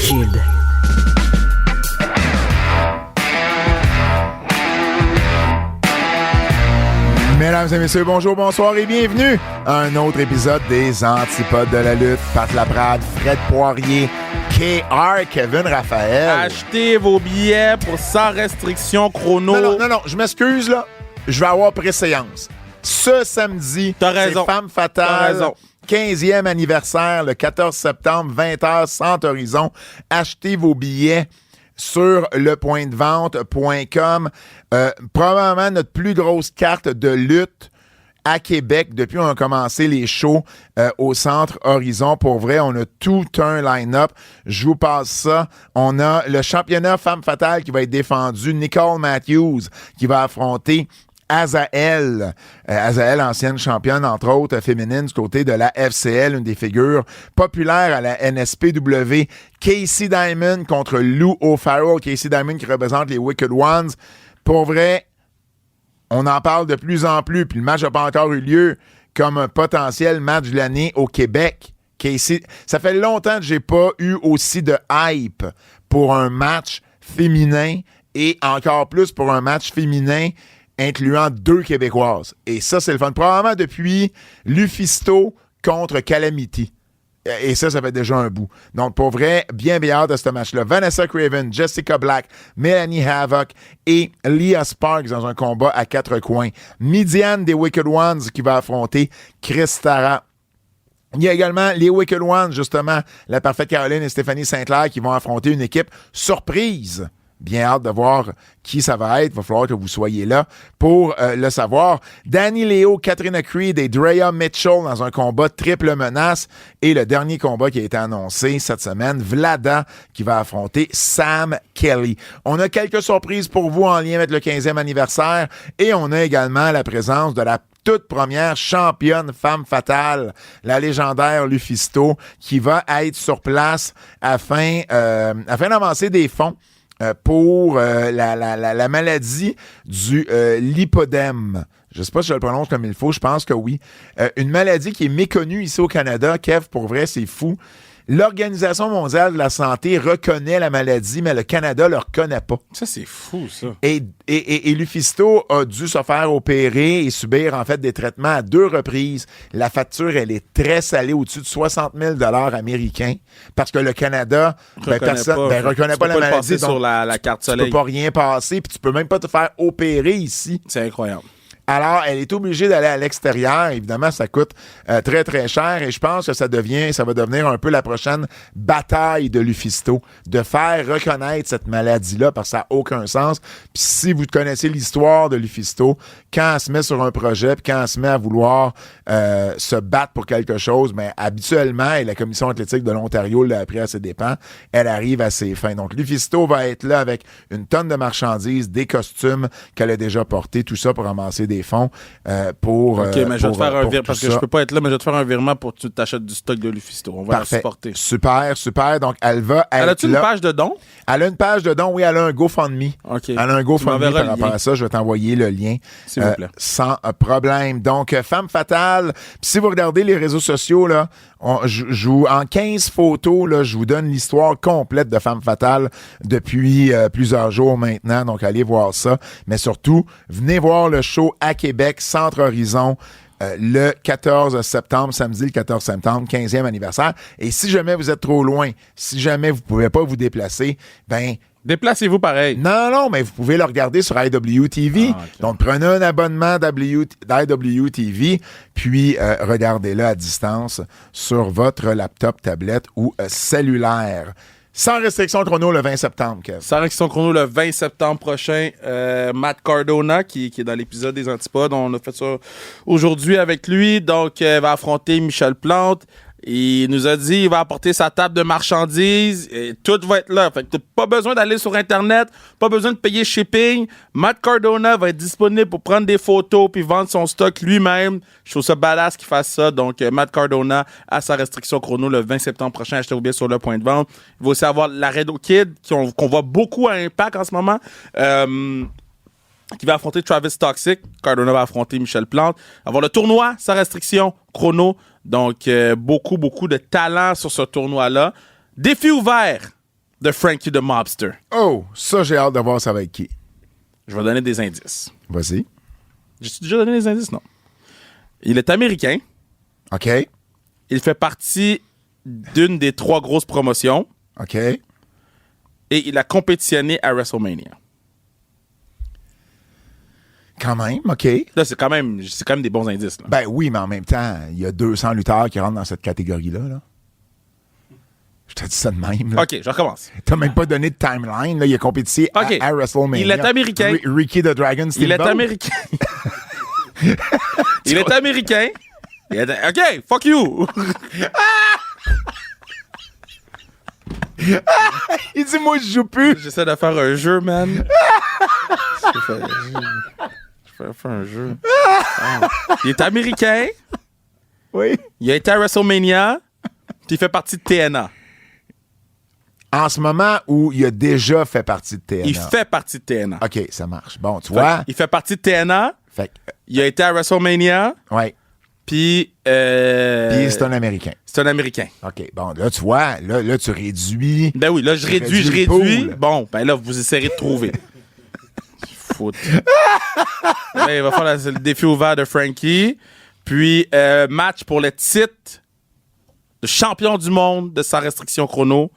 Kid. Mesdames et messieurs, bonjour, bonsoir et bienvenue à un autre épisode des Antipodes de la lutte. Pat Laprade, Fred Poirier, KR, Kevin Raphaël. Achetez vos billets pour sans restriction chrono. Non, je m'excuse là. Je vais avoir préséance. Ce samedi, c'est Femme Fatale. 15e anniversaire, le 14 septembre, 20h, Centre Horizon. Achetez vos billets sur lepointdevente.com. Probablement notre plus grosse carte de lutte à Québec depuis qu'on a commencé les shows au Centre Horizon. Pour vrai, on a tout un line-up. Je vous passe ça. On a le championnat Femme Fatale qui va être défendu. Nicole Matthews qui va affronter Azael. Azael, ancienne championne, entre autres, féminine du côté de la FCL, une des figures populaires à la NSPW. Casey Diamond contre Lou O'Farrell. Casey Diamond qui représente les Wicked Ones. Pour vrai, on en parle de plus en plus, puis le match n'a pas encore eu lieu comme un potentiel match de l'année au Québec. Casey, ça fait longtemps que j'ai pas eu aussi de hype pour un match féminin et encore plus pour un match féminin incluant 2 Québécoises. Et ça, c'est le fun. Probablement depuis Lufisto contre Calamity. Et ça fait déjà un bout. Donc, pour vrai, bien hâte de ce match-là. Vanessa Craven, Jessica Black, Melanie Havoc et Leah Sparks dans un combat à 4 coins. Midian des Wicked Ones qui va affronter Chris Tara. Il y a également les Wicked Ones, justement, la Parfaite Caroline et Stéphanie Saint-Clair qui vont affronter une équipe surprise. Bien hâte de voir qui ça va être. Il va falloir que vous soyez là pour le savoir. Danny Leo, Katrina Creed et Drea Mitchell dans un combat triple menace. Et le dernier combat qui a été annoncé cette semaine, Vlada qui va affronter Sam Kelly. On a quelques surprises pour vous en lien avec le 15e anniversaire. Et on a également la présence de la toute première championne Femme Fatale, la légendaire Lufisto, qui va être sur place afin d'avancer des fonds pour la maladie du lipodème. Je ne sais pas si je le prononce comme il faut, je pense que oui. Une maladie qui est méconnue ici au Canada. Kev, pour vrai, c'est fou. L'Organisation mondiale de la santé reconnaît la maladie, mais le Canada ne le reconnaît pas. Ça, c'est fou, ça. Et Lufisto a dû se faire opérer et subir, en fait, des traitements à 2 reprises. La facture, elle est très salée, au-dessus de 60 000 $ américains, parce que le Canada reconnaît pas la maladie. Donc, sur la carte soleil. Tu peux pas rien passer, puis tu peux même pas te faire opérer ici. C'est incroyable. Alors, elle est obligée d'aller à l'extérieur. Évidemment, ça coûte très, très cher. Et je pense que ça va devenir un peu la prochaine bataille de Lufisto, de faire reconnaître cette maladie-là, parce que ça n'a aucun sens. Puis si vous connaissez l'histoire de Lufisto, quand elle se met sur un projet, puis quand elle se met à vouloir se battre pour quelque chose, mais habituellement, et la Commission athlétique de l'Ontario l'a appris à ses dépens, elle arrive à ses fins. Donc, Lufisto va être là avec une tonne de marchandises, des costumes qu'elle a déjà portés, tout ça pour ramasser des fonds pour. OK, mais je vais te faire un virement parce que je peux pas être là, mais je vais te faire un virement pour que tu t'achètes du stock de Lufisto. On va la supporter. Super. Donc, elle va être. Elle a-tu une page de dons? Elle a une page de dons, oui, elle a un GoFundMe. OK. Elle a un GoFundMe par rapport à ça. Je vais t'envoyer le lien. S'il vous plaît. Sans problème. Donc, Femme Fatale. Puis si vous regardez les réseaux sociaux, là, en 15 photos, là, je vous donne l'histoire complète de Femme Fatale depuis plusieurs jours maintenant. Donc, allez voir ça. Mais surtout, venez voir le show à Québec, Centre Horizon, le 14 septembre, samedi le 14 septembre, 15e anniversaire. Et si jamais vous êtes trop loin, si jamais vous pouvez pas vous déplacer, ben... Déplacez-vous pareil. Non, mais vous pouvez le regarder sur IWTV. Okay. Donc, prenez un abonnement d'IWTV, puis regardez-le à distance sur votre laptop, tablette ou cellulaire. Sans restriction chrono le 20 septembre, Kev. Sans restriction chrono le 20 septembre prochain. Matt Cardona, qui est dans l'épisode des Antipodes. On a fait ça aujourd'hui avec lui. Donc, va affronter Michel Plante. Il nous a dit qu'il va apporter sa table de marchandises et tout va être là. Fait que t'as pas besoin d'aller sur Internet, pas besoin de payer shipping. Matt Cardona va être disponible pour prendre des photos puis vendre son stock lui-même. Je trouve ça badass qu'il fasse ça. Donc, Matt Cardona a sa restriction chrono le 20 septembre prochain. Achetez-vous bien sur le point de vente. Il va aussi avoir Laredo Kid, qu'on voit beaucoup à Impact en ce moment. Qui va affronter Travis Toxic. Cardona va affronter Michel Plante. Avoir le tournoi, sa restriction chrono. Donc, beaucoup de talent sur ce tournoi-là. Défi ouvert. de Frankie the Mobster. Oh, ça, j'ai hâte de voir ça va être qui. Je vais donner des indices. Vas-y. J'ai déjà donné des indices? Non. Il est américain. OK. Il fait partie d'une des 3 grosses promotions. OK. Et il a compétitionné à WrestleMania. Quand même, OK. Là, c'est quand même des bons indices. Là. Ben oui, mais en même temps, il y a 200 lutteurs qui rentrent dans cette catégorie-là. Là. Je te dis ça de même. Là. OK, je recommence. T'as même pas donné de timeline. Là. Il a compétitionné OK. à WrestleMania. Il est américain. Ricky the Dragon Steamboat. Il est américain. Il est américain. OK, fuck you. Il dit, moi, je joue plus. J'essaie de faire un jeu, man. Je fais un jeu. Ah. Il est américain. Oui. Il a été à WrestleMania. Puis il fait partie de TNA. En ce moment où il a déjà fait partie de TNA. Il fait partie de TNA. OK, ça marche. Bon, tu vois. Il fait partie de TNA. Fait Il a été à WrestleMania. ouais. Puis. Puis c'est un Américain. C'est un Américain. OK, bon, là, tu vois, là tu réduis. Ben oui, là, je réduis. le pool. Bon, ben là, vous essayerez de trouver. Foot. Là, il va faire le défi ouvert de Frankie. Puis, match pour le titre de champion du monde de sa restriction chrono.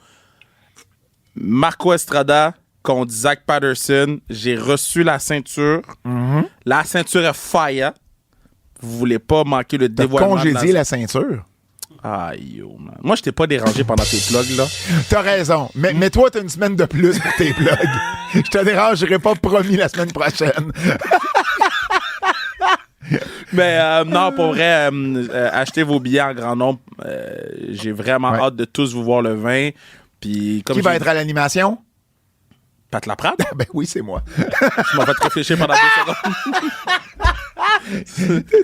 Marco Estrada contre Zach Patterson. J'ai reçu la ceinture. Mm-hmm. La ceinture est fire. Vous voulez pas manquer le T'as dévoilement. congédié la ceinture. Aïe, yo, man. Moi, je t'ai pas dérangé pendant tes plugs, là. T'as raison. Mais toi, t'as une semaine de plus pour tes plugs. Je te dérangerai pas, promis, la semaine prochaine. Mais non, pour vrai, achetez vos billets en grand nombre. J'ai vraiment hâte de tous vous voir le 20. Puis, comme Qui va être à l'animation? Pat Laprade? Ben oui, c'est moi. Tu m'as fait réfléchir pendant 2 secondes.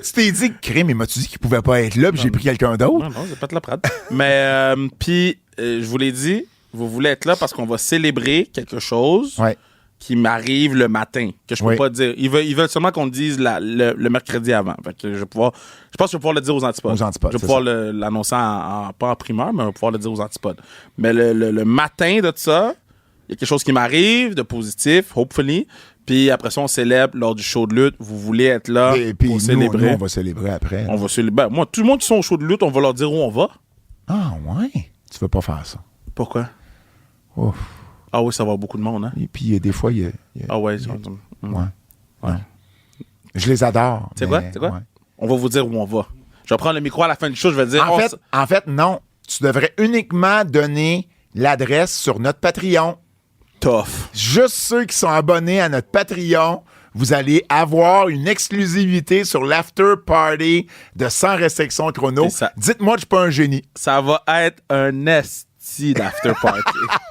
Tu t'es dit, crime, mais m'as-tu dit qu'il pouvait pas être là, puis j'ai pris quelqu'un d'autre? Non, c'est Pat Laprade. Mais, puis, je vous l'ai dit, vous voulez être là parce qu'on va célébrer quelque chose qui m'arrive le matin, que je peux pas dire. Ils veulent seulement qu'on le dise le mercredi avant. Fait que je pense que je vais pouvoir le dire aux antipodes. Je vais pouvoir l'annoncer pas en primeur, mais je vais pouvoir le dire aux antipodes. Mais le matin de ça, il y a quelque chose qui m'arrive de positif, hopefully. Puis après ça, on célèbre lors du show de lutte. Vous voulez être là pour célébrer. Nous, on va célébrer après. On va célébrer. Moi, tout le monde qui sont au show de lutte, on va leur dire où on va. Ah ouais? Tu veux pas faire ça? Pourquoi? Ouf. Ah oui, ça va beaucoup de monde, hein? Et puis, des fois, il y a... Ah ouais. Ouais. Je les adore. C'est quoi? Ouais. On va vous dire où on va. Je vais prendre le micro à la fin du show, je vais dire... En fait, non. Tu devrais uniquement donner l'adresse sur notre Patreon. Tough. Juste ceux qui sont abonnés à notre Patreon, vous allez avoir une exclusivité sur l'after party de Sans Restriction Chrono. Dites-moi que je suis pas un génie. Ça va être un esti d'after party.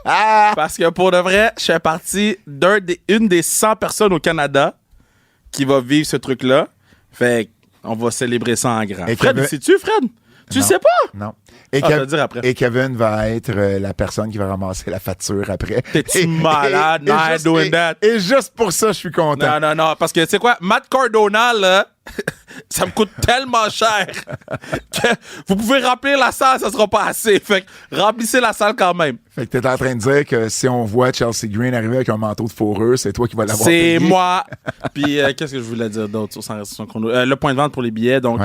Parce que pour de vrai, je fais partie d'une des 100 personnes au Canada qui va vivre ce truc-là. Fait qu'on va célébrer ça en grand. Et Fred, sais-tu, Fred? Tu le sais pas? Non. Je vais te dire après. Et Kevin va être la personne qui va ramasser la facture après. T'es-tu malade? Not doing that. Et juste pour ça, je suis content. Non. Parce que, tu sais quoi? Matt Cardona, là, ça me coûte tellement cher que vous pouvez remplir la salle, ça sera pas assez. Fait que remplissez la salle quand même. Fait que t'es en train de dire que si on voit Chelsea Green arriver avec un manteau de fourrure, c'est toi qui vas l'avoir payé. C'est moi. Puis, qu'est-ce que je voulais dire d'autre sur Sans Restriction Chrono? Le point de vente pour les billets. Donc,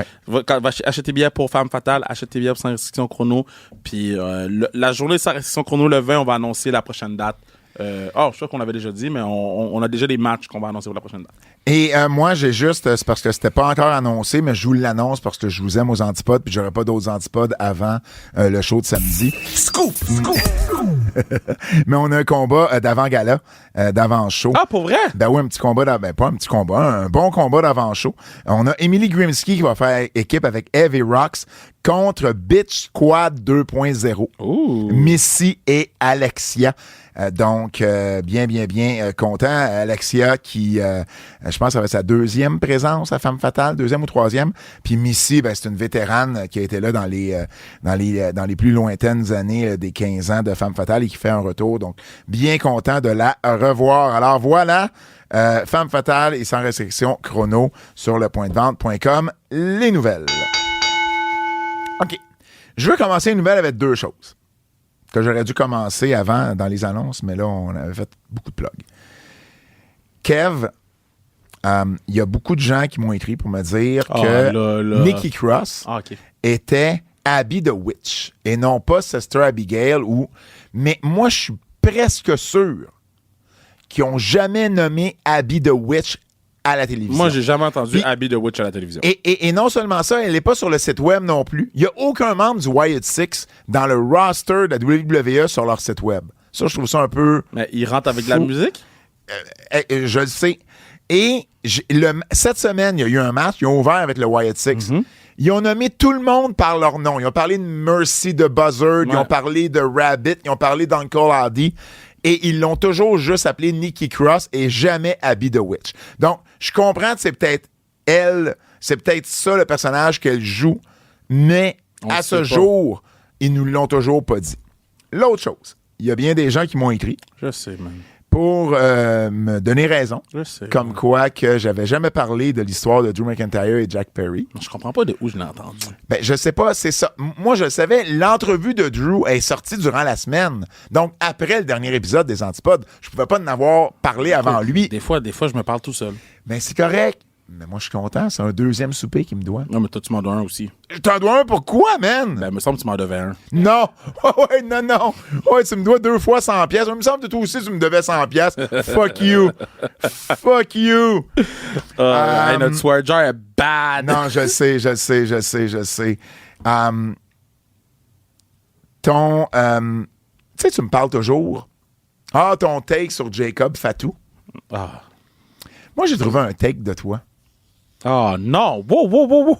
achetez tes billets pour Femme Fatale, achetez tes billets pour Sans Restriction Chrono. Puis, la journée de Sans Restriction Chrono, le 20, on va annoncer la prochaine date. Je suis sûr qu'on l'avait déjà dit, mais on a déjà des matchs qu'on va annoncer pour la prochaine date. Et moi, j'ai juste, c'est parce que c'était pas encore annoncé, mais je vous l'annonce parce que je vous aime aux antipodes, puis j'aurai pas d'autres antipodes avant le show de samedi. Scoop! Mais on a un combat d'avant-gala, d'avant-show. Ah, pour vrai? Ben oui, un petit combat, pas un petit combat, un bon combat d'avant-show. On a Emily Grimsky qui va faire équipe avec Eve et Rox contre Bitch Squad 2.0. Missy et Alexia. Donc, bien content. Alexia qui, je pense, ça va être sa 2e présence à Femme Fatale, 2e ou 3e. Puis Missy, ben, c'est une vétérane qui a été là dans les plus lointaines années des 15 ans de Femme Fatale et qui fait un retour. Donc, bien content de la revoir. Alors voilà, Femme Fatale et Sans Restriction Chrono sur lepointdevente.com. Les nouvelles. OK. Je veux commencer une nouvelle avec 2 choses. que j'aurais dû commencer avant dans les annonces, mais là, on avait fait beaucoup de plugs. Kev, il y a beaucoup de gens qui m'ont écrit pour me dire que Nikki Cross était Abby the Witch et non pas Sister Abigail. Mais moi, je suis presque sûr qu'ils n'ont jamais nommé Abby the Witch à la télévision. Moi, j'ai jamais entendu Abby the Witch à la télévision. Et non seulement ça, elle n'est pas sur le site web non plus. Il n'y a aucun membre du Wyatt Six dans le roster de la WWE sur leur site web. Ça, je trouve ça un peu... Mais ils rentrent avec de la musique? Je le sais. Et cette semaine, il y a eu un match. Ils ont ouvert avec le Wyatt Six. Mm-hmm. Ils ont nommé tout le monde par leur nom. Ils ont parlé de Mercy de Buzzard. Ils ont parlé de Rabbit. Ils ont parlé d'Uncle Hardy. Et ils l'ont toujours juste appelé Nikki Cross et jamais Abby the Witch. Donc, je comprends que c'est peut-être elle, c'est peut-être ça le personnage qu'elle joue, mais à ce jour, ils nous l'ont toujours pas dit. L'autre chose, il y a bien des gens qui m'ont écrit. Je sais, man. Pour me donner raison. Je sais. Comme quoi que j'avais jamais parlé de l'histoire de Drew McIntyre et Jack Perry. Je comprends pas de où je l'ai entendu. Ben, je sais pas, c'est ça. Moi, je le savais, l'entrevue de Drew est sortie durant la semaine. Donc, après le dernier épisode des Antipodes, je pouvais pas en avoir parlé avant lui. Des fois, je me parle tout seul. Ben, c'est correct. Mais moi, je suis content. C'est un deuxième souper qu'il me doit. Non, mais toi, tu m'en dois un aussi. Je t'en dois un pourquoi, man? Ben, il me semble que tu m'en devais un. Non. Non. Ouais, tu me dois 2 fois 100 pièces. Il me semble que toi aussi, tu me devais 100 pièces. Fuck you. Fuck you. Hey, notre swear jar est bad. Non, je sais. Tu sais, tu me parles toujours. Ton take sur Jacob Fatou. Ah. Moi, j'ai trouvé un take de toi. Oh non! Wow!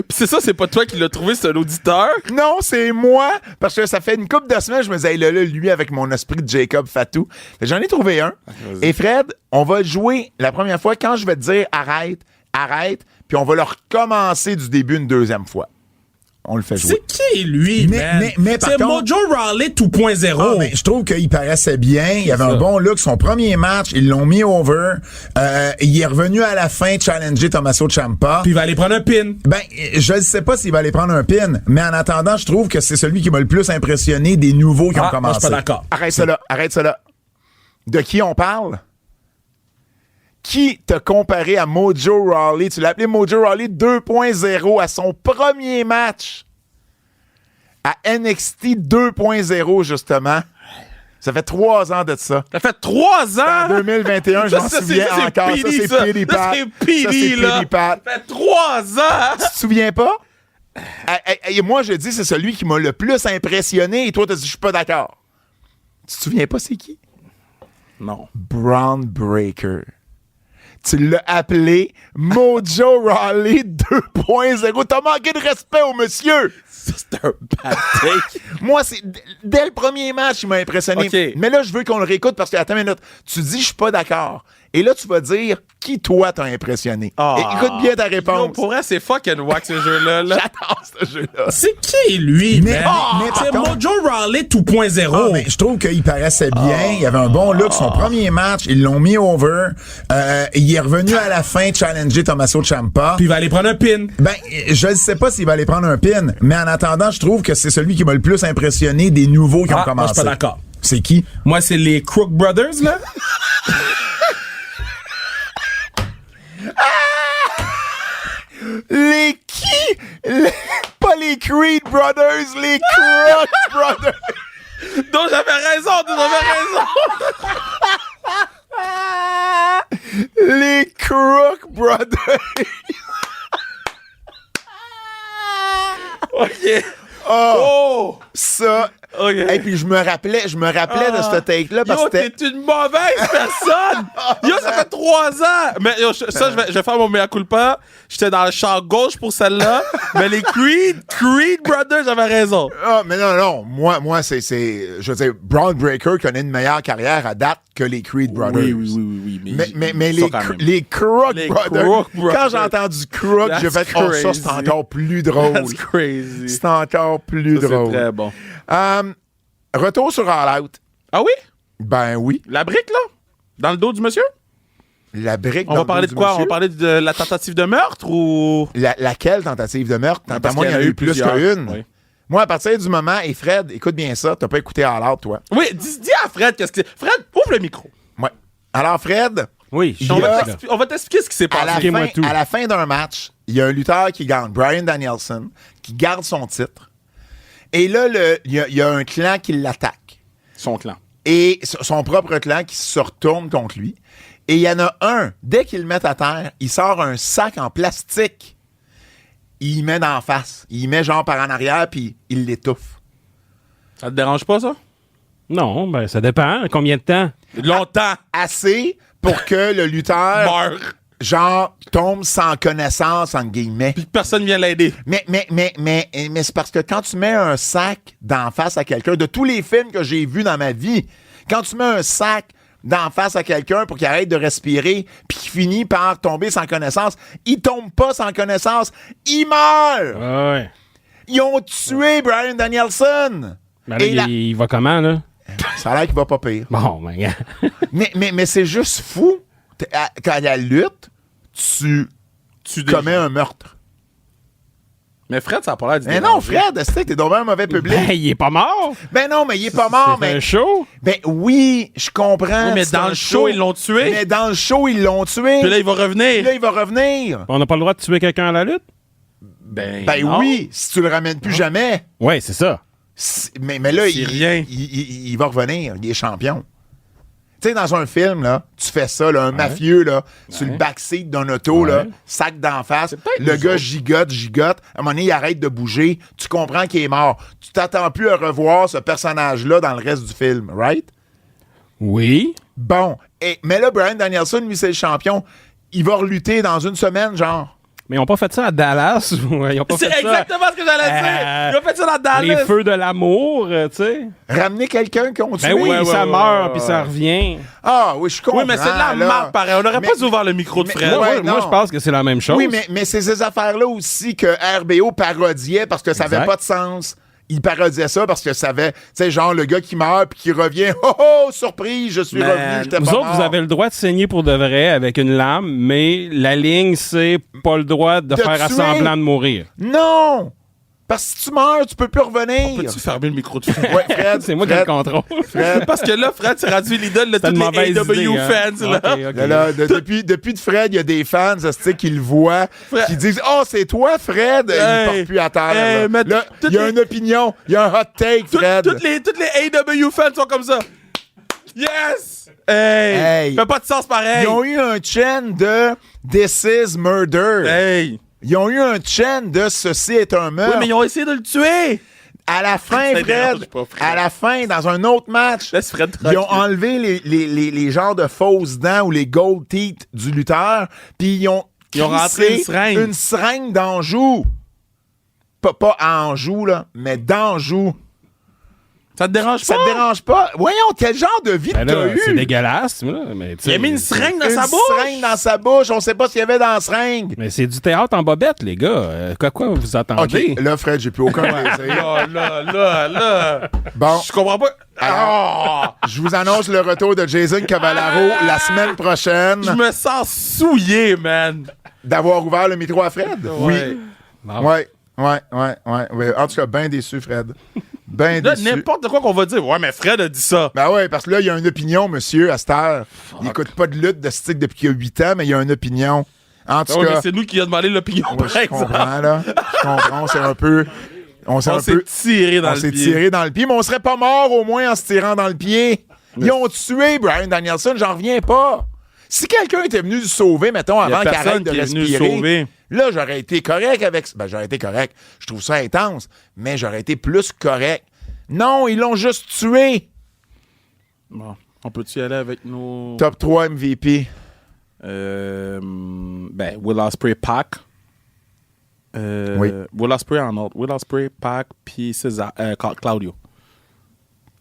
C'est ça, c'est pas toi qui l'as trouvé, c'est un auditeur? Non, c'est moi! Parce que ça fait une couple de semaines, je me disais, là, lui, avec mon esprit de Jacob Fatou. J'en ai trouvé un. Et Fred, on va le jouer la première fois quand je vais te dire arrête, puis on va le recommencer du début une deuxième fois. On le fait jouer. C'est qui, lui, man? Mais c'est Mojo Rawley 2.0. Mais je trouve qu'il paraissait bien. Il avait un bon look. Son premier match, ils l'ont mis over. Il est revenu à la fin challenger Tommaso Ciampa. Puis il va aller prendre un pin. Ben, je ne sais pas s'il va aller prendre un pin, mais en attendant, je trouve que c'est celui qui m'a le plus impressionné des nouveaux qui ont commencé. Moi, je suis pas d'accord. Arrête ça là. De qui on parle? Qui t'a comparé à Mojo Rawley? Tu l'as appelé Mojo Rawley 2.0 à son premier match à NXT 2.0, justement. Ça fait 3 ans de ça. Ça fait 3 ans? En 2021, je m'en souviens encore. Ça, c'est Pity Pat. Ça fait 3 ans! Tu te souviens pas? Et moi, je dis, c'est celui qui m'a le plus impressionné et toi, t'as dit, je suis pas d'accord. Tu te souviens pas, c'est qui? Non. Braun Breaker. Tu l'as appelé Mojo Rawley 2.0. T'as manqué de respect au monsieur. Ça, c'est un bad take. Moi, dès le premier match, il m'a impressionné. Okay. Mais là, je veux qu'on le réécoute parce que, attends une minute, tu dis, je suis pas d'accord. Et là, tu vas dire qui, toi, t'a impressionné. Et écoute bien ta réponse. Yo, pour vrai, c'est fucking wack, ce jeu-là. J'adore ce jeu-là. C'est qui, lui, mais c'est Mojo Rawley 2.0. Mais je trouve qu'il paraissait bien. Il avait un bon look. Son premier match, ils l'ont mis over. Il est revenu à la fin challenger Tommaso Ciampa. Puis il va aller prendre un pin. Ben, je ne sais pas s'il va aller prendre un pin, mais en attendant, je trouve que c'est celui qui m'a le plus impressionné des nouveaux qui ont commencé. Moi, je suis pas d'accord. C'est qui? Moi, c'est les Crook Brothers, là. Les qui? Pas les Creed Brothers, les Crook Brothers. Donc j'avais raison. Les Crook Brothers. OK. Oh! Ça. Okay. Et puis je me rappelais de ce take-là parce que t'es une mauvaise personne! Yo, ça fait 3 ans! Mais yo, ça, je vais faire mon mea culpa. J'étais dans le champ gauche pour celle-là. Mais les Creed Brothers, j'avais raison. Mais non. Moi, c'est, je veux dire, Braun Breaker connaît une meilleure carrière à date que les Creed Brothers. Oui. Mais les Crook Brothers. Quand j'ai entendu Crook, j'ai fait ça, c'est encore plus drôle. That's crazy. C'est encore plus drôle. C'est très bon. Retour sur All Out. Ah oui? Ben oui. La brique, là? Dans le dos du monsieur? La brique. On va parler de quoi? On va parler de la tentative de meurtre ou. Laquelle tentative de meurtre? Parce moi, il y en a eu plus qu'une. Oui. Moi, à partir du moment, et Fred, écoute bien ça, t'as pas écouté All Out, toi. Oui, dis à Fred qu'est-ce que c'est. Fred, ouvre le micro. Ouais. Alors, Fred, Oui, je suis On va là. on va t'expliquer ce qui s'est à la, passé. Expliquez-moi tout. à la fin d'un match, il y a un lutteur qui gagne, Bryan Danielson, qui garde son titre. Et là, il y a un clan qui l'attaque. Son clan. Et son propre clan qui se retourne contre lui. Et il y en a un, dès qu'il le met à terre, il sort un sac en plastique. Il y met d'en face. Il y met genre par en arrière, puis il l'étouffe. Ça te dérange pas, ça? Non, ben ça dépend. Combien de temps? Longtemps. Assez pour que le lutteur, Meurt. genre, tombe sans connaissance, entre guillemets. Puis personne vient l'aider. Mais c'est parce que quand tu mets un sac d'en face à quelqu'un, de tous les films que j'ai vus dans ma vie, quand tu mets un sac d'en face à quelqu'un pour qu'il arrête de respirer puis qu'il finit par tomber sans connaissance, il tombe pas sans connaissance, il meurt! Ah ouais. Ils ont tué Bryan Danielson! Ben là, Et la- il va comment, là? Ça a l'air qu'il va pas pire. Bon, ben, gars. Mais c'est juste fou. Quand il y a la lutte, tu commets un meurtre. Mais Fred, ça a pas l'air d'y Mais non, déranger. Fred, est-ce que t'es donc bien un mauvais public? Ben, il est pas mort. Ben non, mais il est pas mort. C'est Mais un show. ben oui, je comprends. Oui, mais c'est dans un le show, ils l'ont tué. Mais dans le show, ils l'ont tué. Puis là, il va revenir. Puis là, il va revenir. On n'a pas le droit de tuer quelqu'un à la lutte? Ben Ben oui, si tu le ramènes plus jamais. Ouais, c'est ça. Mais là, C'est rien. il va revenir. Il est champion. Tu sais, dans un film, là, tu fais ça, là, un mafieux, là, sur le backseat d'un auto, là, Ouais. sac d'en face, peut-être le nous gars autres. gigote. À un moment donné, il arrête de bouger. Tu comprends qu'il est mort. Tu t'attends plus à revoir ce personnage-là dans le reste du film, right? Oui. Bon. Mais là, Bryan Danielson, lui, c'est le champion. Il va relutter dans une semaine, genre. Mais ils ont pas fait ça à Dallas. Ils ont pas C'est fait ça. exactement ce que j'allais dire. Ils ont fait ça dans Dallas. Les feux de l'amour, tu sais. Ramener quelqu'un qu'on tue. Ben oui, ouais, ça ouais, meurt ouais, puis ouais. ça revient. Ah, oui, je comprends. Oui, mais c'est de la là. marque, pareil. On n'aurait Mais- pas dû ouvrir le micro de mais- Fred. Ouais, Moi, non. je pense que c'est la même chose. Oui, mais c'est ces affaires-là aussi que RBO parodiait parce que ça Exact. avait pas de sens. Il parodiait ça parce que ça avait, tu sais, genre le gars qui meurt puis qui revient. Oh oh, surprise, je suis Man, revenu, j'étais Vous pas autres, mort. vous avez le droit de saigner pour de vrai avec une lame, mais la ligne, c'est pas le droit de faire tuer. semblant de mourir. Non! Parce que si tu meurs, tu peux plus revenir. Peux-tu fermer le micro de Fred? Ouais, Fred, C'est moi qui ai le contrôle. Parce que là, Fred s'est rendu l'idole de C'est une tous mauvaise les AEW idée, hein. fans. Là. Ok, ok. Là, depuis de Fred, il y a des fans, ça se dit, qui le voient, Fred- qui disent « Oh, c'est toi, Fred! Il Hey, porte plus à terre. hey, là. mais Là, toutes il y a les- une opinion, il y a un hot take, Fred. Toutes les AEW fans sont comme ça. Yes! Hey! Hey. Fait pas de sens pareil. Ils ont eu un chaîne de « This is murder Hey! Ils ont eu un chaîne de « Ceci est un Oui, meurtre mais ils ont essayé de le tuer. À la fin, Ça dérange Fred, pas, Fred. à la fin, dans un autre match, Laisse Fred ils ont tranquille. enlevé les genres de fausses dents ou les gold teeth du lutteur, puis ils ont rentré crissé une seringue. d'Anjou. Pas Anjou, là, mais d'Anjou. Ça te dérange Ça pas? te dérange pas? Voyons, quel genre de vie Ben t'as là, eu? c'est dégueulasse, là, mais tu sais, Il a mis une seringue dans Une sa bouche. seringue dans sa bouche. On sait pas ce qu'il y avait dans la seringue. Mais c'est du théâtre en bobette, les gars. Quoi vous attendez? OK, là, Fred, j'ai plus aucun plaisir. Là. Bon, Je comprends pas. Ah! je vous annonce le retour de Jason Cavallaro la semaine prochaine. Je me sens souillé, man. D'avoir ouvert le micro à Fred? Ouais. Bon. Ouais. En tout cas, bien déçu, Fred. Ben Là, déçu. n'importe quoi qu'on va dire. Ouais, mais Fred a dit ça. Ben ouais, parce que là, il y a une opinion, monsieur, à cette heure. Il écoute pas de lutte de stick depuis qu'il y a 8 ans, mais il y a une opinion. En tout Ouais, mais cas, c'est nous qui a demandé l'opinion, ouais, par je exemple. comprends, là. Je comprends, on s'est un peu... On s'est On un s'est peu... tiré dans On le s'est pied. tiré dans le pied, mais on serait pas mort au moins en se tirant dans le pied. Ils ont tué Bryan Danielson, j'en reviens pas. Si quelqu'un était venu le sauver, mettons, Il y a avant qu'il personne arrête de qui est venu le respirer, sauver. là, j'aurais été correct avec... Ben, j'aurais été correct. Je trouve ça intense, mais j'aurais été plus correct. Non, ils l'ont juste tué. Bon, on peut-tu y aller avec nos... Top 3 MVP. Ben, Will Ospreay, Pac. Oui. Will Ospreay en ordre. Will Ospreay, Pac, puis César, Claudio.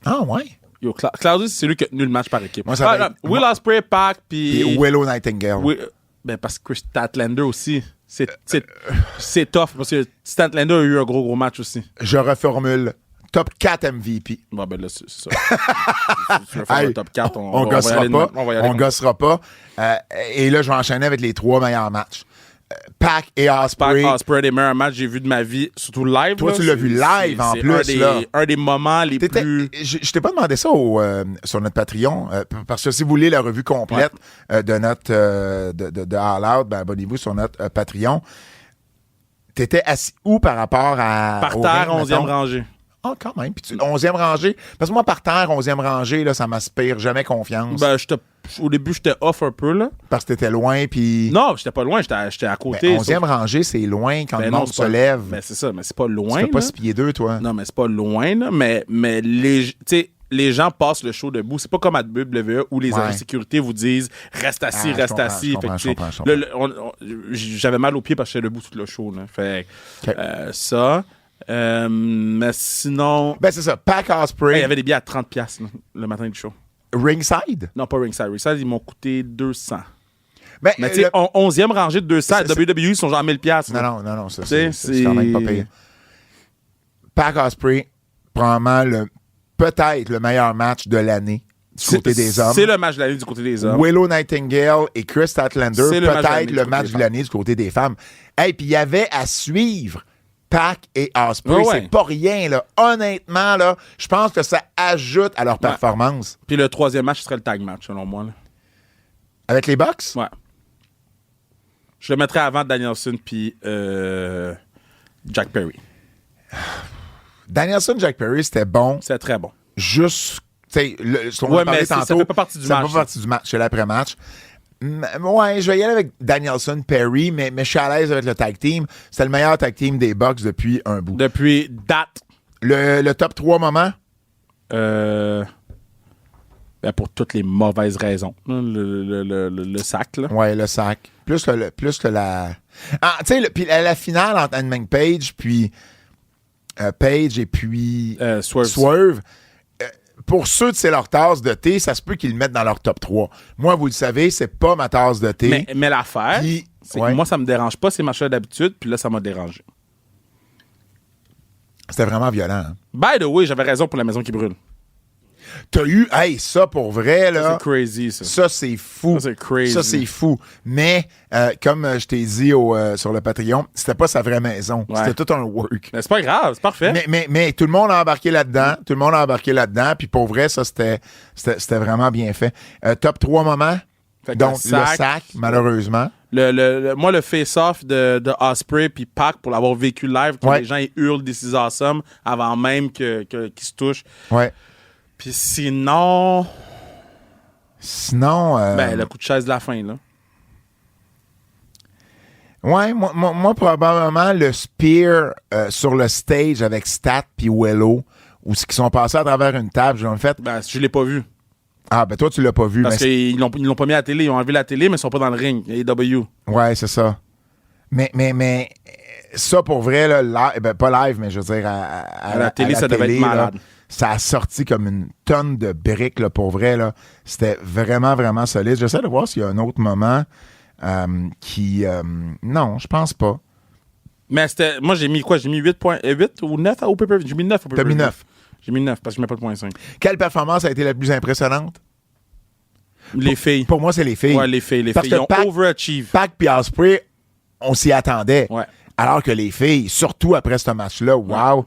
Ah, ouais. Yo, Claudio, c'est lui qui a tenu le match par équipe. Moi, ça va non, être- Will Ospreay, Pac, puis... Et Willow Nightingale. Ben, parce que Chris Statlander aussi. C'est tough, parce que Statlander a eu un gros match aussi. Je reformule. Top 4 MVP. Bon, ben là, c'est ça. Si tu veux faire Hey, un top 4, on va y gossera aller de pas. même. On va y aller On comme- gossera pas. Et là, je vais enchaîner avec les 3 meilleurs matchs. Pac et Ospreay. Pac Ospreay, des meilleurs matchs que j'ai vus de ma vie, surtout live. Toi, là, tu l'as vu live en plus. Un des moments les plus. Je t'ai pas demandé ça sur notre Patreon, parce que si vous voulez la revue complète de notre de All Out, ben, abonnez-vous sur notre Patreon. T'étais assis où par rapport à. Par au terre, ring, 11e mettons? rangée. Ah, quand même. Puis 11e rangée. Parce que moi, par terre, 11e rangée, là, ça m'inspire jamais confiance. Ben, au début, j'étais off un peu, là. Parce que t'étais loin, puis. Non, j'étais pas loin, j'étais à côté. 11e rangée, c'est loin quand Ben le non, monde c'est se pas- lève. Ben, c'est ça, mais c'est pas loin. Tu fais pas là. 6 pieds 2, toi. Non, mais c'est pas loin, là. Mais tu sais, les gens passent le show debout. C'est pas comme à WWE où les agents de sécurité vous disent reste assis, Ah, reste je assis. comprends, Fait que, je comprends. j'avais mal aux pieds parce que j'étais debout tout le show. Là. Fait Ok. ça. Mais sinon. Ben, c'est ça. Pac Il Ospreay, y avait des billets à 30$ là, le matin du show. ringside. Non, pas Ringside. Ringside, ils m'ont coûté 200. Ben, Mais tu sais, 11e rangée de 200. C'est- WWE, ils sont genre 1000$. là. Non, ça, Tu sais, c'est quand même pas pire. Pac Ospreay, probablement peut-être le meilleur match de l'année du côté des hommes. C'est le match de l'année du côté des hommes. Willow Nightingale et Chris Statlander, C'est le match de peut-être l'année le du match côté de des l'année du côté des femmes. Hey, puis il y avait à suivre Pac et Ospreay. Ouais. C'est pas rien, là. Honnêtement, là, je pense que ça ajoute à leur performance. Puis le troisième match, ce serait le tag match, selon moi. Là. Avec les Bucks? Ouais. Je le mettrais avant Danielson puis Jack Perry. Danielson, Jack Perry, c'était bon. C'est très bon. Juste, tu sais, ce qu'on Ouais, a parlé mais ça tantôt, fait pas partie du ça match, fait pas partie du match, c'est l'après-match. Ouais, je vais y aller avec Danielson, Perry, mais je suis à l'aise avec le tag team. C'était le meilleur tag team des Bucks depuis un bout. Depuis date. Le top 3 moments? Ben pour toutes les mauvaises raisons. Le sac, là. Ouais, le sac. Plus que la... Ah, tu sais, puis la finale entre Hangman Page, puis Page et puis Swerve. Pour ceux que c'est leur tasse de thé, ça se peut qu'ils le mettent dans leur top 3. Moi, vous le savez, c'est pas ma tasse de thé. Mais l'affaire, Puis, c'est ouais. que moi, ça me dérange pas ces matchs-là d'habitude, puis là, ça m'a dérangé. C'était vraiment violent. Hein? By the way, j'avais raison pour la maison qui brûle. T'as eu... Hey, ça, pour vrai, là... C'est crazy, ça. Ça, c'est fou. Ça, c'est crazy. Ça, c'est fou. Mais, comme je t'ai dit sur le Patreon, c'était pas sa vraie maison. Ouais. C'était tout un work. Mais c'est pas grave, c'est parfait. Mais tout le monde a embarqué là-dedans. Tout le monde a embarqué là-dedans. Puis pour vrai, ça, c'était vraiment bien fait. Top 3 moments. Fait que Donc, le sac, malheureusement. Moi, le face-off de Ospreay puis Pac pour l'avoir vécu live, quand Ouais. les gens ils hurlent This is awesome avant même qu'ils se touchent. Ouais. Puis sinon, Sinon... ben, le coup de chaise de la fin, là. Ouais, moi, probablement, le spear sur le stage avec Stat puis Willow, où ce qui sont passés à travers une table, j'ai en fait... Ben, je l'ai pas vu. Ah, ben toi, tu l'as pas vu. Parce mais qu'ils l'ont pas mis à la télé. Ils ont enlevé la télé, mais ils sont pas dans le ring. AEW. ouais, c'est ça. Mais ça, pour vrai, là, ben, pas live, mais je veux dire, à la télé, ça devait être là, malade. ça a sorti comme une tonne de briques, là, pour vrai. Là. C'était vraiment, vraiment solide. J'essaie de voir s'il y a un autre moment qui... non, je pense pas. Mais c'était. Moi, j'ai mis quoi? J'ai mis 8 ou 9 au pay-per-view. J'ai mis 9 au T'as pay-per-view. mis 9. J'ai mis 9 parce que je mets pas de point 5. Quelle performance a été la plus impressionnante? Les filles. Pour moi, c'est les filles. Ouais, les filles. Les Parce filles. Ils que ont Pac- overachieve. Pac puis Ospreay, on s'y attendait. Ouais. Alors que les filles, surtout après ce match-là, wow,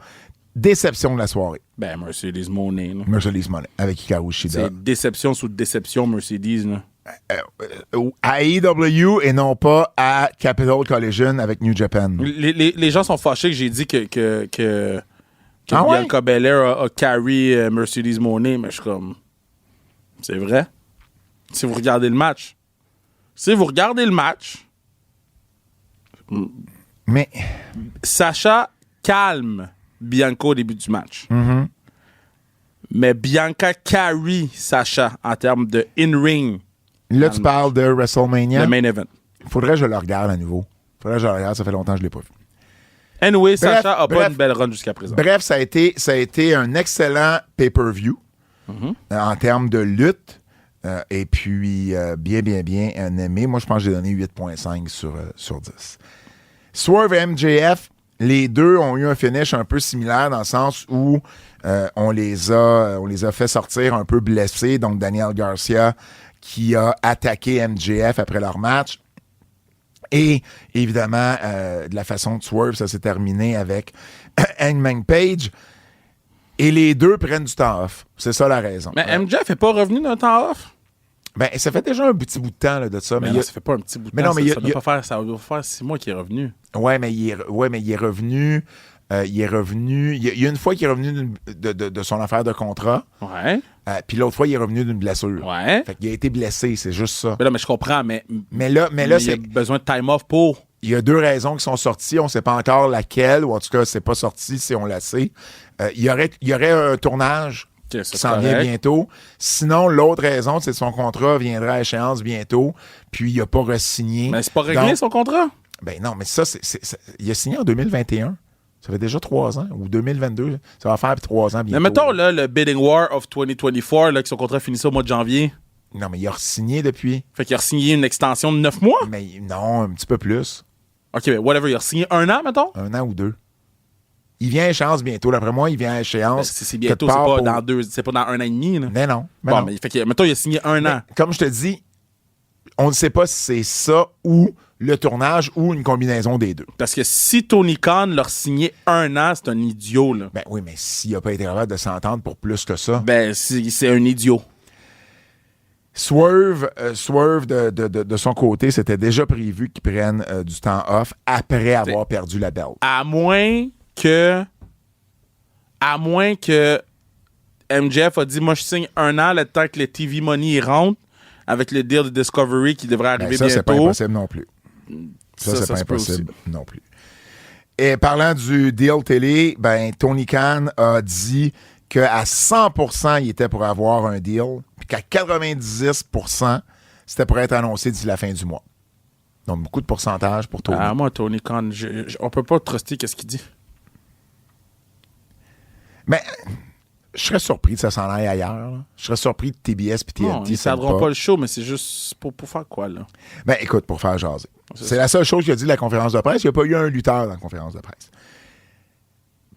déception de la soirée. Ben, Mercedes Moné, là. Mercedes Monet avec Hikaru Shida. C'est déception sous déception, Mercedes, là. À AEW et non pas à Capital Collision avec New Japan. Les gens sont fâchés que j'ai dit que Ah ouais? Bianca Belair a carry Mercedes Moné, mais je suis comme... C'est vrai? Si vous regardez le match. Mais Sacha calme Bianca au début du match. Mm-hmm. Mais Bianca carry Sacha en termes de in-ring, là, tu parles de WrestleMania. le main event. Faudrait que je le regarde à nouveau. Faudrait que je le regarde. Ça fait longtemps que je l'ai pas vu. Anyway, Bref, Sacha a pas bref. une belle run jusqu'à présent. Bref, ça a été un excellent pay-per-view en termes de lutte. Et puis, bien aimé. Moi, je pense que j'ai donné 8.5 sur 10. Swerve et MJF, les deux ont eu un finish un peu similaire dans le sens où on les a fait sortir un peu blessés. Donc, Daniel Garcia qui a attaqué MJF après leur match. Et évidemment, de la façon de Swerve, ça s'est terminé avec Hangman Page. Et les deux prennent du temps off. C'est ça la raison. Mais MJF n'est pas revenu d'un temps off? Ben, ça fait déjà un petit bout de temps là, de ça. Mais il non, y a- ça fait pas un petit bout de Mais temps. non, mais ça doit faire 6 mois qu'il est revenu. Ouais, mais il est revenu. Il est revenu. Il y a une fois qu'il est revenu de son affaire de contrat. Ouais. Puis l'autre fois, il est revenu d'une blessure. Ouais. Fait qu'il a été blessé, c'est juste ça. Mais là, mais je comprends, mais Mais là, il a c'est. besoin de time off pour. Il y a deux raisons qui sont sorties. On ne sait pas encore laquelle, ou en tout cas, c'est pas sorti si on la sait. Il y aurait un tournage Ok, ça, qui c'est s'en vient correct. bientôt. Sinon, l'autre raison, c'est que son contrat viendra à échéance bientôt, puis il n'a pas re-signé. Mais c'est pas réglé Donc, son contrat? Ben non, mais ça, il a signé en 2021. Ça fait déjà 3 ans, ou 2022. Ça va faire 3 ans bientôt. Mais mettons, là, le Bidding War of 2024, là, que son contrat finissait au mois de janvier. Non, mais il a re-signé depuis. Fait qu'il a signé une extension de 9 mois? Mais non, un petit peu plus. OK, mais whatever, il a signé 1 an, mettons? 1 an ou 2. Il vient à échéance bientôt. D'après moi, il vient à Ben, échéance. c'est bientôt, quelque c'est part pas, pour- c'est pas dans 1 an et demi. Là. Mais non. Mais Bon, non. mais fait que, mettons, il a signé 1 an. Mais comme je te dis, on ne sait pas si c'est ça ou le tournage ou une combinaison des deux. Parce que si Tony Khan leur signé 1 an, c'est un idiot, là. Ben oui, mais s'il n'a pas été capable de s'entendre pour plus que ça. Ben, c'est un idiot. Swerve de son côté, c'était déjà prévu qu'il prenne du temps off après avoir perdu la belt. À moins que MJF a dit, moi, je signe 1 an le temps que le TV Money il rentre avec le deal de Discovery qui devrait Ben, arriver ça, c'est pas bientôt. impossible non plus. Ça, c'est pas se peut impossible non plus. Et parlant du deal télé, ben Tony Khan a dit qu'à 100%, il était pour avoir un deal, puis qu'à 90%, c'était pour être annoncé d'ici la fin du mois. Donc, beaucoup de pourcentage pour Tony. Ah, moi, Tony Khan, on peut pas truster qu'est-ce qu'il dit. Mais je serais surpris que ça s'en aille ailleurs. là. Je serais surpris de TBS puis Non, TNT. ils ça perdront pas le show, mais c'est juste pour faire quoi, là? Ben, écoute, pour faire jaser. C'est la seule chose qu'il a dit de la conférence de presse. Il n'y a pas eu un lutteur dans la conférence de presse.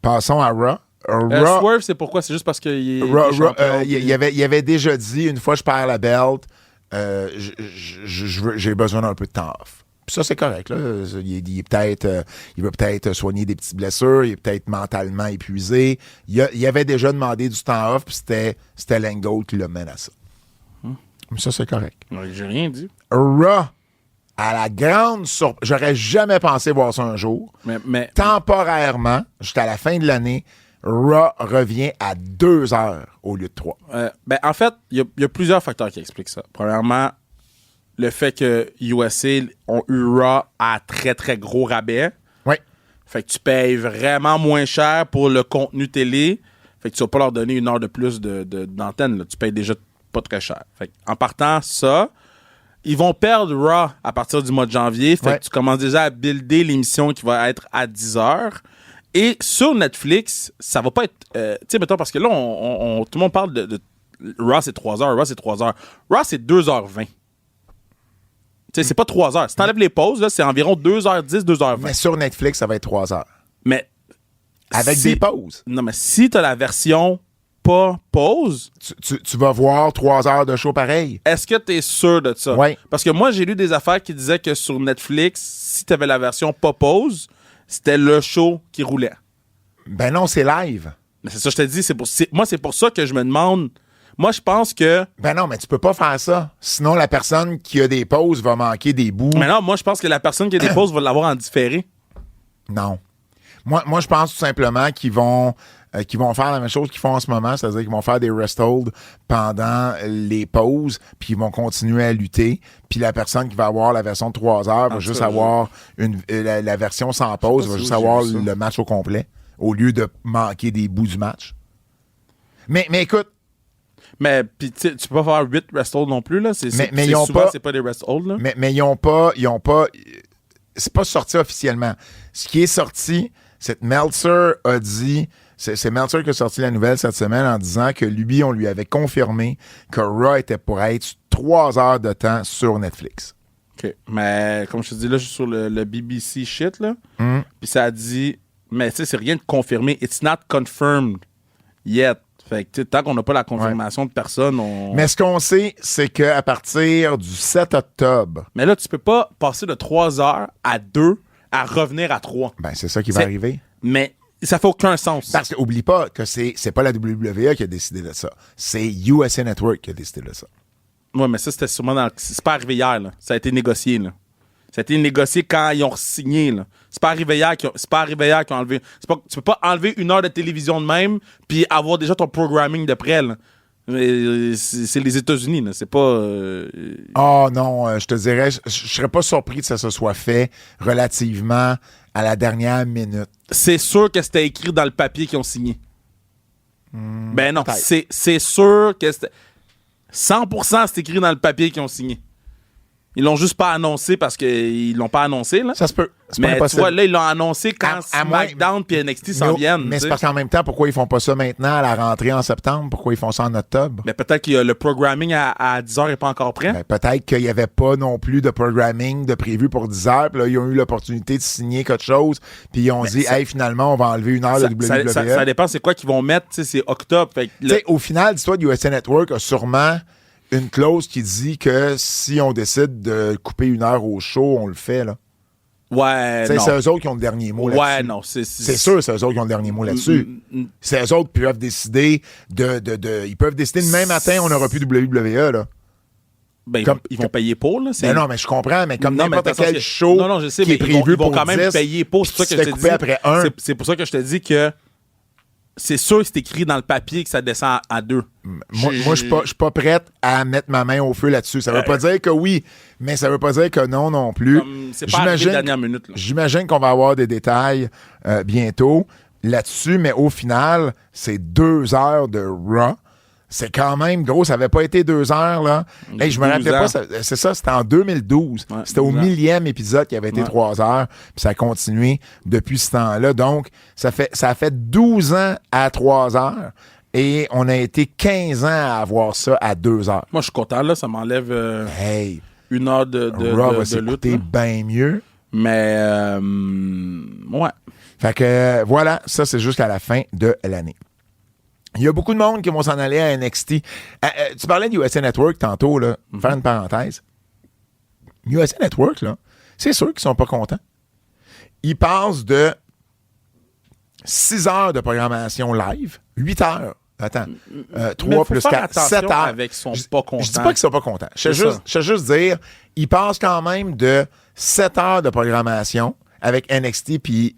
Passons à Raw. Raw, Swerve, c'est pourquoi? C'est juste parce qu'il est Raw, champion, il avait déjà dit, une fois je perds la belt, j'ai besoin d'un peu de temps off. Puis ça, c'est correct. Là. Il veut peut-être soigner des petites blessures, il est peut-être mentalement épuisé. Il avait déjà demandé du temps off, puis c'était Langold qui le mène à ça. Mais ça, c'est correct. Ouais, j'ai rien dit. Raw, à la grande surprise, j'aurais jamais pensé voir ça un jour. Mais Temporairement, jusqu'à la fin de l'année, Raw revient à 2 heures au lieu de 3. ben, en fait, il y a plusieurs facteurs qui expliquent ça. Premièrement, le fait que USA ont eu Raw à très, très gros rabais. Oui. Fait que tu payes vraiment moins cher pour le contenu télé. Fait que tu vas pas leur donner 1 heure de plus d'antenne. Là. Tu payes déjà pas très cher. Fait que, en partant ça, ils vont perdre Raw à partir du mois de janvier. Fait Ouais. que tu commences déjà à builder l'émission qui va être à 10 heures. Et sur Netflix, ça va pas être... tu sais, mettons, parce que là, tout le monde parle de Raw, c'est 3 heures. Raw, c'est 3 heures. Raw, c'est 2h20. Tu sais, c'est pas 3 heures. Si t'enlèves les pauses, là, c'est environ 2h10, 2h20. Mais sur Netflix, ça va être 3 heures. Mais Avec si- des pauses. Non, mais si t'as la version pas pause, Tu vas voir 3 heures de show pareil. est-ce que t'es sûr de ça? Ouais. Parce que moi, j'ai lu des affaires qui disaient que sur Netflix, si t'avais la version pas pause, c'était le show qui roulait. Ben non, c'est live. Mais c'est ça que je te dis. Moi, c'est pour ça que je me demande... Moi, je pense que... Ben non, mais tu peux pas faire ça. Sinon, la personne qui a des pauses va manquer des bouts. Mais non, moi, je pense que la personne qui a des pauses va l'avoir en différé. Non. Moi, je pense tout simplement qu'ils vont faire la même chose qu'ils font en ce moment, c'est-à-dire qu'ils vont faire des rest hold pendant les pauses, puis ils vont continuer à lutter. Puis la personne qui va avoir la version de 3 heures va juste ça, avoir la version sans pause, va si juste j'ai avoir vu ça. le match au complet, au lieu de manquer des bouts du match. Mais écoute, Mais puis tu peux pas faire 8 rest hold non plus, là. Mais ils ont souvent, pas- c'est pas des rest hold, là. mais ils ont pas. C'est pas sorti officiellement. Ce qui est sorti, c'est que Meltzer a dit. C'est Meltzer qui a sorti la nouvelle cette semaine en disant que lui, on lui avait confirmé que Raw était pour être 3 heures de temps sur Netflix. OK. Mais comme je te dis, là, je suis sur le BBC shit, là. Puis ça a dit... Mais tu sais, c'est rien de confirmé. It's not confirmed yet. Fait que, tu sais, tant qu'on n'a pas la confirmation de personne, on... Mais ce qu'on sait, c'est qu'à partir du 7 octobre, Mais là, tu peux pas passer de 3 heures à 2 à revenir à 3. ben c'est ça qui va C'est- arriver. Mais ça fait aucun sens. Parce que oublie pas que c'est pas la WWE qui a décidé de ça. C'est USA Network qui a décidé de ça. Ouais, mais ça, c'était sûrement dans... C'est pas arrivé hier, là. Ça a été négocié, là. Ça a été négocié quand ils ont signé, là. C'est pas arrivé hier qu'ils ont enlevé... Tu peux pas enlever 1 heure de télévision de même puis avoir déjà ton programming de près, là. C'est les États-Unis, là. C'est pas... Oh non, je te dirais, je serais pas surpris que ça se soit fait relativement à la dernière minute. C'est sûr que c'était écrit dans le papier qu'ils ont signé. Ben non, peut-être. c'est sûr que c'était... 100% c'est écrit dans le papier qu'ils ont signé. Ils l'ont juste pas annoncé parce qu'ils l'ont pas annoncé, là. Ça se peut. C'est pas Mais tu impossible. vois, là, ils l'ont annoncé quand À moins- SmackDown puis NXT s'en viennent. Mais tu c'est sais. parce qu'en même temps, pourquoi ils font pas ça maintenant à la rentrée en septembre? Pourquoi ils font ça en octobre? Mais peut-être que le programming à 10h n'est pas encore prêt. Ben, peut-être qu'il n'y avait pas non plus de programming de prévu pour 10 heures. Puis là, ils ont eu l'opportunité de signer quelque chose. Puis ils ont dit, ça- hey, finalement, on va enlever 1 heure ça, de ça- WWE. ça dépend c'est quoi qu'ils vont mettre. Tu sais, c'est octobre. Fait que Tu sais, au final, dis-toi, USA Network a sûrement une clause qui dit que si on décide de couper 1 heure au show, on le fait, là. ouais, Tu sais, non. c'est eux autres qui ont le dernier mot là-dessus. Ouais, non. C'est sûr, c'est eux autres qui ont le dernier mot là-dessus. C'est eux autres qui peuvent décider ils peuvent décider demain matin, on n'aura plus WWE, là. Ben, Comme- ils vont payer pour, là. Ben non, mais je comprends, mais comme Non, mais n'importe attention, quel show non, je sais, qui mais est prévu ils vont pour quand même 10, payer pour. C'est pour ça puis que tu je te te fais dis. couper après 1. C'est pour ça que je te dis que c'est sûr que c'est écrit dans le papier que ça descend à 2. Moi, je suis pas prête à mettre ma main au feu là-dessus. Ça veut pas dire que oui, mais ça veut pas dire que non non plus. C'est pas arrivé dernière minute, là. J'imagine qu'on va avoir des détails bientôt là-dessus, mais au final, c'est 2 heures de Raw. C'est quand même gros. Ça avait pas été 2 heures, là. Hey, je me 12 rappelais ans. pas. C'est ça, c'était en 2012. Ouais, C'était au 12 ans. 1000e épisode qui avait été 3 heures. Puis ça a continué depuis ce temps-là. Donc, ça a fait 12 ans à 3 heures. Et on a été 15 ans à avoir ça à 2 heures. Moi, je suis content, là. Ça m'enlève Hey, 1 heure de Raw va lutte. s'écouter là. bien mieux. Mais, ouais. Fait que voilà, ça c'est jusqu'à la fin de l'année. Il y a beaucoup de monde qui vont s'en aller à NXT. Tu parlais de USA Network tantôt, là. Faire une parenthèse. USA Network, là, c'est sûr qu'ils sont pas contents. Ils passent de 6 heures de programmation live, 8 heures. Attends. 3 faut plus faire 4, attention 7 heures. avec son pas content. Je dis pas qu'ils sont pas contents. Je C'est sais juste dire, ils passent quand même de 7 heures de programmation avec NXT puis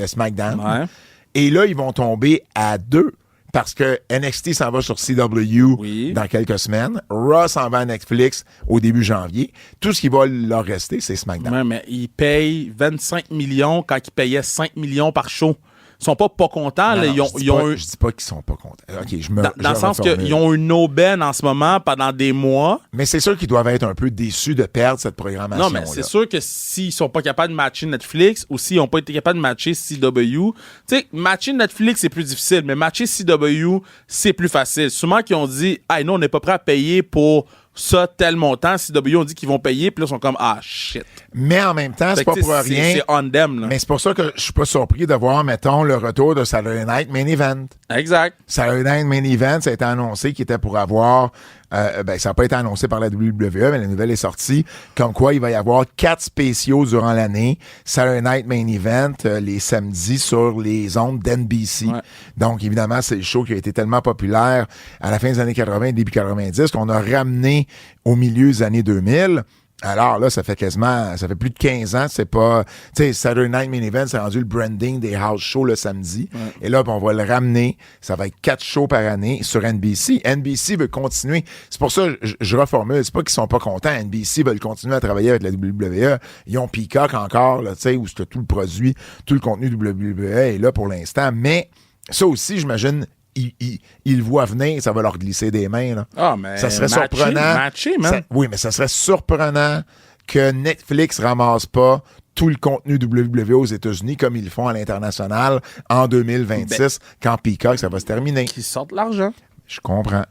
SmackDown. Ouais. Et là, ils vont tomber à 2 parce que NXT s'en va sur CW Oui. dans quelques semaines. Raw s'en va à Netflix au début janvier. Tout ce qui va leur rester, c'est SmackDown. Ouais, mais ils payent 25 millions quand ils payaient 5 millions par show. Ils sont pas contents. Non, là. non, Ils ont je dis pas qu'ils sont pas contents. OK, dans le sens qu'ils ont une aubaine en ce moment pendant des mois. Mais c'est sûr qu'ils doivent être un peu déçus de perdre cette programmation. Non, mais c'est sûr que s'ils sont pas capables de matcher Netflix ou s'ils ont pas été capables de matcher CW, tu sais, matcher Netflix, c'est plus difficile, mais matcher CW, c'est plus facile. Souvent qu'ils ont dit, hey, nous, on n'est pas prêt à payer pour ça tel montant. CW, on dit qu'ils vont payer, puis là, ils sont comme, ah, shit. Mais en même temps, c'est Fait que, pas pour tu sais, rien. C'est on them, là. Mais c'est pour ça que je suis pas surpris de voir, mettons, le retour de Saturday Night Main Event. Exact. Saturday Night Main Event, ça a été annoncé qu'il était pour avoir... ça n'a pas été annoncé par la WWE, mais la nouvelle est sortie. Comme quoi, il va y avoir 4 spéciaux durant l'année. Saturday Night Main Event, les samedis sur les ondes d'NBC. Ouais. Donc, évidemment, c'est le show qui a été tellement populaire à la fin des années 80 et début 90 qu'on a ramené au milieu des années 2000. Alors là, ça fait plus de 15 ans, c'est pas, tu sais, Saturday Night Main Event, c'est rendu le branding des house shows le samedi. Ouais. Et là, on va le ramener. Ça va être 4 shows par année sur NBC. NBC veut continuer. C'est pour ça que je reformule. C'est pas qu'ils sont pas contents. NBC veulent continuer à travailler avec la WWE. Ils ont Peacock encore, là, tu sais, où c'est tout le produit, tout le contenu WWE est là pour l'instant. Mais ça aussi, j'imagine, ils le voient venir, ça va leur glisser des mains. Là. Ah, mais ça serait surprenant. Man. Oui, mais ça serait surprenant que Netflix ramasse pas tout le contenu WWE aux États-Unis comme ils le font à l'international en 2026, quand Peacock, ça va se terminer. Qui sortent l'argent. Je comprends.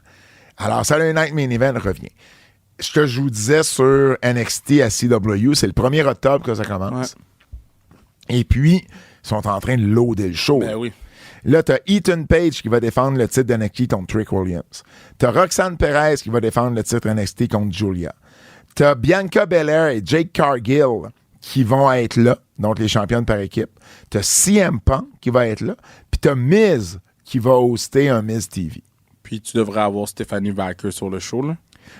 Alors, Saturday Night Main Event revient. Ce que je vous disais sur NXT à CW, c'est le 1er octobre que ça commence. Ouais. Et puis, ils sont en train de loader le show. Ben oui. Là, t'as Ethan Page qui va défendre le titre d'NXT contre Trick Williams. T'as Roxanne Perez qui va défendre le titre NXT contre Julia. T'as Bianca Belair et Jake Cargill qui vont être là, donc les championnes par équipe. T'as CM Punk qui va être là. Puis t'as Miz qui va hoster un Miz TV. Puis tu devrais avoir Stephanie Vacker sur le show, là.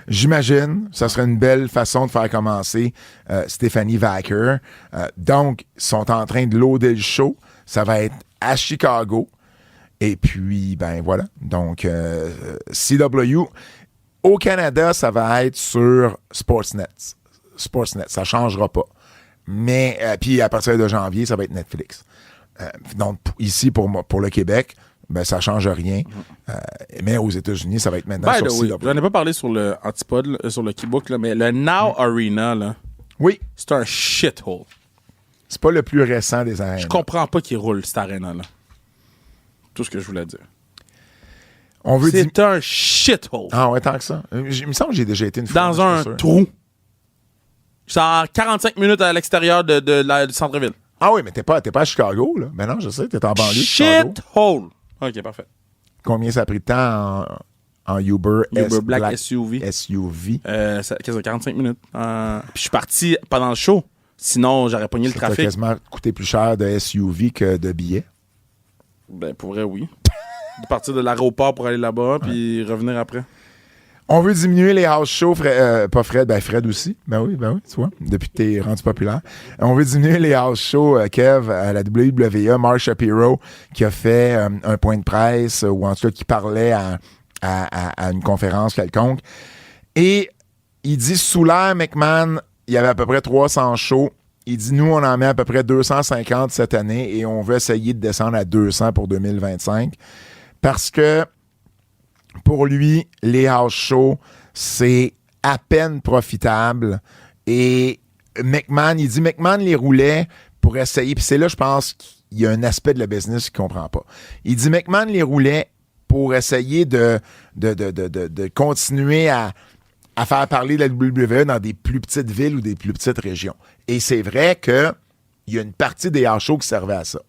J'imagine, ça serait une belle façon de faire commencer Stephanie Vacker. Donc, ils sont en train de loader le show. Ça va être à Chicago. Et puis, ben voilà. Donc, CW. Au Canada, ça va être sur Sportsnet. Sportsnet, ça ne changera pas. Mais, puis à partir de janvier, ça va être Netflix. Donc, ici, pour le Québec, ben, ça change rien. Mais aux États-Unis, ça va être maintenant sur CW. J'en ai pas parlé sur le Antipode, là, sur le Keybook, là, mais le Now Arena, là, Oui, c'est un shithole. c'est pas le plus récent des Je arènes. comprends pas qu'il roule, cette arena-là. Tout ce que je voulais dire. On veut dire... C'est un shithole. Ah ouais, tant que ça. Il me semble que j'ai déjà été une fois. Dans je suis un sûr. trou. C'est en 45 minutes à l'extérieur du centre-ville. Ah oui, mais t'es pas à Chicago, là. Ben non, je sais, t'es en banlieue de Chicago. Shithole. OK, parfait. Combien ça a pris de temps en Uber, Black SUV. SUV? Ça a 45 minutes. Puis je suis parti pendant le show. Sinon, j'aurais pogné le Ça t'a trafic. quasiment coûté plus cher de SUV que de billets. Ben, pour vrai, oui. De partir de l'aéroport pour aller là-bas, puis revenir après. On veut diminuer les house shows, pas Fred, ben Fred aussi. Ben oui, tu vois, depuis que t'es rendu populaire. On veut diminuer les house shows, Kev, à la WWE, Mark Shapiro, qui a fait un point de presse, ou en tout cas qui parlait à une conférence quelconque. Et il dit, sous l'ère McMahon, il y avait à peu près 300 shows. Il dit, nous, on en met à peu près 250 cette année et on veut essayer de descendre à 200 pour 2025. Parce que pour lui, les house shows, c'est à peine profitable. Et McMahon, il dit, McMahon les roulait pour essayer, puis c'est là, je pense qu'il y a un aspect de la business qu'il ne comprend pas. Il dit, McMahon les roulait pour essayer de continuer à faire parler de la WWE dans des plus petites villes ou des plus petites régions. Et c'est vrai qu'il y a une partie des house shows qui servait à ça.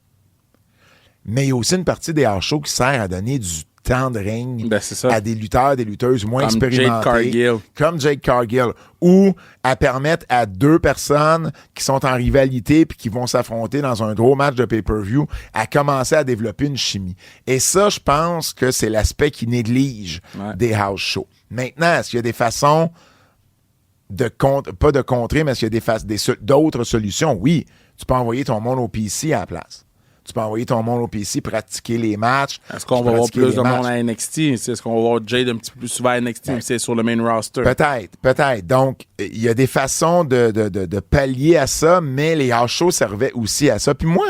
Mais il y a aussi une partie des house shows qui sert à donner du temps de règne Ben, c'est ça. à des lutteurs, des lutteuses moins Comme expérimentés. Jake Cargill. Comme Jake Cargill. Ou à permettre à deux personnes qui sont en rivalité puis qui vont s'affronter dans un gros match de pay-per-view à commencer à développer une chimie. Et ça, je pense que c'est l'aspect qui néglige des house shows. Maintenant, est-ce qu'il y a des façons pas de contrer, mais est-ce qu'il y a d'autres solutions? Oui. Tu peux envoyer ton monde au PC à la place. Tu peux envoyer ton monde au PC, pratiquer les matchs. Est-ce qu'on va voir plus de monde à NXT? Est-ce qu'on va voir Jade un petit peu plus souvent à NXT ou c'est sur le main roster? Peut-être. Donc, il y a des façons de pallier à ça, mais les house shows servaient aussi à ça. Puis moi,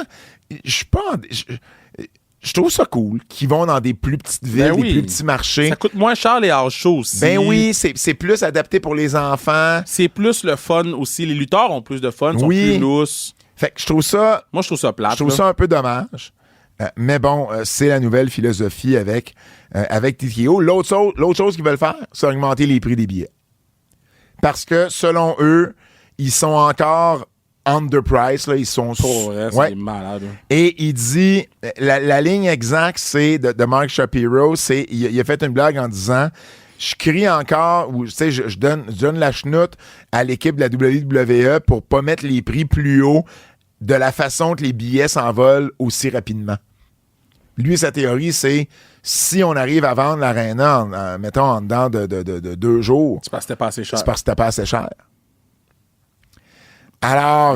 je trouve ça cool qu'ils vont dans des plus petites villes, des plus petits marchés. Ça coûte moins cher les house shows aussi. Ben oui, c'est plus adapté pour les enfants. C'est plus le fun aussi. Les lutteurs ont plus de fun, sont plus lousses. Fait que je trouve ça... Moi, je trouve ça plate. Je trouve ça un peu dommage. Mais bon, c'est la nouvelle philosophie avec TKO. L'autre chose qu'ils veulent faire, c'est augmenter les prix des billets. Parce que, selon eux, ils sont encore underpriced. Là, ils sont... Pour vrai, c'est malade. Et il dit... La ligne exacte, c'est de Mark Shapiro, c'est... Il a fait une blague en disant... Je crie encore, ou tu sais, je donne la chenoute à l'équipe de la WWE pour pas mettre les prix plus haut de la façon que les billets s'envolent aussi rapidement. Lui, sa théorie, c'est si on arrive à vendre l'aréna, mettons, en dedans de 2 jours, c'est parce que c'était pas assez cher. C'est parce que c'était pas assez cher. Alors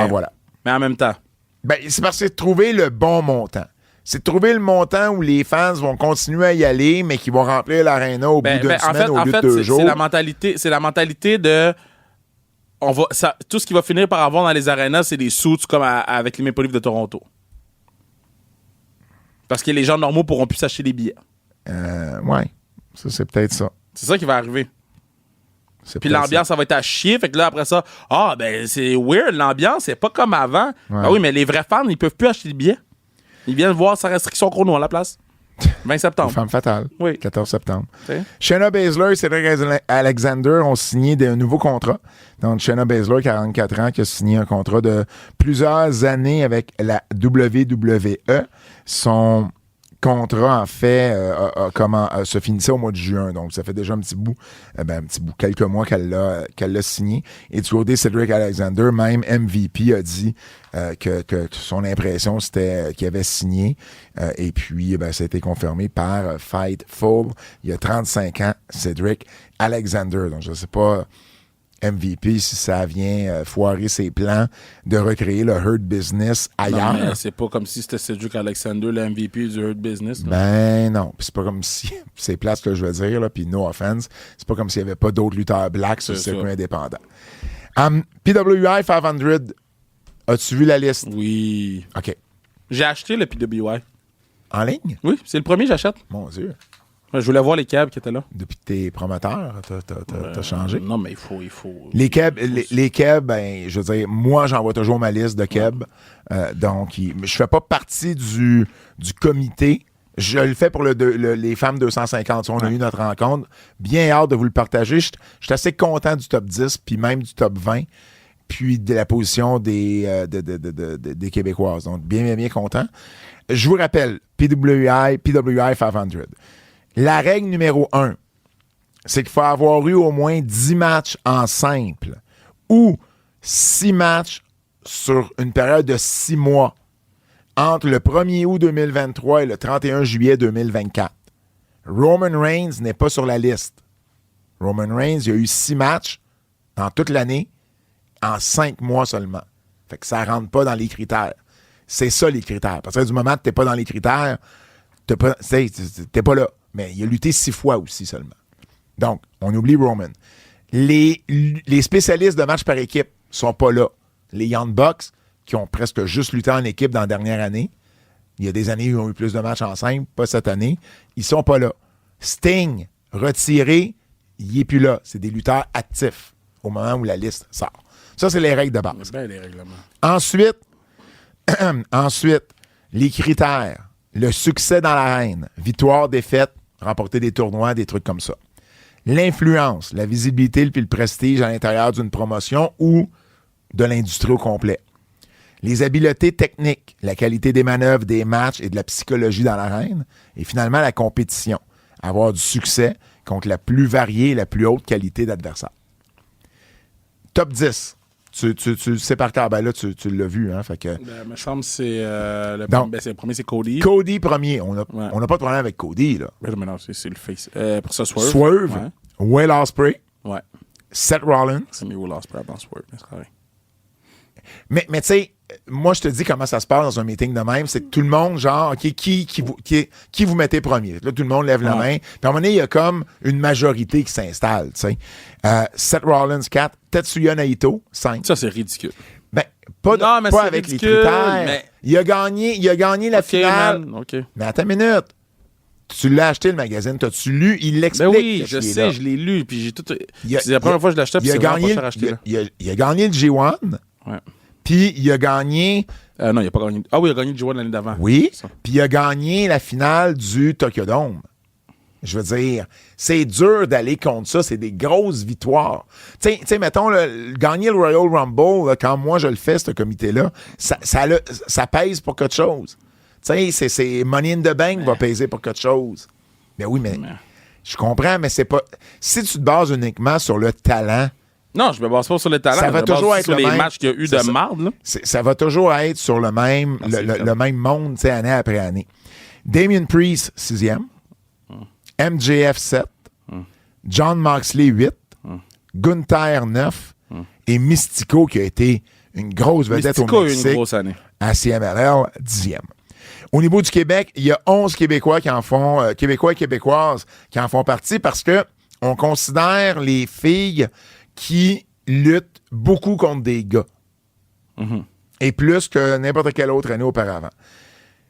voilà. Mais en même temps. Ben, c'est parce que c'est de trouver le bon montant. C'est de trouver le montant où les fans vont continuer à y aller, mais qui vont remplir l'aréna au bout d'une semaine, au lieu de 2 jours. C'est la mentalité de... tout ce qui va finir par avoir dans les arénas, c'est des suits comme avec les Maple Leafs de Toronto. Parce que les gens normaux pourront plus s'acheter des billets. Ouais. Ça, c'est peut-être ça. C'est ça qui va arriver. Puis l'ambiance, ça va être à chier. Fait que là, après ça, c'est weird, l'ambiance, c'est pas comme avant. Ouais. Ah oui, mais les vrais fans, ils peuvent plus acheter des billets. Ils viennent voir sa restriction chrono à la place. 20 septembre. Femme fatale. Oui. 14 septembre. Okay. Shayna Baszler et Cedric Alexander ont signé un nouveau contrat. Donc, Shayna Baszler, 44 ans, qui a signé un contrat de plusieurs années avec la WWE. Son contrat, en fait, se finissait au mois de juin. Donc, ça fait déjà un petit bout, quelques mois qu'elle l'a signé. Et du côté Cedric Alexander, même MVP a dit que son impression, c'était qu'il avait signé. Et puis, ça a été confirmé par Fightful. Il y a 35 ans, Cedric Alexander. Donc, je ne sais pas, MVP, si ça vient foirer ses plans de recréer le Hurt Business ailleurs. Non, mais c'est pas comme si c'était Cedric Alexander, le MVP du Hurt Business. Là. Ben non. Puis c'est pas comme si... C'est plate ce que je veux dire, là, puis no offense. C'est pas comme s'il n'y avait pas d'autres lutteurs blacks sur le circuit indépendant. PWI 500, as-tu vu la liste? Oui. OK. J'ai acheté le PWI. En ligne? Oui, c'est le premier que j'achète. Mon Dieu. Je voulais voir les câbles qui étaient là. Depuis que t'es promoteur, t'as changé? Non, mais il faut. Les kebs, je veux dire, moi, j'envoie toujours ma liste de kebs. Donc, je fais pas partie du comité. Je le fais pour les femmes 250. On a eu notre rencontre. Bien hâte de vous le partager. Je suis assez content du top 10, puis même du top 20, puis de la position des Québécoises. Donc, bien content. Je vous rappelle, PWI 500. La règle numéro 1, c'est qu'il faut avoir eu au moins 10 matchs en simple ou 6 matchs sur une période de 6 mois entre le 1er août 2023 et le 31 juillet 2024. Roman Reigns n'est pas sur la liste. Roman Reigns, il a eu 6 matchs dans toute l'année en 5 mois seulement. Fait que ça ne rentre pas dans les critères. C'est ça les critères. Parce que du moment que tu n'es pas dans les critères, t'es pas là. Mais il a lutté 6 fois aussi seulement. Donc, on oublie Roman. Les spécialistes de match par équipe sont pas là. Les Young Bucks, qui ont presque juste lutté en équipe dans la dernière année, il y a des années où ils ont eu plus de matchs en simple, pas cette année, ils sont pas là. Sting, retiré, il est plus là. C'est des lutteurs actifs au moment où la liste sort. Ça, c'est les règles de base. C'est bien les règlements. Ensuite, les critères. Le succès dans l'arène, victoire, défaite, remporter des tournois, des trucs comme ça. L'influence, la visibilité puis le prestige à l'intérieur d'une promotion ou de l'industrie au complet. Les habiletés techniques, la qualité des manœuvres, des matchs et de la psychologie dans l'arène. Et finalement, la compétition. Avoir du succès contre la plus variée et la plus haute qualité d'adversaire. Top 10. Tu le sais par cœur. Ben là, tu l'as vu. Hein, fait que... Il me semble que c'est le premier, c'est Cody. Cody premier. On n'a pas de problème avec Cody. Là. Mais non, c'est le face. Pour ça, Swerve. Swerve. Ouais. Will Ospreay. Ouais. Seth Rollins. C'est mieux Will Ospreay avant Swerve. Mais c'est correct. Mais tu sais, moi, je te dis comment ça se passe dans un meeting de même. C'est que tout le monde, genre, OK, qui vous mettez premier? Là, tout le monde lève la main. Puis à un moment donné, il y a comme une majorité qui s'installe, tu sais. Seth Rollins, 4. Tetsuya Naito, 5. Ça, c'est ridicule. Ben, pas avec ridicule, les critères. Mais... Il a gagné la finale. Man. OK. Mais attends une minute. Tu l'as acheté, le magazine. T'as-tu lu? Il l'explique. Ben oui, je sais, je l'ai lu. Puis j'ai tout... C'est la première fois que je l'achetais, puis c'est vraiment pas cher acheté. Il a gagné le G1. Ouais. Puis il a gagné... non, il n'a pas gagné. Ah oui, il a gagné le G1 l'année d'avant. Oui. Puis il a gagné la finale du Tokyo Dome. Je veux dire, c'est dur d'aller contre ça. C'est des grosses victoires. Tu sais, mettons, gagner le Royal Rumble, là, quand moi je le fais, ce comité-là, ça pèse pour quelque chose. Tu sais, c'est Money in the Bank va peser pour quelque chose. Mais oui, mais je comprends, mais c'est pas... Si tu te bases uniquement sur le talent... Non, je me base pas sur le talent. Ça va toujours être sur les même, matchs qu'il y a eu de marde. Là. Ça va toujours être sur le même, le même monde, année après année. Damien Priest, 6e. MJF, 7. John Moxley, 8. Gunther, 9. Et Mystico, qui a été une grosse vedette Mystico au Mexique. a eu une grosse année. À CMLL, 10e. Au niveau du Québec, il y a 11 Québécois qui en font, Québécois et Québécoises qui en font partie parce que on considère les filles qui luttent beaucoup contre des gars. Et plus que n'importe quelle autre année auparavant.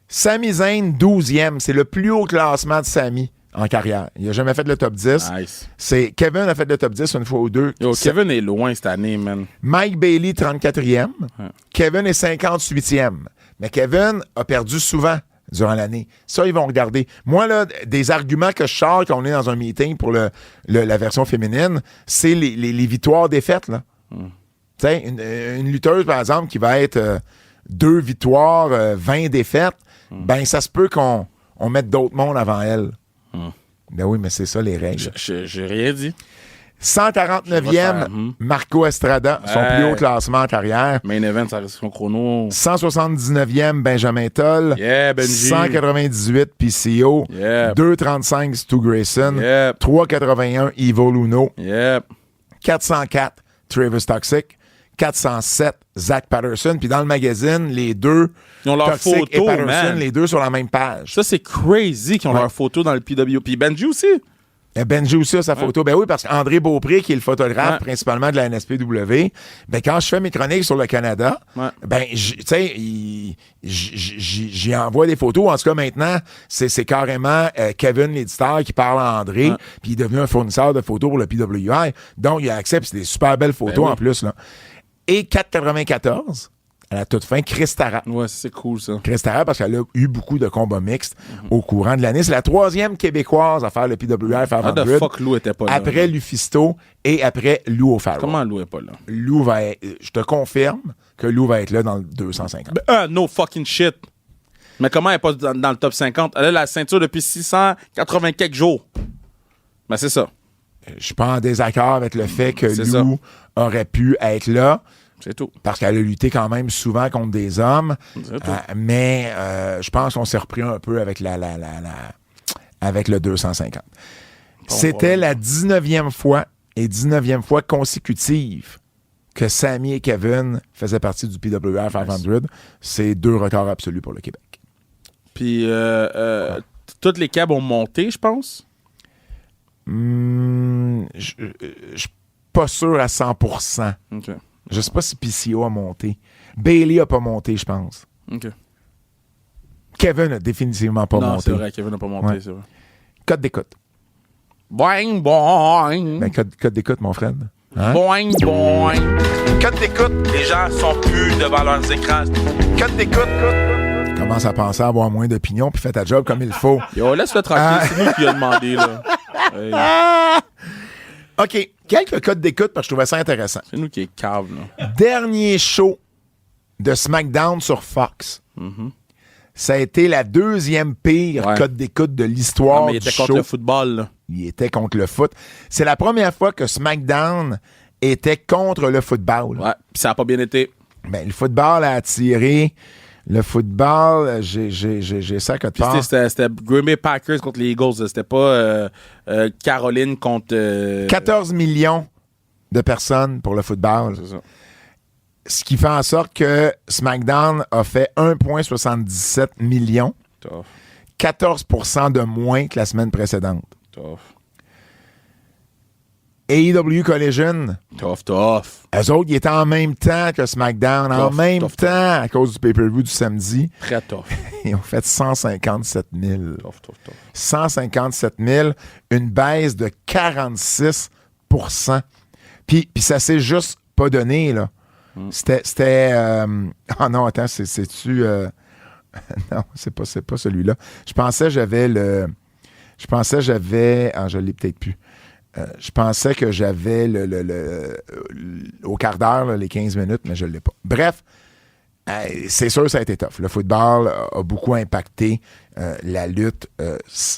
Sami Zayn, 12e. C'est le plus haut classement de Sami en carrière. Il n'a jamais fait le top 10. Nice. Kevin a fait le top 10 une fois ou deux. Yo, Kevin est loin cette année, man. Mike Bailey, 34e. Ouais. Kevin est 58e. Mais Kevin a perdu souvent durant l'année. Ça, ils vont regarder. Moi, là, des arguments que je sors quand on est dans un meeting pour la version féminine, c'est les victoires-défaites, là. Tu sais, une lutteuse, par exemple, qui va être 2 victoires, 20 défaites, ben ça se peut qu'on mette d'autres mondes avant elle. Ben oui, mais c'est ça les règles. J'ai rien dit. 149e, Marco Estrada, son plus haut classement en carrière. Main event, ça reste son chrono. 179e, Benjamin Toll. Yeah, Benji. 198, PCO. Yeah. 235, Stu Grayson. Yep. 381, Ivo Luno. Yep. 404, Travis Toxic. 407, Zach Patterson. Puis dans le magazine, les deux, Ils ont leur Toxic photo, et Patterson, man. les deux sur la même page. Ça, c'est crazy qu'ils ont Ouais. leur photo dans le PW. Puis Benji aussi. Benji aussi a sa photo. Ben oui, parce qu'André Beaupré, qui est le photographe Ouais. principalement de la NSPW, ben quand je fais mes chroniques sur le Canada, Ouais. ben, tu sais, j'y envoie des photos. En tout cas, maintenant, c'est carrément Kevin, l'éditeur, qui parle à André, Ouais. puis il est devenu un fournisseur de photos pour le PWI. Donc, il a accès, puis c'est des super belles photos oui. en plus, là. Et 4,94, à la toute fin, Chris Tara. Ouais, c'est cool, ça. Chris Tara, parce qu'elle a eu beaucoup de combats mixtes au courant de l'année. C'est la 3e québécoise à faire le PWI 500. How the fuck Lou était pas là? Après Lufisto et après Lou O'Farrell. Comment Lou est pas là? Lou va être, je te confirme que Lou va être là dans le 250. No fucking shit. Mais comment elle est pas dans le top 50? Elle a la ceinture depuis 680 quelques jours. Ben, c'est ça. Je suis pas en désaccord avec le fait que C'est Lou aurait pu être là, C'est tout. parce qu'elle a lutté quand même souvent contre des hommes. C'est tout. Mais je pense qu'on s'est repris un peu avec avec le 250. C'était la 19e fois et 19e fois consécutive que Sammy et Kevin faisaient partie du PWR 500. C'est 2 records absolus pour le Québec. Puis, toutes les câbles ont monté, je pense. Je suis pas sûr à 100%. OK. Je sais pas si PCO a monté. Bailey a pas monté, je pense. OK. Kevin a définitivement pas Non, monté. c'est vrai, Kevin n'a pas monté, Ouais. c'est vrai. Code d'écoute. Boing, boing. Ben, code d'écoute, mon Fred. Hein? Boing, boing. Code d'écoute. Les gens sont plus devant leurs écrans. Code d'écoute. Commence à penser à avoir moins d'opinion puis fais ta job comme il faut. Yo, laisse-le tranquille. C'est nous qui a demandé, là. Hey, OK. Quelques codes d'écoute parce que je trouvais ça intéressant. c'est nous qui est cave, là. Dernier show de SmackDown sur Fox. Ça a été la 2e pire Ouais. code d'écoute de Non, l'histoire mais il du était show. contre le football, là. Il était contre le foot. C'est la première fois que SmackDown était contre le football. Ouais, puis ça a pas bien été. Ben, le football a attiré. Le football, j'ai ça que de Puis part. c'était Green Bay Packers contre les Eagles. C'était pas Caroline contre... 14 millions de personnes pour le football. C'est ça. Ce qui fait en sorte que SmackDown a fait 1,77 millions, Tough, 14% de moins que la semaine précédente. tough, AEW Collision, tough. eux autres, ils étaient en même temps que SmackDown, en Tough, même tough, temps, à cause du pay-per-view du samedi. Très tough. Ils ont fait 157 000. Tough. 157 000, une baisse de 46 %. Puis ça s'est juste pas donné, là. C'était... Ah non, attends, c'est-tu... Non, c'est pas celui-là. Je pensais j'avais... Ah, je l'ai peut-être plus. Je pensais que j'avais au quart d'heure, là, les 15 minutes, mais je ne l'ai pas. Bref, c'est sûr que ça a été tough. Le football a beaucoup impacté la lutte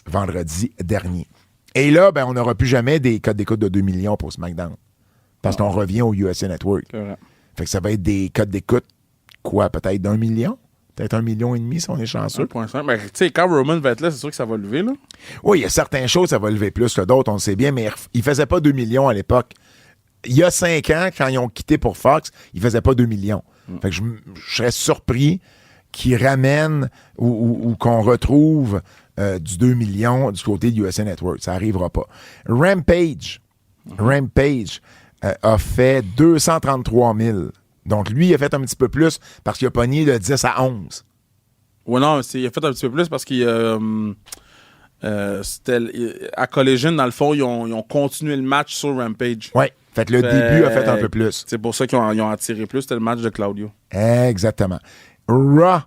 vendredi dernier. Et là, ben, on n'aura plus jamais des codes d'écoute de 2 millions pour SmackDown. Parce qu'on revient au USA Network. Correct. Fait que ça va être des codes d'écoute, quoi, peut-être d'1 million? Peut-être 1,5 million si on est chanceux. 1,5. Mais tu sais, quand Roman va être là, c'est sûr que ça va lever, là. Oui, il y a certaines choses, ça va lever plus que d'autres, on le sait bien, mais ils ne faisaient pas 2 millions à l'époque. Il y a 5 ans, quand ils ont quitté pour Fox, ils ne faisaient pas 2 millions. Fait que je serais surpris qu'ils ramènent ou qu'on retrouve du 2 millions du côté du USA Network. Ça n'arrivera pas. Rampage a fait 233 000. Donc, lui, il a fait un petit peu plus parce qu'il a pogné de 10 à 11. Ouais, non, il a fait un petit peu plus parce qu'il à Collision, dans le fond, ils ont continué le match sur Rampage. Oui. Fait que le début a fait un peu plus. C'est pour ça qu'ils ont attiré plus, c'était le match de Claudio. Exactement. Raw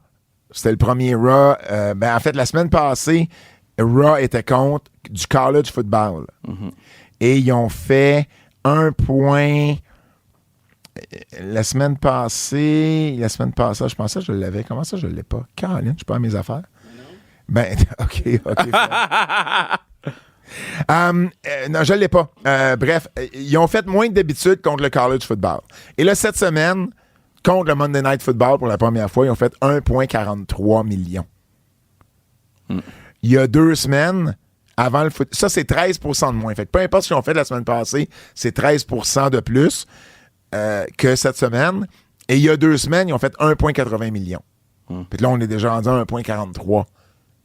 C'était le premier Raw. En fait, la semaine passée, Raw était contre du college football. Et ils ont fait 1 point... La semaine passée, je pensais que je l'avais. Comment ça, je ne l'ai pas? Caroline, je perds mes affaires. Ben, OK. Non, je ne l'ai pas. Bref, ils ont fait moins que d'habitude contre le college football. Et là, cette semaine, contre le Monday Night Football, pour la première fois, ils ont fait 1,43 million. Il y a 2 semaines, avant le foot, ça, c'est 13 % de moins. Fait que peu importe ce qu'ils ont fait la semaine passée, c'est 13 % de plus que cette semaine. Et il y a 2 semaines, ils ont fait 1,80 million. Puis là, on est déjà rendu à 1,43.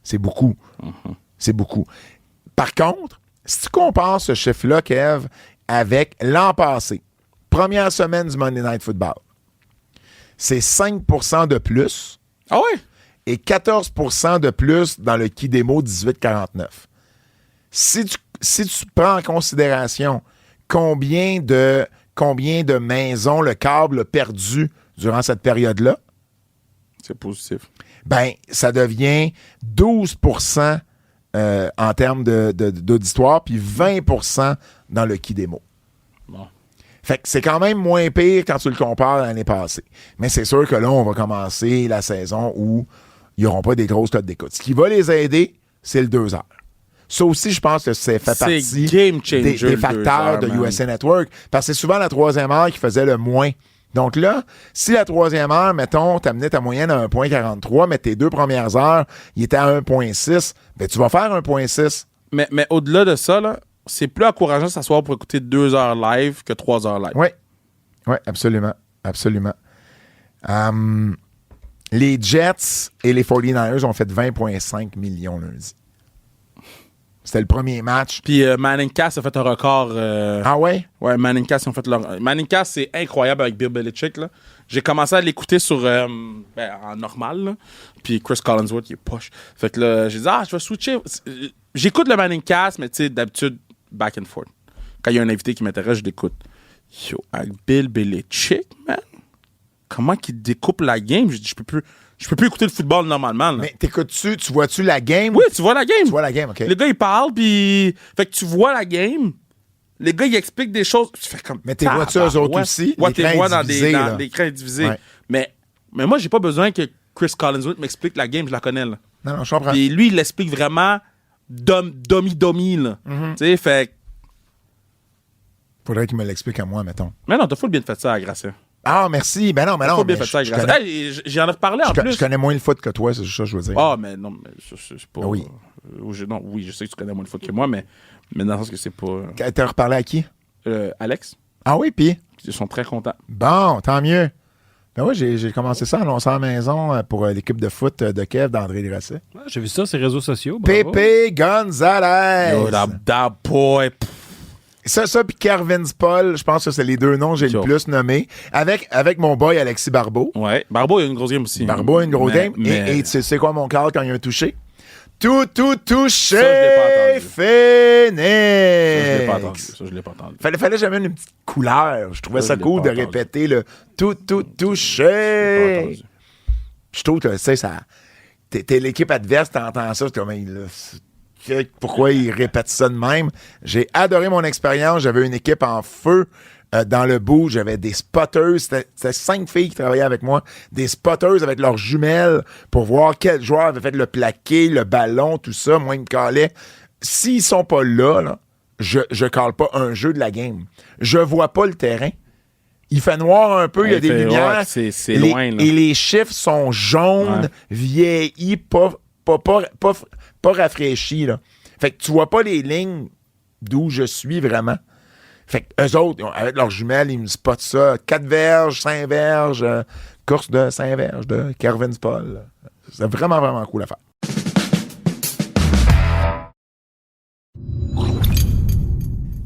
C'est beaucoup. C'est beaucoup. Par contre, si tu compares ce chiffre-là, Kev, avec l'an passé, première semaine du Monday Night Football, c'est 5 % de plus. Ah ouais? Et 14 % de plus dans le Kidemo 1849. Si tu prends en considération combien de maisons le câble a perdu durant cette période-là, c'est positif. Ben, ça devient 12 % en termes d'auditoire, puis 20 % dans le Kidemo. Bon. Fait que c'est quand même moins pire quand tu le compares à l'année passée. Mais c'est sûr que là, on va commencer la saison où ils n'auront pas des grosses cotes d'écoute. Ce qui va les aider, c'est le 2 heures. Ça aussi, je pense que c'est fait partie game changer, des facteurs de USA Network. Parce que c'est souvent la 3e heure qui faisait le moins. Donc là, si la 3e heure, mettons, t'amenais ta moyenne à 1,43, mais tes 2 premières heures, il était à 1,6, ben tu vas faire 1,6. Mais au-delà de ça, là, c'est plus encourageant de s'asseoir pour écouter 2 heures live que 3 heures live. Oui, absolument. Absolument. Les Jets et les 49ers ont fait 20,5 millions lundi. C'était le premier match. Puis Manning Cass a fait un record. Ah ouais? Ouais, Manning Cass, ils ont fait leur. Manning Cass, c'est incroyable avec Bill Belichick. Là. J'ai commencé à l'écouter sur en normal. Là. Puis Chris Collinsworth, il est poche. Fait que là, j'ai dit, je vais switcher. J'écoute le Manning Cass, mais tu sais, d'habitude, back and forth. Quand il y a un invité qui m'intéresse, je l'écoute. Yo, avec Bill Belichick, man, comment qu'il découpe la game? Je dis, je peux plus écouter le football normalement. Là. Mais t'écoutes-tu, tu vois-tu la game? Oui, tu vois la game. Tu vois la game, OK. Le gars, il parle, puis... Fait que tu vois la game. Les gars, ils expliquent des choses. Tu fais comme... Mais t'es vois-tu eux autres aussi? Ouais, t'es vois dans des là. écrans divisés. Ouais. Mais moi, j'ai pas besoin que Chris Collinsworth m'explique la game. Je la connais, là. Non, je comprends. Puis lui, il l'explique vraiment domi, là. Tu sais, fait... Faudrait qu'il me l'explique à moi, mettons. Mais non, t'as full bien fait ça à Gracien. Ah, merci. Ben non, mais non. T'as full bien fait ça à Gracien. Hey, j'en ai reparlé en plus. Je connais moins le foot que toi, c'est ça que je veux dire. Ah, mais non, mais c'est pas... Oui. Oui, je sais que tu connais moins le foot que moi, mais dans le sens que c'est pas... T'as reparlé à qui? Alex. Ah oui, puis? Ils sont très contents. Bon, tant mieux. Ben oui, j'ai commencé ça à annoncer à la maison pour l'équipe de foot de Kev d'André Grasset. Ouais, j'ai vu ça sur les réseaux sociaux. Bravo. Pépé Gonzalez. Yo, that boy. Ça, puis Kervin Paul, je pense que c'est les 2 noms que j'ai le plus nommés. Avec mon boy Alexis Barbeau. Ouais. Barbeau a une grosse game aussi. Barbeau a une grosse game. Et tu sais quoi mon call quand il y a un touché? Tout touché! Ça, je l'ai pas entendu. Phoenix! Ça, je l'ai pas entendu. Fallait que j'amène une petite couleur. Je trouvais ça je l'ai cool pas de entendu. répéter le tout Je l'ai pas touché. entendu. Je trouve que, tu sais, ça. T'es l'équipe adverse, t'entends ça, t'es comme, pourquoi ils répètent ça de même? J'ai adoré mon expérience. J'avais une équipe en feu dans le bout. J'avais des spotters. C'était 5 filles qui travaillaient avec moi. Des spotters avec leurs jumelles pour voir quel joueur avait fait le plaqué, le ballon, tout ça. Moi, ils me calaient. S'ils sont pas là, je cale pas un jeu de la game. Je vois pas le terrain. Il fait noir un peu, il y a des lumières. Ouais, c'est loin, là. Et les chiffres sont jaunes, vieillis, pas rafraîchis, là. Fait que tu vois pas les lignes d'où je suis vraiment. Fait que eux autres, avec leurs jumelles, ils me spotent ça. 4 verges, 5 verges, course de 5 verges de Kervin Paul. C'est vraiment, vraiment cool à faire.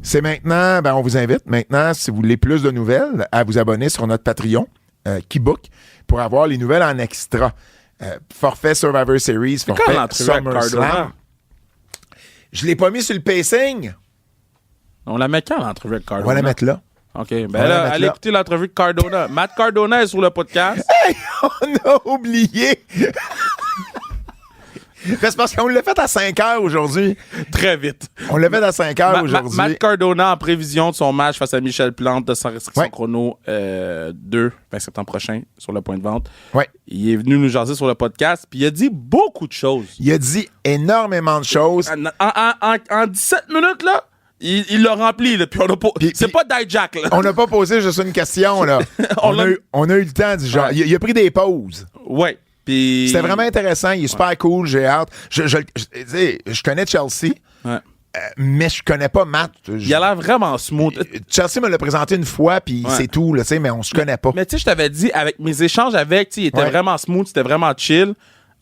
C'est maintenant, on vous invite maintenant, si vous voulez plus de nouvelles, à vous abonner sur notre Patreon, Keybook, pour avoir les nouvelles en extra. Forfait Survivor Series, forfait SummerSlam. Je l'ai pas mis sur le pacing. On la met quand, l'entrevue avec On Cardona? va la mettre là. OK. Ben là, allez écouter l'entrevue de Cardona. Matt Cardona est sur le podcast. Hey, on a oublié. C'est parce qu'on l'a fait à 5 heures aujourd'hui. Très vite. On l'a fait à 5 heures aujourd'hui. Matt Cardona, en prévision de son match face à Michel Plante de sans restriction Ouais. chrono 2, 20 septembre prochain, sur le point de vente. Ouais. Il est venu nous jaser sur le podcast, puis il a dit beaucoup de choses. Il a dit énormément de choses. En 17 minutes, là, il l'a rempli, là, puis on a pas... C'est pas d'hijack, là. On n'a pas posé juste une question, là. on a eu le temps du genre. Ouais. Il a pris des pauses. Ouais. Puis... C'était vraiment intéressant. Il est super cool. J'ai hâte. Je connais Chelsea, Ouais. mais je connais pas Matt. Il a l'air vraiment smooth. Chelsea me l'a présenté une fois, puis Ouais. c'est tout, là, mais on se connaît pas. Mais tu sais, je t'avais dit, avec mes échanges avec, tu sais, il était Ouais. vraiment smooth, c'était vraiment chill.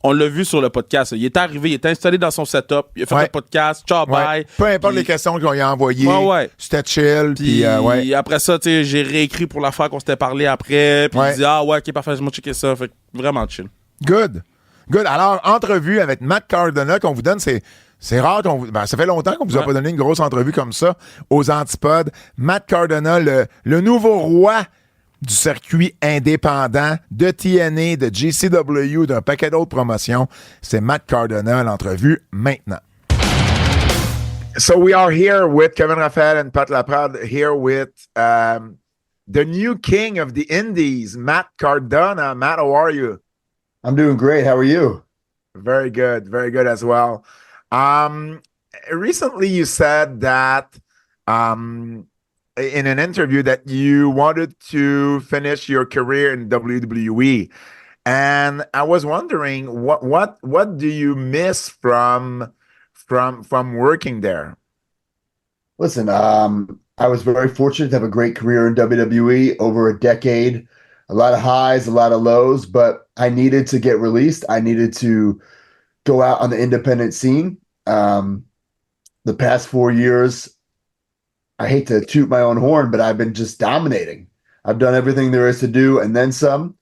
On l'a vu sur le podcast. Il est arrivé, il était installé dans son setup, il a fait Ouais. le podcast, ciao, Ouais. bye. Peu importe Puis- les questions qu'on lui a envoyées, Ouais. c'était chill. Puis Puis, ouais. après ça, tu sais, j'ai réécrit pour l'affaire qu'on s'était parlé après. Puis Ouais. il dit, ah ouais, ok, parfait, je vais checker ça. Fait que vraiment chill. Good. Alors, entrevue avec Matt Cardona qu'on vous donne, c'est rare qu'on vous... Ben, ça fait longtemps qu'on vous a Ouais. pas donné une grosse entrevue comme ça aux Antipodes. Matt Cardona, le nouveau roi du circuit indépendant de TNA, de GCW, d'un paquet d'autres promotions. C'est Matt Cardona, l'entrevue maintenant. So we are here with Kevin Raphael and Pat Laprade, here with the new king of the Indies, Matt Cardona. Matt, how are you? I'm doing great. How are you? Very good as well. Recently you said that in an interview that you wanted to finish your career in WWE, and I was wondering what do you miss from working there? Listen, I was very fortunate to have a great career in WWE over a decade. A lot of highs, a lot of lows, but I needed to get released. I needed to go out on the independent scene. The past 4 years, I hate to toot my own horn, but I've been just dominating. I've done everything there is to do and then some.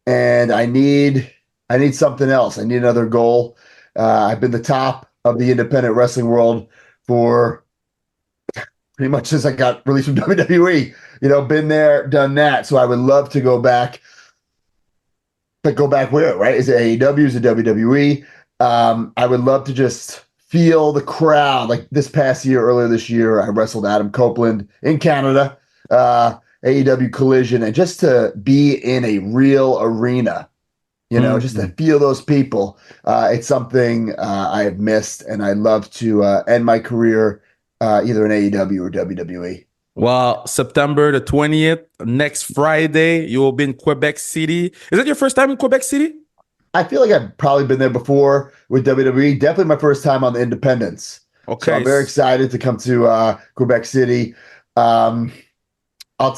And I need something else. I need another goal. I've been the top of the independent wrestling world for pretty much since I got released from WWE. You know, been there, done that. So I would love to go back. But go back where, right? Is it AEW? Is it WWE? I would love to just feel the crowd. Like this past year, earlier this year, I wrestled Adam Copeland in Canada, AEW Collision, and just to be in a real arena, you know, just to feel those people. It's something I have missed, and I'd love to end my career either in AEW or WWE. Well, September the 20th, next Friday, you will be in Quebec City. Is that your first time in Quebec City? I feel like I've probably been there before with WWE. Definitely my first time on the independents. Okay. So I'm very excited to come to Quebec City. I'll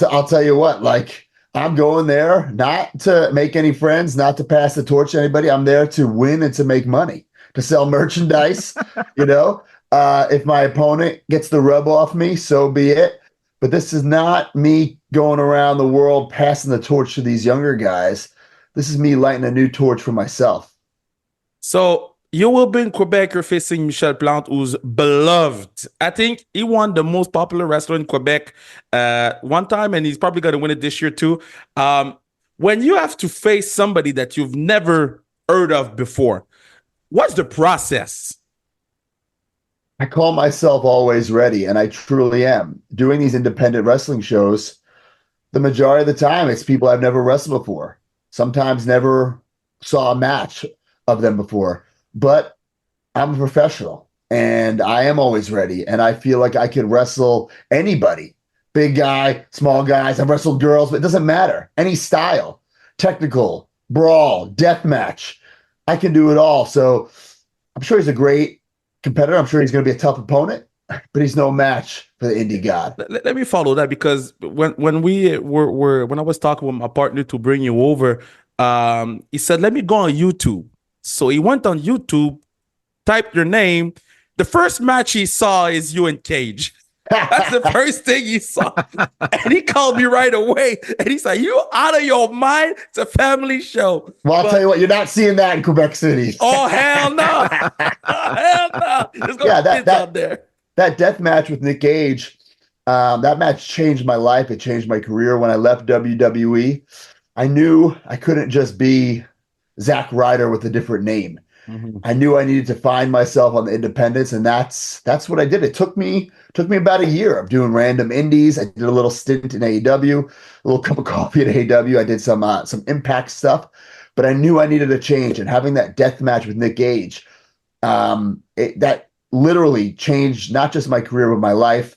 tell you what, like I'm going there not to make any friends, not to pass the torch to anybody. I'm there to win and to make money, to sell merchandise. You know, if my opponent gets the rub off me, so be it. But this is not me going around the world passing the torch to these younger guys. This is me lighting a new torch for myself. So you will be in Quebec. You're facing Michel Plante, who's beloved. I think he won the most popular wrestler in Quebec one time, and he's probably going to win it this year too. When you have to face somebody that you've never heard of before, what's the process? I call myself always ready, and I truly am. Doing these independent wrestling shows, the majority of the time, it's people I've never wrestled before. Sometimes never saw a match of them before. But I'm a professional, and I am always ready, and I feel like I could wrestle anybody. Big guy, small guys. I've wrestled girls, but it doesn't matter. Any style, technical, brawl, death match. I can do it all. So I'm sure he's a great competitor. I'm sure he's going to be a tough opponent, but he's no match for the indie god. Let me follow that, because when I was talking with my partner to bring you over, he said, let me go on YouTube. So he went on YouTube, typed your name. The first match he saw is you and Cage. That's the first thing he saw. And he called me right away. And he's like, you out of your mind? It's a family show. Well, I'll tell you what, you're not seeing that in Quebec City. Oh, hell no. Hell no. There's gonna Yeah, be kids out there. That death match with Nick Gage, that match changed my life. It changed my career. When I left WWE, I knew I couldn't just be Zack Ryder with a different name. I knew I needed to find myself on the independents, and that's what I did. It took me about a year of doing random indies. I did a little stint in AEW, a little cup of coffee at AEW. I did some Impact stuff, but I knew I needed a change. And having that death match with Nick Gage, that literally changed not just my career, but my life.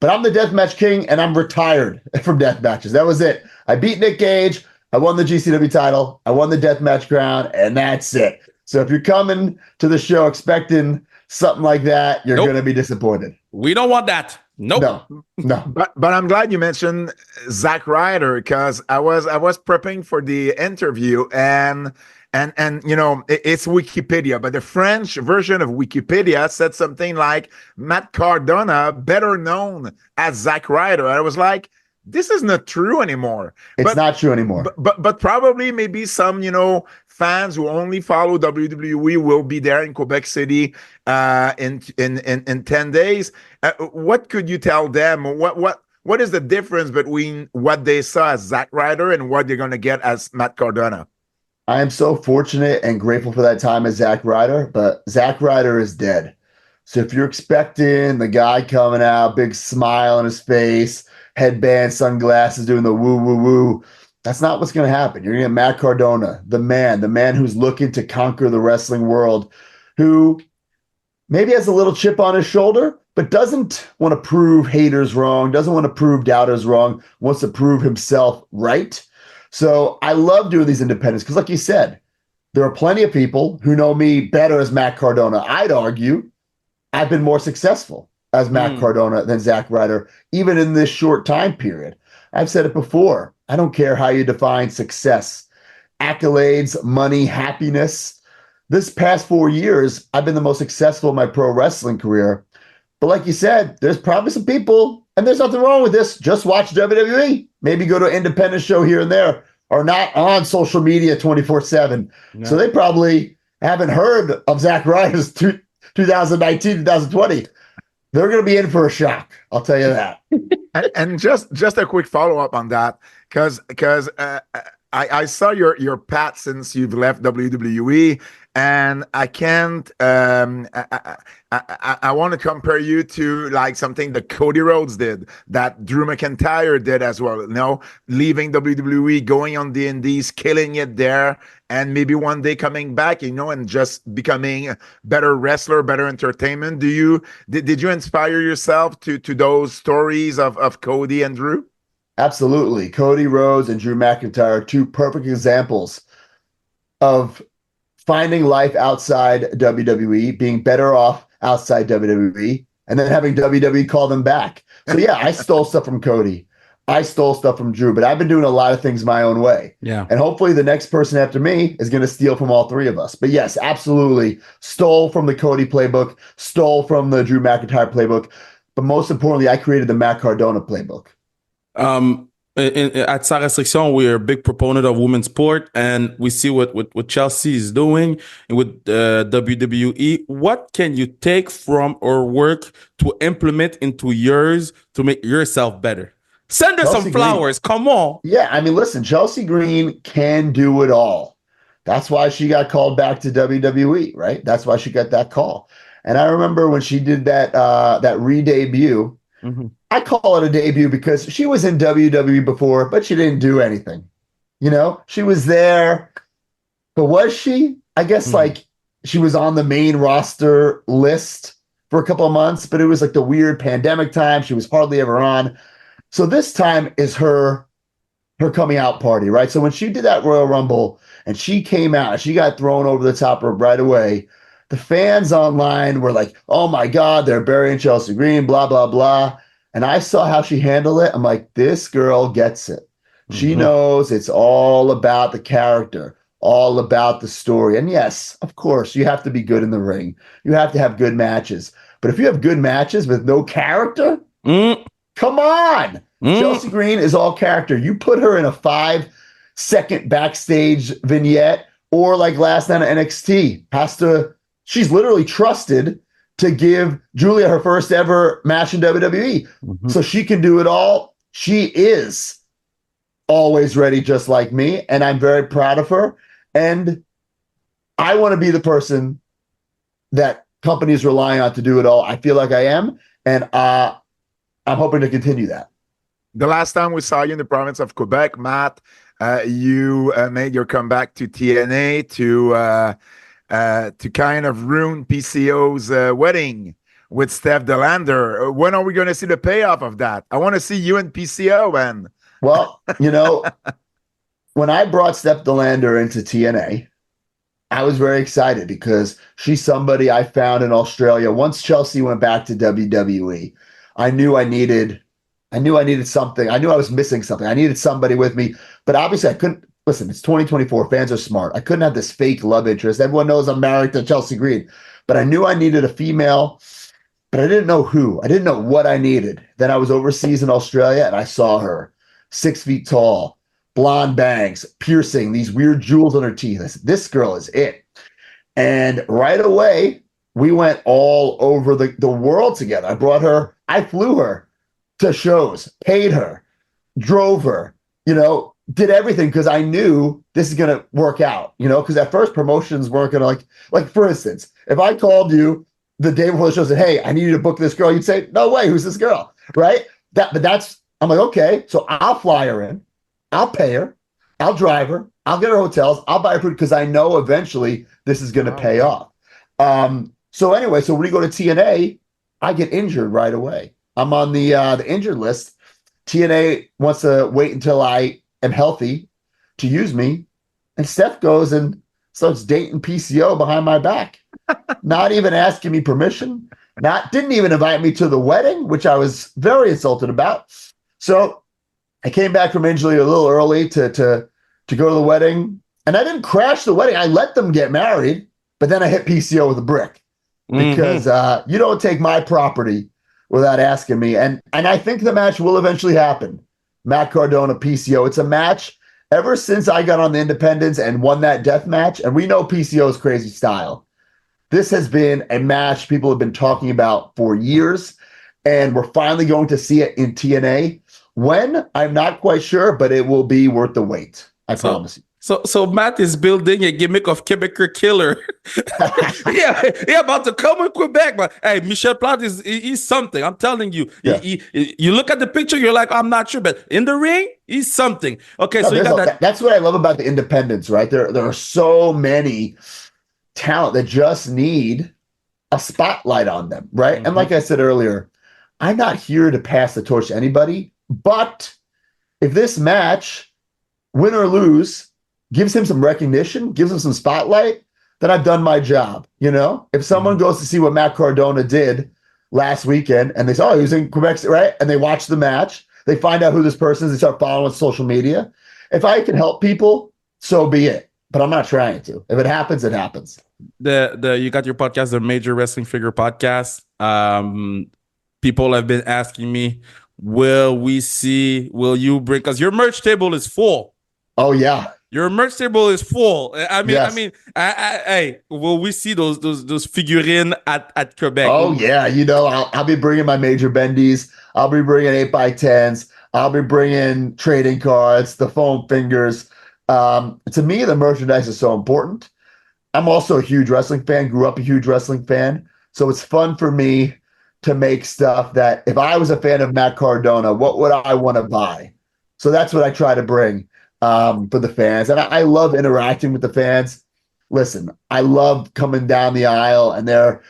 But I'm the deathmatch king, and I'm retired from death matches. That was it. I beat Nick Gage. I won the GCW title. I won the deathmatch crown, and that's it. So if you're coming to the show expecting something like that, you're going to be disappointed. We don't want that. Nope. No. But I'm glad you mentioned Zack Ryder, because I was prepping for the interview, and you know, it's Wikipedia, but the French version of Wikipedia said something like Matt Cardona, better known as Zack Ryder. I was like, this is not true anymore. It's not true anymore. But probably maybe some, you know, fans who only follow WWE will be there in Quebec City in 10 days. What could you tell them? What is the difference between what they saw as Zack Ryder and what they're going to get as Matt Cardona? I am so fortunate and grateful for that time as Zack Ryder, but Zack Ryder is dead. So if you're expecting the guy coming out, big smile on his face, headband, sunglasses, doing the woo, woo, woo, that's not what's going to happen. You're going to get Matt Cardona, the man who's looking to conquer the wrestling world, who maybe has a little chip on his shoulder, but doesn't want to prove haters wrong, doesn't want to prove doubters wrong, wants to prove himself right. So I love doing these independents because, like you said, there are plenty of people who know me better as Matt Cardona. I'd argue I've been more successful as Matt Cardona than Zack Ryder, even in this short time period. I've said it before. I don't care how you define success, accolades, money, happiness. This past 4 years, I've been the most successful in my pro wrestling career. But like you said, there's probably some people, and there's nothing wrong with this, just watch WWE. Maybe go to an independent show here and there, or not on social media 24/7. No. So they probably haven't heard of Zack Ryder's 2019, 2020. They're going to be in for a shock. I'll tell you that. and just a quick follow-up on that, because I saw your path since you've left WWE, and I can't. I want to compare you to like something that Cody Rhodes did, that Drew McIntyre did as well. You know, leaving WWE, going on the Indies, killing it there, and maybe one day coming back, you know, and just becoming a better wrestler, better entertainment. Did you inspire yourself to those stories of Cody and Drew? Absolutely. Cody Rhodes and Drew McIntyre are two perfect examples of finding life outside WWE, being better off outside WWE, and then having WWE call them back. So yeah, I stole stuff from Cody. I stole stuff from Drew, but I've been doing a lot of things my own way. Yeah. And hopefully the next person after me is going to steal from all three of us. But yes, absolutely. Stole from the Cody playbook, stole from the Drew McIntyre playbook. But most importantly, I created the Matt Cardona playbook. At Sans Restriction, we're a big proponent of women's sport, and we see what Chelsea is doing with WWE. What can you take from or work to implement into yours to make yourself better? Send her some flowers. Come on. Yeah, I mean, listen, Chelsea Green can do it all. That's why she got called back to WWE, right? That's why she got that call. And I remember when she did that re-debut. Mm-hmm. I call it a debut because she was in WWE before, but she didn't do anything. You know, she was there, but was she? I guess like she was on the main roster list for a couple of months, but it was like the weird pandemic time. She was hardly ever on. So this time is her coming out party, right? So when she did that Royal Rumble and she came out, she got thrown over the top rope right away. The fans online were like, oh my God, they're burying Chelsea Green, blah, blah, blah. And I saw how she handled it. I'm like, this girl gets it. She knows it's all about the character, all about the story. And yes, of course, you have to be good in the ring. You have to have good matches. But if you have good matches with no character, come on. Chelsea Green is all character. You put her in a 5-second backstage vignette, or like last night at NXT, she's literally trusted to give Julia her first ever match in WWE. So she can do it all. She is always ready, just like me. And I'm very proud of her. And I want to be the person that companies rely on to do it all. I feel like I am, and I'm hoping to continue that. The last time we saw you in the province of Quebec, Matt, you made your comeback to TNA to kind of ruin PCO's wedding with Steph Delander. When are we going to see the payoff of that? I want to see you and PCO, man. Well, when I brought Steph Delander into TNA, I was very excited because she's somebody I found in Australia. Once Chelsea went back to WWE, I knew I needed something. I knew I was missing something. I needed somebody with me, but obviously I couldn't. Listen, it's 2024. Fans are smart. I couldn't have this fake love interest. Everyone knows I'm married to Chelsea Green, but I knew I needed a female, but I didn't know who. I didn't know what I needed. Then I was overseas in Australia and I saw her, 6 feet tall, blonde bangs, piercing, these weird jewels on her teeth. I said, this girl is it. And right away, we went all over the world together. I flew her to shows, paid her, drove her, did everything because I knew this is going to work out, because at first promotions weren't going to like, for instance, if I called you the day before the show and said, hey, I need you to book this girl, you'd say, no way, who's this girl? Right? I'm like, okay, so I'll fly her in. I'll pay her. I'll drive her. I'll get her hotels. I'll buy her food because I know eventually this is going to pay off. So when you go to TNA, I get injured right away. I'm on the injured list. TNA wants to wait until I am healthy to use me. And Steph goes and starts dating PCO behind my back, not even asking me permission, didn't even invite me to the wedding, which I was very insulted about. So I came back from injury a little early to go to the wedding, and I didn't crash the wedding. I let them get married, but then I hit PCO with a brick because you don't take my property without asking me. And I think the match will eventually happen. Matt Cardona, PCO. It's a match ever since I got on the independents and won that death match. And we know PCO's crazy style. This has been a match people have been talking about for years, and we're finally going to see it in TNA. When? I'm not quite sure, but it will be worth the wait. I promise you. So Matt is building a gimmick of Quebecer killer. yeah, about to come in Quebec, but hey, Michel Plante he's something. I'm telling you. Yeah. You look at the picture, you're like, I'm not sure, but in the ring, he's something. Okay, so you got that. That's what I love about the independents, right? There are so many talent that just need a spotlight on them, right? And like I said earlier, I'm not here to pass the torch to anybody, but if this match, win or lose, gives him some recognition, gives him some spotlight, then I've done my job. If someone goes to see what Matt Cardona did last weekend and they say, oh, he was in Quebec, right? And they watch the match, they find out who this person is, they start following on social media. If I can help people, so be it. But I'm not trying to. If it happens, it happens. You got your podcast, the Major Wrestling Figure Podcast. People have been asking me, will you bring, because your merch table is full. Oh yeah. Your merch table is full. Hey, will we see those figurines at Quebec? Oh yeah, I'll be bringing my Major Bendies. I'll be bringing 8x10s. I'll be bringing trading cards, the foam fingers. To me, the merchandise is so important. I'm also a huge wrestling fan. Grew up a huge wrestling fan, so it's fun for me to make stuff that if I was a fan of Matt Cardona, what would I want to buy? So that's what I try to bring. For the fans. And I love interacting with the fans. Listen, I love coming down the aisle and they're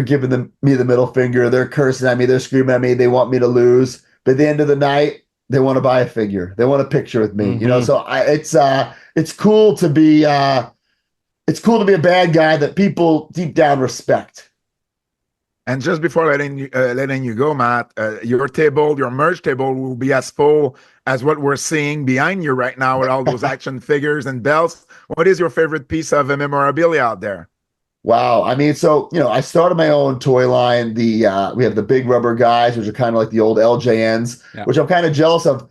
giving me the middle finger. They're cursing at me. They're screaming at me. They want me to lose. But at the end of the night, they want to buy a figure. They want a picture with me. So it's cool to be a bad guy that people deep down respect. And just before letting you go, Matt, your merch table will be as full as what we're seeing behind you right now with all those action figures and belts. What is your favorite piece of memorabilia out there? Wow. I mean, I started my own toy line. We have the big rubber guys, which are kind of like the old LJNs, which I'm kind of jealous of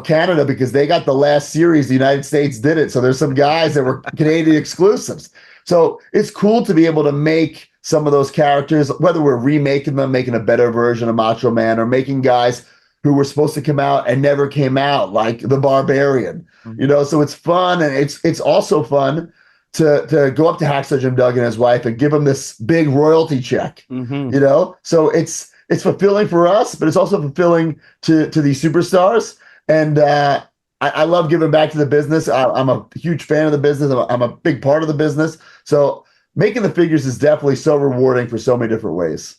Canada because they got the last series. The United States did it. So there's some guys that were Canadian exclusives. So it's cool to be able to make some of those characters, whether we're remaking them, making a better version of Macho Man, or making guys who were supposed to come out and never came out, like the Barbarian. So it's fun, and it's also fun to go up to Hacksaw Jim Duggan and his wife and give him this big royalty check. Mhm. You know, so it's fulfilling for us, but it's also fulfilling to these superstars. And I love giving back to the business. I'm a huge fan of the business. I'm a big part of the business. So making the figures is definitely so rewarding for so many different ways.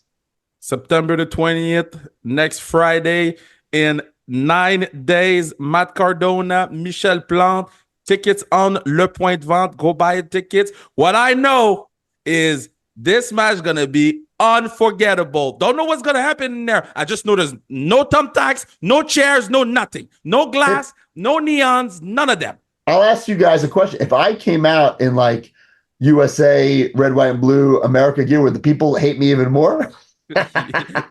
September the 20th, next Friday, in 9 days. Matt Cardona, Michel Plante, tickets on Le Point de Vente. Go buy tickets. What I know is this match is going to be unforgettable. Don't know what's going to happen in there. I just know there's no thumbtacks, no chairs, no nothing. No glass, no neons, none of them. I'll ask you guys a question. If I came out in like USA, red, white, and blue America gear, would the people hate me even more?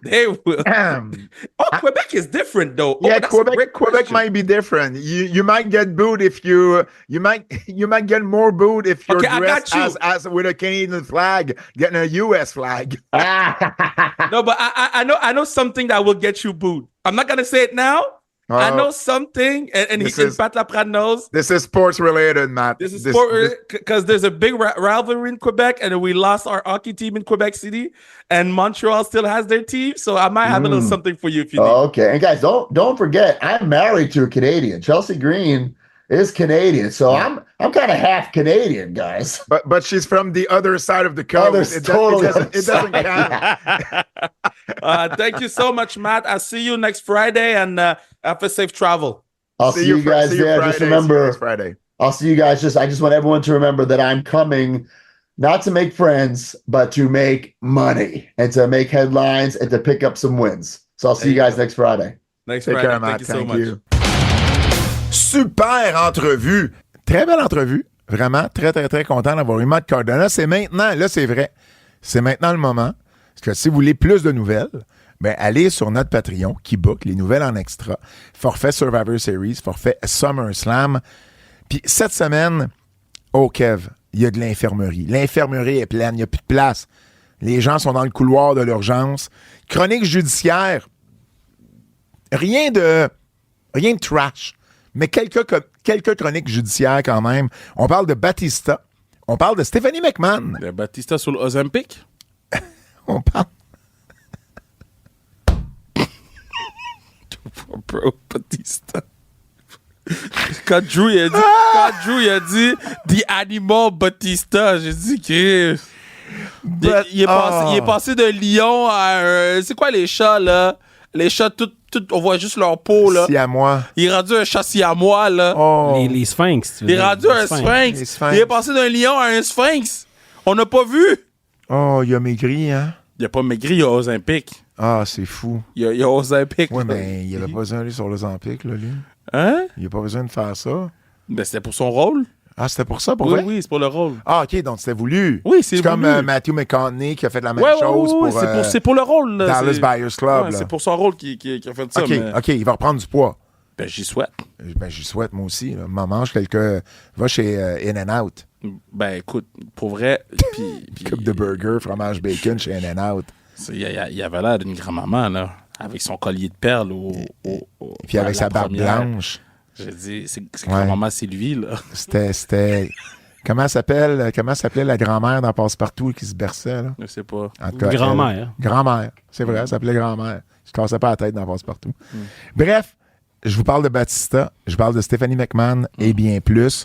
They will. Quebec is different though. Yeah, that's a great Quebec question. might be different. You might get booed if you might get more booed if you're Okay, I dressed got you. as with a Canadian flag, getting a US flag. No, but I know something that will get you booed. I'm not gonna say it now. I know something, and Pat Laprade knows. This is sports related, Matt. This is sport because there's a big rivalry in Quebec, and we lost our hockey team in Quebec City, and Montreal still has their team. So I might have a little something for you if you need. Okay, and guys, don't forget, I'm married to a Canadian. Chelsea Green is Canadian, so I'm kind of half Canadian, guys. But she's from the other side of the coast. It doesn't count. Thank you so much, Matt. I'll see you next Friday, and have a safe travel. I'll see you guys there. Friday, just remember, Friday. I'll see you guys. I just want everyone to remember that I'm coming not to make friends, but to make money and to make headlines and to pick up some wins. So I'll see you guys next Friday. Next Take Friday. care, Matt. Thank you so much. Super entrevue. Très belle entrevue. Vraiment, très, très, très content d'avoir eu Matt Cardona. C'est maintenant, là, c'est vrai. C'est maintenant le moment. Parce que si vous voulez plus de nouvelles, ben, allez sur notre Patreon qui book les nouvelles en extra. Forfait Survivor Series, forfait SummerSlam. Puis cette semaine, au Kev, il y a de l'infirmerie. L'infirmerie est pleine, il n'y a plus de place. Les gens sont dans le couloir de l'urgence. Chronique judiciaire. Rien de trash. Mais quelques chroniques judiciaires quand même. On parle de Batista. On parle de Stephanie McMahon. Le Batista sur l'Ozempic? On parle... Bro, Batista. Quand Drew a dit The Animal Batista, j'ai dit que... Il est passé de lion à... c'est quoi les chats, là? Les chats, on voit juste leur peau, là. Si à moi. Il est rendu un chat siamois, là. Oh. Les sphinx. tu veux Il est dire, rendu les un sphinx. Les sphinx. Il est passé d'un lion à un sphinx. On n'a pas vu. Oh, il a maigri, hein? Il a pas maigri, il a Ozempic. Ah, c'est fou. Il a Ozempic. Oui, mais il avait pas besoin d'aller sur l'Ozempic, là, lui. Hein? Il a pas besoin de faire ça. Ben, c'était pour son rôle. Ah, c'était pour ça, pour Oui, vrai? oui, c'est pour le rôle. Ah, OK, donc c'était voulu. Oui, c'est comme voulu. Matthew McConaughey qui a fait la même Ouais, chose ouais, pour c'est pour le rôle. Là. Dallas C'est- Buyers Club. Ouais, là. c'est pour son rôle qui a fait ça. OK, mais- OK, il va reprendre du poids. Ben, j'y souhaite. Ben, j'y souhaite, moi aussi. Là. Mange quelques... Va chez In-N-Out. Ben, écoute, pour vrai, puis Coupe de burger, fromage bacon chez In-N-Out. il avait l'air d'une grand-maman, là, avec son collier de perles Puis avec la sa barbe première. blanche. J'ai dit, c'est Ouais. grand-maman Sylvie, là. C'était... Comment s'appelait la grand-mère dans Passe-Partout qui se berçait, là? Je sais pas. En tout cas, Grand-mère. Grand-mère. C'est vrai, elle s'appelait grand-mère. Je ne cassais pas la tête dans Passe-Partout. Bref, je vous parle de Batista, je parle de Stephanie McMahon et bien plus.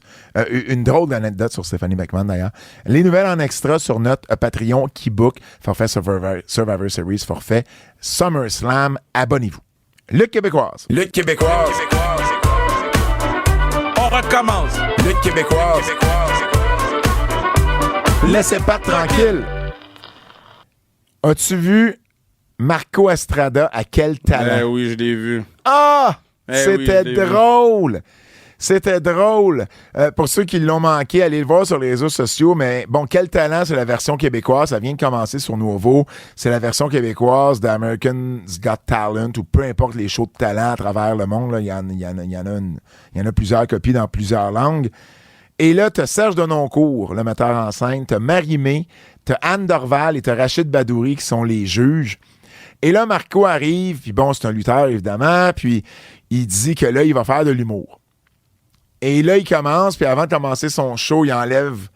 Une drôle d'anecdote sur Stephanie McMahon, d'ailleurs. Les nouvelles en extra sur notre Patreon qui book forfait Survivor Series, forfait SummerSlam. Abonnez-vous. Lutte québécoise. Lutte québécoise. On recommence. Lutte québécoise. Laissez pas tranquille. As-tu vu Marco Estrada à quel talent? Ben oui, je l'ai vu. Ah! Eh C'était oui, je l'ai vu. drôle! C'était drôle. Pour ceux qui l'ont manqué, allez le voir sur les réseaux sociaux. Mais bon, quel talent, c'est la version québécoise. Ça vien de commencer sur Nouveau. C'est la version québécoise d'American's Got Talent ou peu importe les shows de talent à travers le monde. Là. Il y en a plusieurs copies dans plusieurs langues. Et là, t'as Serge Denoncourt, le metteur en scène. T'as Marie-Mé, t'as Anne Dorval et t'as Rachid Badouri qui sont les juges. Et là, Marco arrive, puis bon, c'est un lutteur, évidemment, puis il dit que là, il va faire de l'humour. Et là, il commence, puis avant de commencer son show, il enlève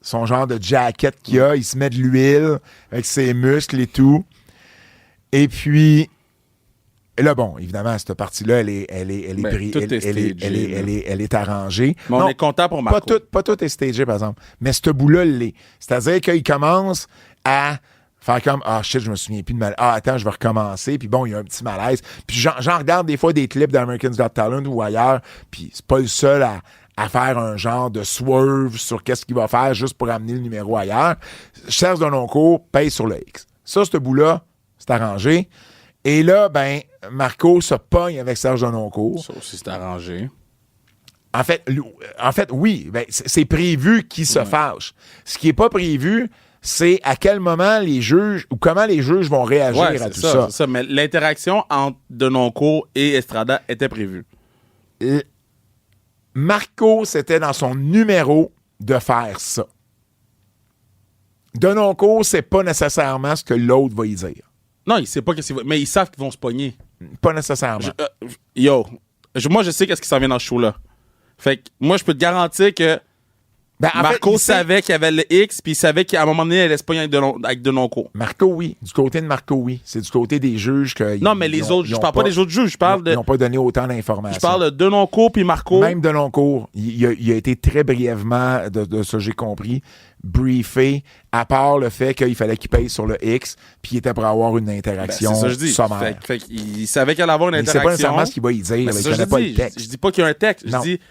son genre de jacket qu'il a. Il se met de l'huile avec ses muscles et tout. Et puis, là, bon, évidemment, cette partie-là, elle est arrangée. Mais on est content pour Marco. Pas tout est stagé, par exemple. Mais ce bout-là l'est. C'est-à-dire qu'il commence à faire comme « Ah, shit, je me souviens plus de mal. Ah, attends, je vais recommencer. » Puis bon, il y a un petit malaise. Puis j'en regarde des fois des clips d'American's Got Talent ou ailleurs, puis c'est pas le seul à faire un genre de swerve sur qu'est-ce qu'il va faire juste pour amener le numéro ailleurs. Serge Denoncourt paye sur le X. Ça, ce bout-là, c'est arrangé. Et là, ben, Marco se pogne avec Serge Denoncourt. Ça aussi, c'est arrangé. En fait, oui, ben, c'est prévu qu'il se fâche. Ce qui n'est pas prévu, c'est à quel moment les juges ou comment les juges vont réagir à tout ça. C'est ça. Mais l'interaction entre Denoncourt et Estrada était prévue. Marco, c'était dans son numéro de faire ça. Denoncourt, c'est pas nécessairement ce que l'autre va y dire. Non, il sait pas qu'est-ce qu'il va... Mais ils savent qu'ils vont se pogner. Pas nécessairement. Moi, je sais qu'est-ce qui s'en vient dans ce show-là. Fait que moi, je peux te garantir que Marco savait qu'il y avait le X, puis il savait qu'à un moment donné, elle allait se pogner avec Denoncourt. Marco, oui. Du côté de Marco, oui. C'est du côté des juges que... Non, mais les autres, je parle pas des autres juges, je parle de... Ils n'ont pas donné autant d'informations. Je parle de Denoncourt puis Marco. Même Denoncourt, il a été très brièvement, de ce que j'ai compris, briefé, à part le fait qu'il fallait qu'il paye sur le X, puis il était pour avoir une interaction sommaire. Fait qu'il savait qu'il allait avoir une interaction. C'est pas nécessairement ce qu'il va y dire. Il connaît pas le texte. Je dis pas qu'il y a un texte. Non. Je dis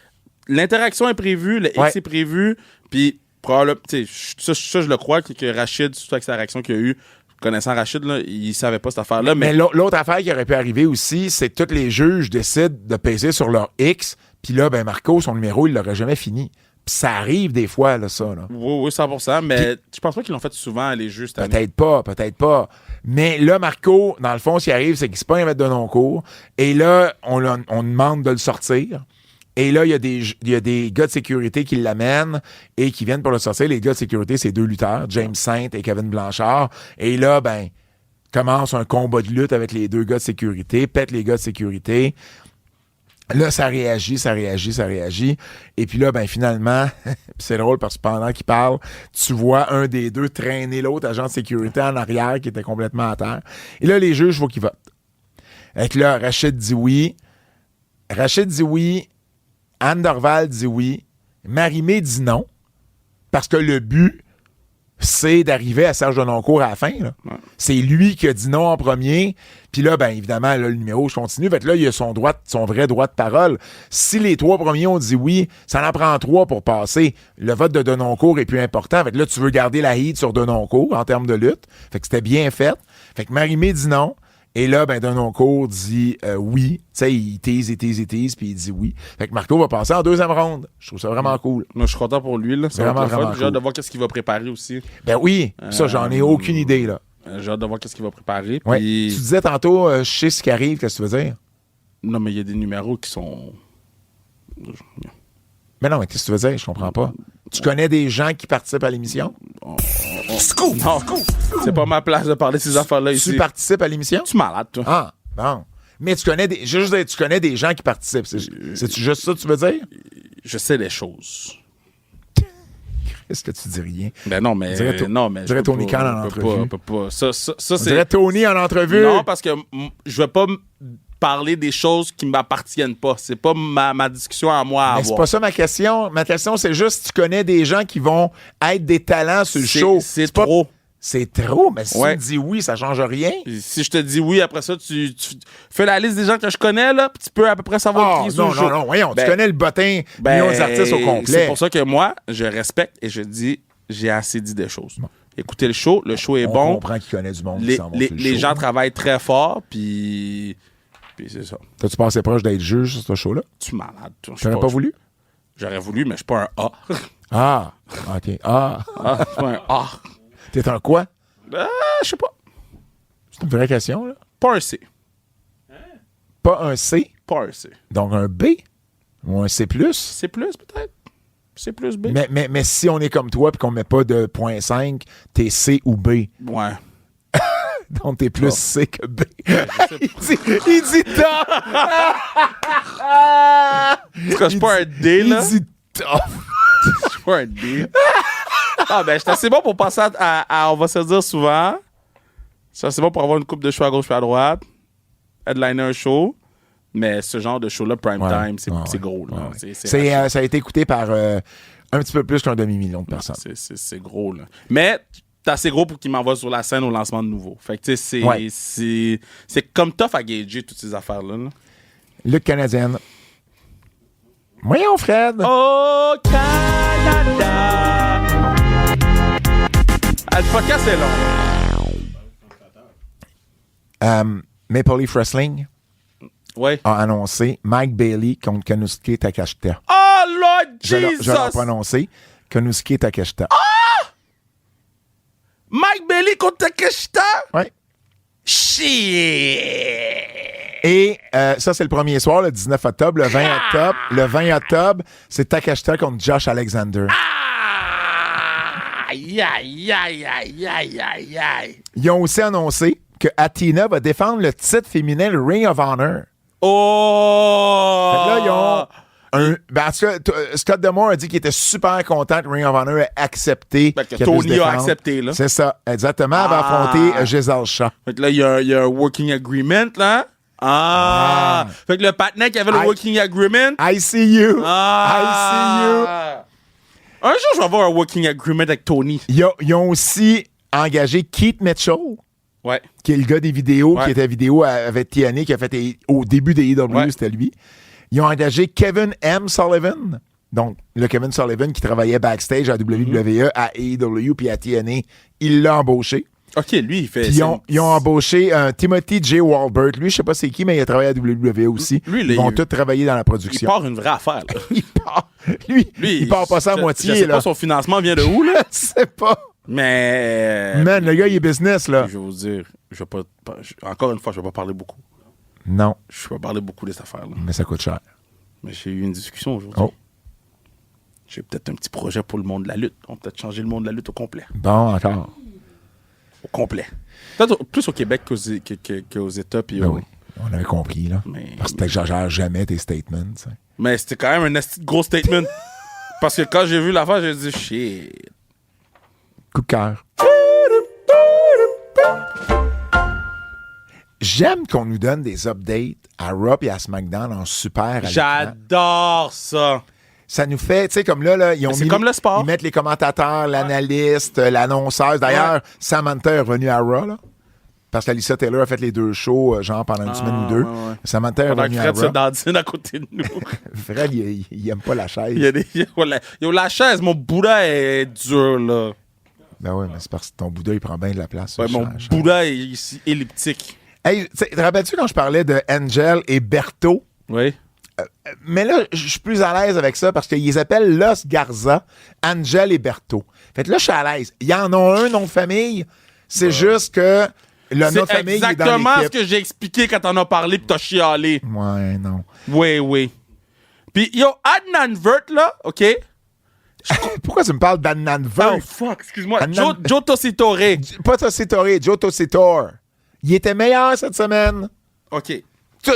l'interaction est prévue, le X est prévu, puis probablement, ça, je le crois, que Rachid, surtout avec sa réaction qu'il a eue, connaissant Rachid, là, il savait pas cette affaire-là. Mais l'autre affaire qui aurait pu arriver aussi, c'est que tous les juges décident de peser sur leur X, puis là, ben Marco, son numéro, il l'aurait jamais fini. Puis ça arrive des fois, là, ça. Là. Oui, 100%, mais je pense pas qu'ils l'ont fait souvent, les juges. Peut-être pas. Mais là, Marco, dans le fond, ce qui arrive, c'est qu'il se pogne avec Denoncourt, et là, on demande de le sortir. Et là, il y a des gars de sécurité qui l'amènent et qui viennent pour le sortir. Les gars de sécurité, c'est 2 lutteurs, James Saint et Kevin Blanchard. Et là, ben, commence un combat de lutte avec les 2 gars de sécurité, pète les gars de sécurité. Là, ça réagit. Et puis là, ben, finalement, c'est drôle parce que pendant qu'il parle, tu vois un des 2 traîner l'autre agent de sécurité en arrière qui était complètement à terre. Et là, les juges, il faut qu'ils votent. Et là, Rachid dit oui. Anne Dorval dit oui. Marie-Mé dit non. Parce que le but, c'est d'arriver à Serge Denoncourt à la fin. Là. Ouais. C'est lui qui a dit non en premier. Puis là, ben évidemment, là, le numéro, je continue. Fait que là, il a son vrai droit de parole. Si les 3 premiers ont dit oui, ça en prend 3 pour passer. Le vote de Denoncourt est plus important. Fait que là, tu veux garder la heat sur Denoncourt en termes de lutte. Fait que c'était bien fait. Fait que Marie-Mé dit non. Et là, ben, Denoncourt dit oui. Tu sais, il tease, puis il dit oui. Fait que Marco va passer en 2e ronde. Je trouve ça vraiment cool. Moi, je suis content pour lui, là. C'est vraiment cool. J'ai hâte de voir qu'est-ce qu'il va préparer aussi. Ben oui, ça, j'en ai aucune idée, là. J'ai hâte de voir qu'est-ce qu'il va préparer. Ouais. Puis... Tu disais tantôt, je sais ce qui arrive, qu'est-ce que tu veux dire? Non, mais il y a des numéros qui sont... Mais non, mais qu'est-ce que tu veux dire? Je comprends pas. Tu connais des gens qui participent à l'émission? Scoop! Non, c'est pas ma place de parler de ces affaires-là ici. Tu participes à l'émission? Tu es malade, toi. Ah, bon. Mais tu connais des gens qui participent. C'est-tu juste ça que tu veux dire? Je sais les choses. Est-ce que tu dis rien? Ben non, mais... Je dirais Tony Khan en entrevue. Ça, c'est... dirais Tony en entrevue? Non, parce que je vais pas parler des choses qui m'appartiennent pas. C'est pas ma discussion à moi à avoir. C'est pas ça ma question. Ma question, c'est juste tu connais des gens qui vont être des talents sur le show. C'est trop. C'est trop, mais si tu me dis oui, ça change rien. Si je te dis oui, après ça, tu fais la liste des gens que je connais, là, puis tu peux à peu près savoir qui est sur le show. Non, voyons, tu connais le bottin, millions d'artistes au complet. C'est pour ça que moi, je respecte et je dis, j'ai assez dit des choses. Bon. Écoutez le show est bon. On comprend qu'il connaît du monde qui s'en vont sur le show. Les gens travaillent très fort, puis c'est ça. T'as-tu passé proche d'être juge sur ce show-là? Tu es malade. Tu n'aurais pas voulu? J'aurais voulu, mais je suis pas un A. Ah, OK. Ah, je suis pas un A. T'es un quoi? Je sais pas. C'est une vraie question, là. Pas un C. Pas un C? Pas un C. Donc un B? Ou un C+? C+, peut-être. C plus B. Mais si on est comme toi et qu'on met pas de 0.5, t'es C ou B. Ouais. Donc t'es plus C que B. il dit top! Je suis pas un D, là. Il dit top. Je suis pas un D. Non, ben, je suis assez bon pour passer on va se le dire souvent. Je suis assez bon pour avoir une coupe de choix à gauche et à droite. Headliner un show. Mais ce genre de show-là, prime time, c'est gros. Là. Ouais. Ça a été écouté par un petit peu plus qu'un demi-million de personnes. C'est gros, là. Mais c'est assez gros pour qu'il m'envoie sur la scène au lancement de nouveau. Fait que, tu sais, c'est comme tough à gager toutes ces affaires-là. Là. Lutte canadienne. Voyons, Fred. Au Canada! Le podcast est long. Maple Leaf Wrestling Ouais. a annoncé Mike Bailey contre Konosuke Takeshita. Oh, Lord Jesus! Je l'ai prononcé. Konosuke Takeshita. Mike Bailey contre Takeshita? Ouais. Shit! Et ça, c'est le premier soir, le 19 octobre. Le 20 octobre, c'est Takeshita contre Josh Alexander. Aïe, aïe, aïe, aïe, aïe, aïe, aïe. Ils ont aussi annoncé que Athena va défendre le titre féminin, le Ring of Honor. Oh! Fait que là, ils ont en tout cas, Scott D'Amore a dit qu'il était super content que Ring of Honor ait accepté. Que qu'elle puisse Tony a défendre. accepté, là. C'est ça, exactement. Elle va affronter Giselle Shaw. Fait que là, il y a un working agreement, là. Fait que le partenaire qui avait le working agreement. I see you. I see you. Un jour, je vais avoir un working agreement avec Tony. Ils ont aussi engagé Keith Mitchell, Ouais. qui est le gars des vidéos, Ouais. qui était vidéo avec TNA, qui a fait au début des AEW, Ouais. c'était lui. Ils ont engagé Kevin M. Sullivan, donc le Kevin Sullivan qui travaillait backstage à WWE, à AEW puis à TNA. Il l'a embauché. OK, lui, il fait... Puis ils ont embauché Timothy J. Walbert. Lui, je sais pas c'est qui, mais il a travaillé à WWE aussi. Lui, là, ils vont il- tous travailler dans la Il production. part une vraie affaire, là. Il part. Lui, il part pas ça à moitié. Je sais là. pas son financement vient de où, là. Je sais pas. Mais... Man, le gars, il est business, là. Je vais vous dire, je vais pas... Encore une fois, je vais pas parler beaucoup. Non, Je vais pas parler beaucoup de cette affaire-là. mais ça coûte cher. Mais j'ai eu une discussion aujourd'hui. Oh. J'ai peut-être un petit projet pour le monde de la lutte. On peut peut-être changer le monde de la lutte au complet. Bon, encore. Au complet. Peut-être plus au Québec qu'aux États. Puis Ben oui, on avait compris, là. Mais- Parce que j'exagère jamais tes statements. Tu sais. Mais c'était quand même un esti de gros statement. Parce que quand j'ai vu l'affaire, j'ai dit shit. Coup de cœur. J'aime qu'on nous donne des updates à Raw et à SmackDown en super. à l'écran. J'adore ça. Ça nous fait, tu sais, comme là, ils ont c'est mis... comme le sport. Ils mettent les commentateurs, l'analyste, l'annonceuse. D'ailleurs, Samantha est revenue à Raw, là. Parce qu'Alyssa Taylor a fait les deux shows, genre, pendant une semaine ou deux. Ouais. Samantha est Pendant que revenue à Fred se Raw. dandine à côté de nous. Fred, il aime pas la chaise. Il y a des... Yo, la chaise, mon Bouddha est dur, là. Ben oui, mais c'est parce que ton Bouddha, il prend bien de la place. Ouais, sur mon la chaise. Bouddha est ici elliptique. Hey, te rappelles-tu quand je parlais de Angel et Berto? Oui. Mais là, je suis plus à l'aise avec ça parce qu'ils appellent Los Garza, Angel et Berto. Fait que là, je suis à l'aise. Il y en a un nom de famille. C'est juste que le nom de C'est famille il est dans exactement ce l'équipe. que j'ai expliqué quand t'en as parlé pis t'as chialé. Ouais, non. Oui. Puis, yo, Adnan Vert, là, OK? Pourquoi tu me parles d'Adnan Vert? Oh, fuck, excuse-moi. Adnan- Joe Tessitore. Pas Tossitor, Joe Tossitor. Il était meilleur cette semaine. OK.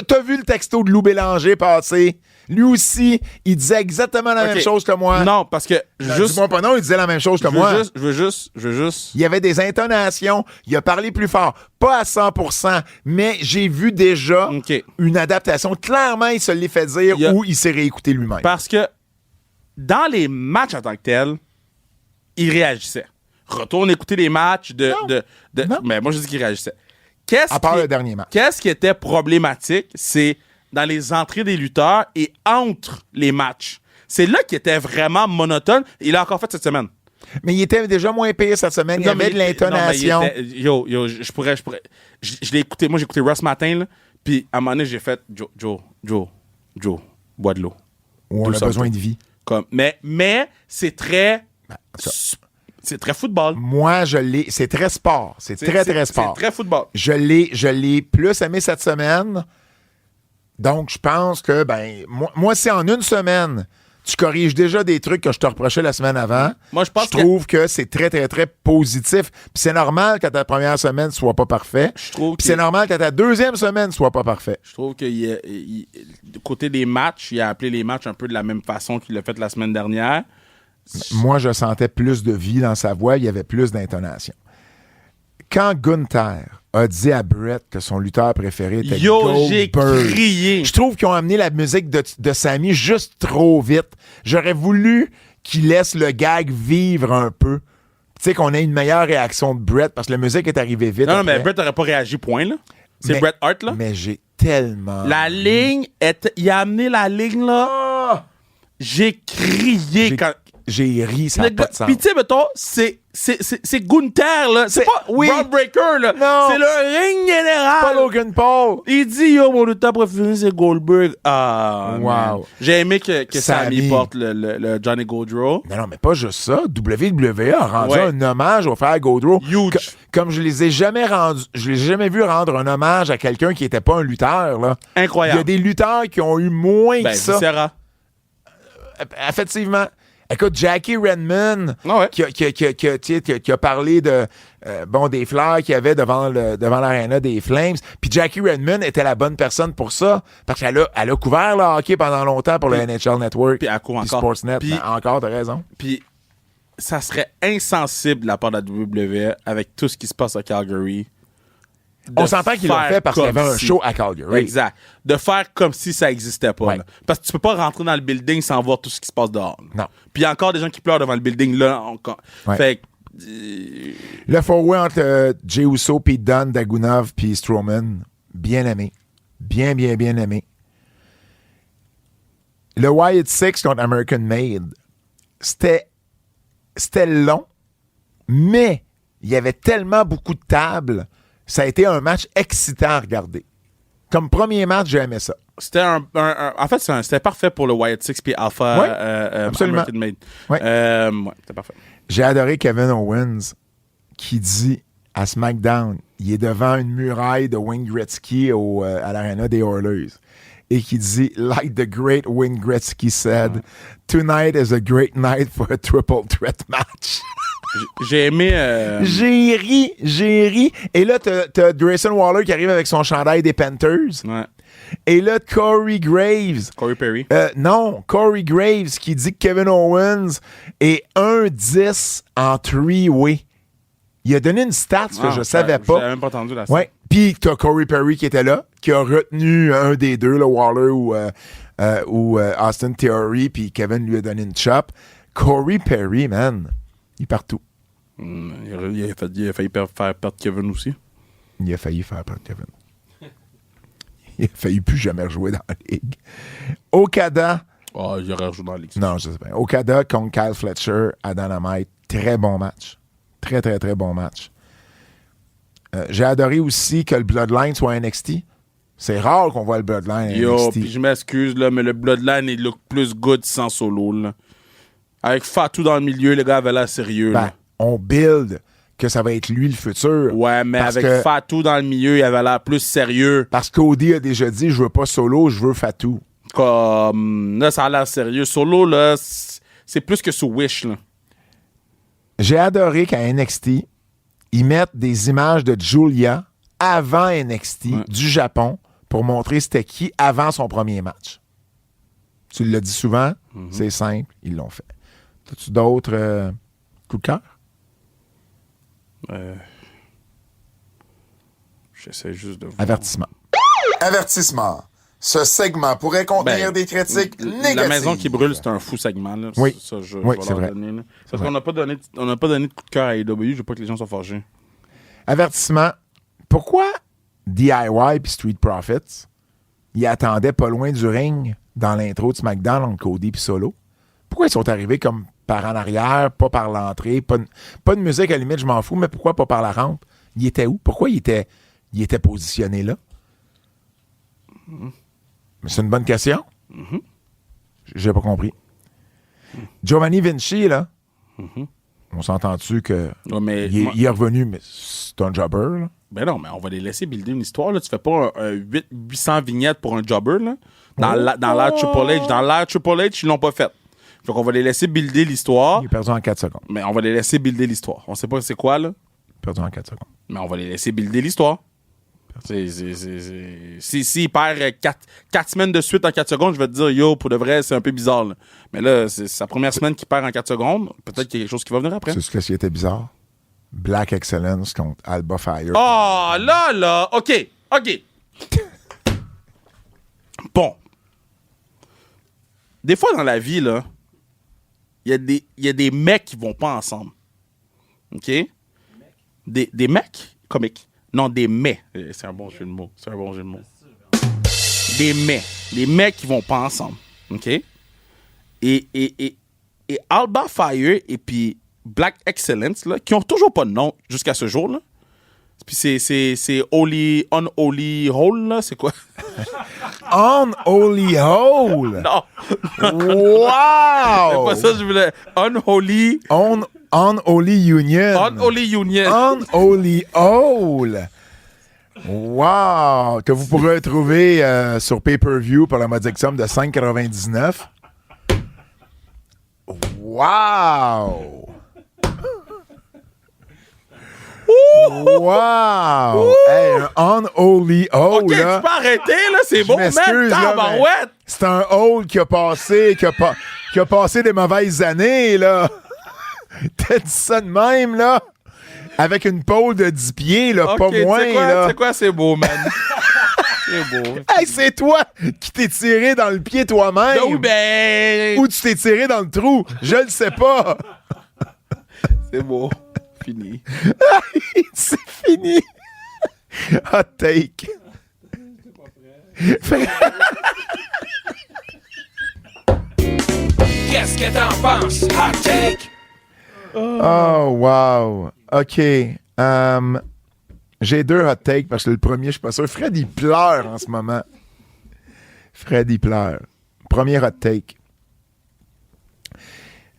T'as vu le texto de Lou Bélanger passer? Lui aussi, il disait exactement la même OK. chose que moi. Non, parce que juste... Dis-moi pas non, il disait la même chose que moi. Je veux juste... Il y avait des intonations, il a parlé plus fort. Pas à 100%, mais j'ai vu déjà OK. une adaptation. Clairement, il se l'est fait dire Il y a- ou il s'est réécouté lui-même. Parce que dans les matchs en tant que tels, il réagissait. Retourne écouter les matchs de... Non. Mais moi, je dis qu'il réagissait. À part le dernier match. Qu'est-ce qui était problématique, c'est dans les entrées des lutteurs et entre les matchs. C'est là qu'il était vraiment monotone. Il l'a encore fait cette semaine. Mais il était déjà moins pire cette semaine. Il y avait de l'intonation. Non, mais il était- yo, je pourrais. Je l'ai écouté. Moi, j'ai écouté Ross matin, là. Puis à un moment donné, j'ai fait Joe, bois de l'eau. Où on Tout a ça, besoin tout. de vie. Mais c'est très. ça. C'est très football. Moi, je l'ai. C'est très sport. C'est très sport. C'est très football. Je l'ai plus aimé cette semaine. Donc, je pense que, moi, si en une semaine, tu corriges déjà des trucs que je te reprochais la semaine avant, Moi, je pense je trouve que c'est très, très, très positif. Puis c'est normal que ta première semaine soit pas parfait. Je trouve Puis que- c'est normal que ta deuxième semaine soit pas parfait. Je trouve que du côté des matchs, il a appelé les matchs un peu de la même façon qu'il l'a fait la semaine dernière. Moi, je sentais plus de vie dans sa voix, il y avait plus d'intonation. Quand Gunther a dit à Brett que son lutteur préféré était j'ai Goldberg, crié. je trouve qu'ils ont amené la musique de Sami juste trop vite. J'aurais voulu qu'il laisse le gag vivre un peu. Tu sais, qu'on ait une meilleure réaction de Brett parce que la musique est arrivée vite. Non, mais après. Bret n'aurait pas réagi, point, là. C'est Mais- Bret Hart, là. Mais j'ai tellement... La ligne, il a amené la ligne, là. Ah! J'ai crié quand... J'ai ri, ça Le n'a pas gars- de sens. Puis tu sais, mettons, c'est Gunther, là. C'est pas oui. Rob Breaker, là. Non. C'est le ring général. Pas Logan Paul. Il dit, yo, mon lutteur préféré, c'est Goldberg. Ah, Wow. man. J'ai aimé que Sami Sami. porte le Johnny Goldrow. Non, mais pas juste ça. WWE a rendu Ouais. un hommage au frère Gaudreau. Huge. Comme je les ai jamais rendus, je les ai jamais vu rendre un hommage à quelqu'un qui était pas un lutteur, là. Il y Incroyable. a des lutteurs qui ont eu moins Ben, que ça. Sarah. Effectivement. Écoute, Jackie Redmond, Ah ouais. qui a parlé de des fleurs qu'il y avait devant l'aréna des Flames. Puis Jackie Redmond était la bonne personne pour ça. Parce qu'elle a couvert le hockey pendant longtemps pour le NHL Network. Puis elle couvre puis encore. Sportsnet. Puis- Ben, encore, t'as raison. Puis ça serait insensible de la part de la WWE avec tout ce qui se passe à Calgary. de On s'entend qu'ils l'ont faire fait parce qu'il y avait comme un si- show à Calgary. Exact. De faire comme si ça n'existait pas. Ouais. là. Parce que tu peux pas rentrer dans le building sans voir tout ce qui se passe dehors. là. Non. Puis il y a encore des gens qui pleurent devant le building là. Encore. Ouais. Fait que, Le four-way entre Jey Uso, Pete Dunne, Dagunov puis Strowman, bien aimé. Bien aimé. Le Wyatt Six contre American Made, c'était long, mais il y avait tellement beaucoup de tables, ça a été un match excitant à regarder. Comme premier match, j'ai aimé ça. c'était en fait, c'était parfait pour le Wyatt Six puis Alpha Ouais, absolument. American Made. Ouais. Ouais, c'était parfait. J'ai adoré Kevin Owens qui dit à SmackDown, il est devant une muraille de Wayne Gretzky à l'Arena des Oilers et qui dit, like the great Wayne Gretzky said, tonight is a great night for a triple threat match. J'ai aimé. J'ai ri. Et là, t'as Grayson Waller qui arrive avec son chandail des Panthers. Ouais. Et là, Corey Graves. Corey Perry. Non, Corey Graves qui dit que Kevin Owens est 1-10 en three-way. Il a donné une stat que je savais J'avais pas. même pas entendu la Ouais. Puis t'as Corey Perry qui était là, qui a retenu un des deux, le Waller ou Austin Theory, puis Kevin lui a donné une chop. Corey Perry, man, il est partout. Il a failli faire perdre Kevin aussi. Il a failli faire perdre Kevin. Il a failli plus jamais jouer dans la ligue. Okada, Oh, il aurait rejoué dans la ligue. non, je sais pas. Okada contre Kyle Fletcher à Dynamite, très bon match. Très bon match. J'ai adoré aussi que le Bloodline soit à NXT. C'est rare qu'on voit le Bloodline à Yo, NXT. puis je m'excuse, là, mais le Bloodline, il look plus good sans solo, là. Avec Fatou dans le milieu, le gars avait l'air sérieux, Ben, là. on build que ça va être lui le futur. Ouais, mais parce avec que- Fatou dans le milieu, il avait l'air plus sérieux. Parce qu'Cody a déjà dit, je veux pas solo, je veux Fatou. Comme, là, ça a l'air sérieux. Solo, là, c'est plus que sous Wish, là. J'ai adoré qu'à NXT, ils mettent des images de Julia avant NXT du Japon pour montrer c'était qui avant son premier match. Tu l'as dit souvent, c'est simple, ils l'ont fait. As-tu d'autres coups de cœur? J'essaie juste de voir. Avertissement. Avertissement. Ce segment pourrait contenir Ben, des critiques négatives. La maison qui brûle, c'est un fou segment. Là. Oui. Ça, je Oui, vais c'est leur vrai. donner, là. C'est parce qu'on n'a pas donné de coup de cœur à AEW. Je veux pas que les gens soient fâchés. Avertissement. Pourquoi DIY puis Street Profits, ils attendaient pas loin du ring dans l'intro de SmackDown entre Cody puis Solo? Pourquoi ils sont arrivés comme par en arrière, pas par l'entrée, pas de musique à la limite, je m'en fous, mais pourquoi pas par la rampe? Ils étaient où? Pourquoi ils étaient positionnés là? Mais c'est une bonne question. J'ai pas compris. Giovanni Vinci, là, on s'entend-tu que Ouais, mais il moi- est revenu, mais c'est un jobber, là? Ben non, mais on va les laisser builder une histoire. Là. Tu fais pas un 800 vignettes pour un jobber. Là. Dans l'ère Triple H. Dans l'ère Triple H, ils l'ont pas fait. Fait qu'on va les laisser builder l'histoire. Il est perdu en 4 secondes. Mais on va les laisser builder l'histoire. On sait pas c'est quoi, là. Perdu en 4 secondes. Mais on va les laisser builder l'histoire. S'il perd 4 semaines de suite en 4 secondes, je vais te dire, yo, pour de vrai, c'est un peu bizarre. Là. Mais là, c'est sa première semaine qu'il perd en 4 secondes. Peut-être qu'il y a quelque chose qui va venir après. C'est ce qui était bizarre. Black Excellence contre Alba Fire. Oh, là. OK. Bon. Des fois, dans la vie, là, il y a des mecs qui vont pas ensemble. OK? Des mecs comiques. Non, des mets. C'est un bon jeu de mots. Des mets. Des mecs qui vont pas ensemble. OK? Et Alba Fire et puis Black Excellence, là, qui ont toujours pas de nom jusqu'à ce jour, là. Puis c'est Unholy Hole, là, c'est quoi? Unholy Hole! Non! Wow! C'est pas ça que je voulais. Unholy Union. Unholy Union. Unholy Hole! Wow! Que vous pourrez trouver sur pay-per-view pour la modique somme de 5,99. Wow! Wow! Hey, un unholy hole, OK, là. tu peux arrêter, là, c'est Je beau, man. m'excuse, là, Tabarouette. c'est un hole qui a passé des mauvaises années, là. T'as dit ça de même, là? Avec une pole de 10 pieds, là, OK, pas moins, là. C'est quoi, c'est beau, man. C'est beau. Hey, c'est toi qui t'es tiré dans le pied toi-même. Oui, ben... Ou tu t'es tiré dans le trou. Je le sais pas. C'est beau. Fini. C'est fini. Hot take. Qu'est-ce que t'en penses? Hot take! Oh, wow. OK. J'ai 2 hot takes parce que le premier, je suis pas sûr. Fred, il pleure en ce moment. Fred, il pleure. Premier hot take.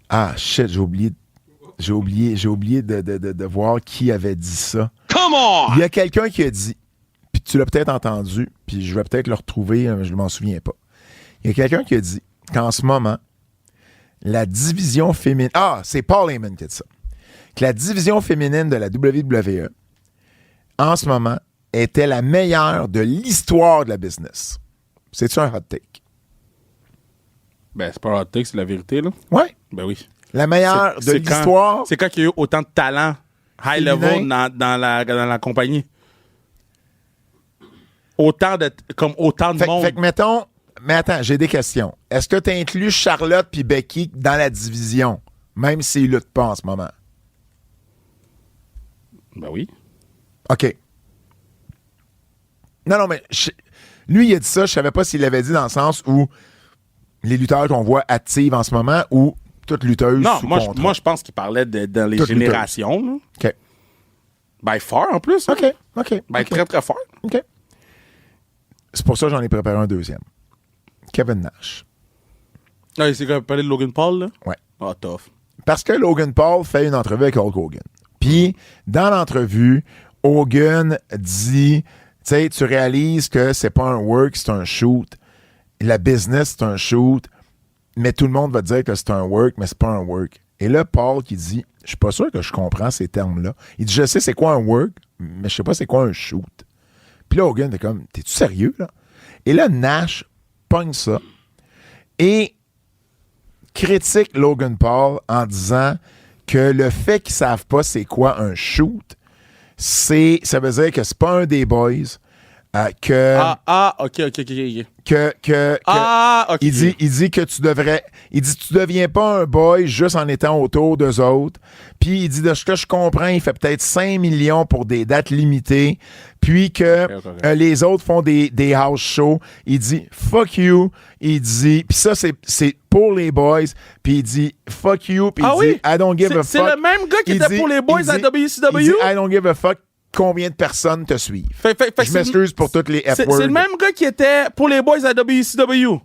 Ah, shit, j'ai oublié de voir qui avait dit ça. Come on! Il y a quelqu'un qui a dit, puis tu l'as peut-être entendu, puis je vais peut-être le retrouver, je ne m'en souviens pas. Il y a quelqu'un qui a dit qu'en ce moment, la division féminine... Ah, c'est Paul Heyman qui a dit ça. Que la division féminine de la WWE, en ce moment, était la meilleure de l'histoire de la business. C'est-tu un hot take? Ben, c'est pas un hot take, c'est la vérité, là. Ouais. Ben oui. La meilleure de C'est l'histoire. C'est quand qu'il y a eu autant de talent high Féminin. level dans la compagnie. Autant de monde. Fait que mettons... Mais attends, j'ai des questions. Est-ce que tu inclus Charlotte puis Becky dans la division, même s'ils luttent pas en ce moment? Ben oui. OK. Non, mais lui, il a dit ça, je savais pas s'il l'avait dit dans le sens où les lutteurs qu'on voit actifs en ce moment ou toutes lutteuses Non, sous moi, contrat. je pense qu'il parlait dans les Toutes générations. Là. OK. By far, en plus. hein. OK. By très, très fort. OK. C'est pour ça que j'en ai préparé un deuxième. Kevin Nash. Ah, c'est quand parler de Logan Paul, là? Ouais. Ah, tough. Parce que Logan Paul fait une entrevue avec Hulk Hogan. Puis, dans l'entrevue, Hogan dit, tu sais, tu réalises que c'est pas un work, c'est un shoot. La business, c'est un shoot. Mais tout le monde va te dire que c'est un work, mais c'est pas un work. Et là, Paul qui dit, je suis pas sûr que je comprends ces termes-là. Il dit, je sais c'est quoi un work, mais je sais pas c'est quoi un shoot. Puis là, Hogan était comme, t'es-tu sérieux, là? Et là, Nash pogne ça et critique Logan Paul en disant que le fait qu'ils savent pas c'est quoi un shoot, ça veut dire que c'est pas un des boys, que OK. OK. il dit que tu deviens pas un boy juste en étant autour d'eux autres. Puis il dit, de ce que je comprends, il fait peut-être 5 millions pour des dates limitées. Puis que Ok. les autres font des house shows. Il dit, fuck you. Il dit, puis ça, c'est pour les boys. Puis il dit, fuck you. Puis il dit, I don't give a fuck. C'est le même gars qui Il était dit- pour les boys il à dit- WCW? Il dit, I don't give a fuck combien de personnes te suivent. Fait Je m'excuse pour toutes les C'est F-words. le même gars qui était pour les boys à WCW.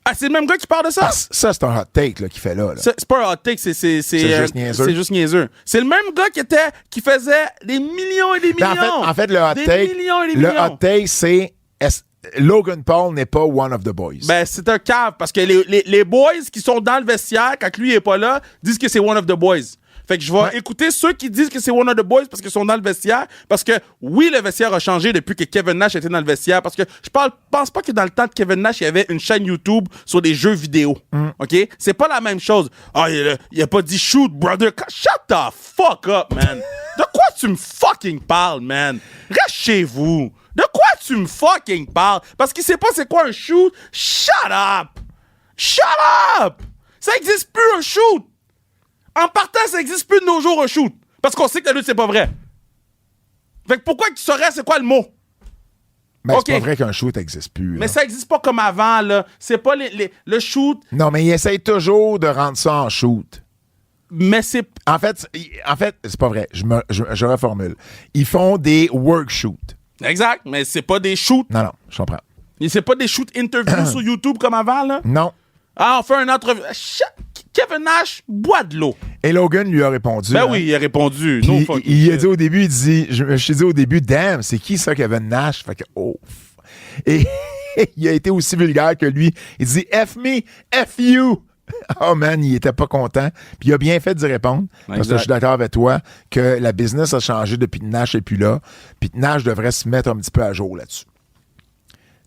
Ah, c'est le même gars qui parle de ça? Ah, ça, c'est un hot take là, qu'il fait là. C'est pas un hot take, c'est juste niaiseux. C'est juste niaiseux. C'est le même gars qui faisait des millions et des Ben, millions. en fait, le hot des take, millions et des le millions. hot take, c'est Logan Paul n'est pas one of the boys. Ben, c'est un cave parce que les boys qui sont dans le vestiaire, quand lui est pas là, disent que c'est one of the boys. Fait que je vais écouter ceux qui disent que c'est one of the boys parce qu'ils sont dans le vestiaire. Parce que, oui, le vestiaire a changé depuis que Kevin Nash était dans le vestiaire. Parce que je pense pas que dans le temps de Kevin Nash, il y avait une chaîne YouTube sur des jeux vidéo. OK? C'est pas la même chose. Ah, il a pas dit shoot, brother. Shut the fuck up, man. De quoi tu me fucking parles, man? Reste chez vous. De quoi tu me fucking parles? Parce qu'il sait pas c'est quoi un shoot. Shut up! Shut up! Ça existe plus un shoot! En partant, ça existe plus de nos jours un shoot. Parce qu'on sait que la lutte, c'est pas vrai. Fait que pourquoi que tu saurais c'est quoi le mot? Ben, OK. c'est pas vrai qu'un shoot n'existe plus. là. Mais ça existe pas comme avant, là. C'est pas le shoot, Non, mais ils essayent toujours de rendre ça en shoot. mais c'est... En fait, c'est pas vrai. Je reformule. Ils font des work shoots. Exact, mais c'est pas des shoots. Non, je comprends. Et c'est pas des shoots interviews sur YouTube comme avant, là. Non. Ah, on fait un entrevue. Kevin Nash boit de l'eau. Et Logan lui a répondu. Ben hein. oui, il a répondu. Puis No fucking il a shit. dit au début, je me suis dit au début, damn, c'est qui ça, Kevin Nash? Fait que, oh. Et il a été aussi vulgaire que lui. Il dit, F me, F you. Oh man, il était pas content. Puis il a bien fait d'y répondre. Parce que Exact. je suis d'accord avec toi que la business a changé depuis que Nash n'est plus là. Puis que Nash devrait se mettre un petit peu à jour là-dessus.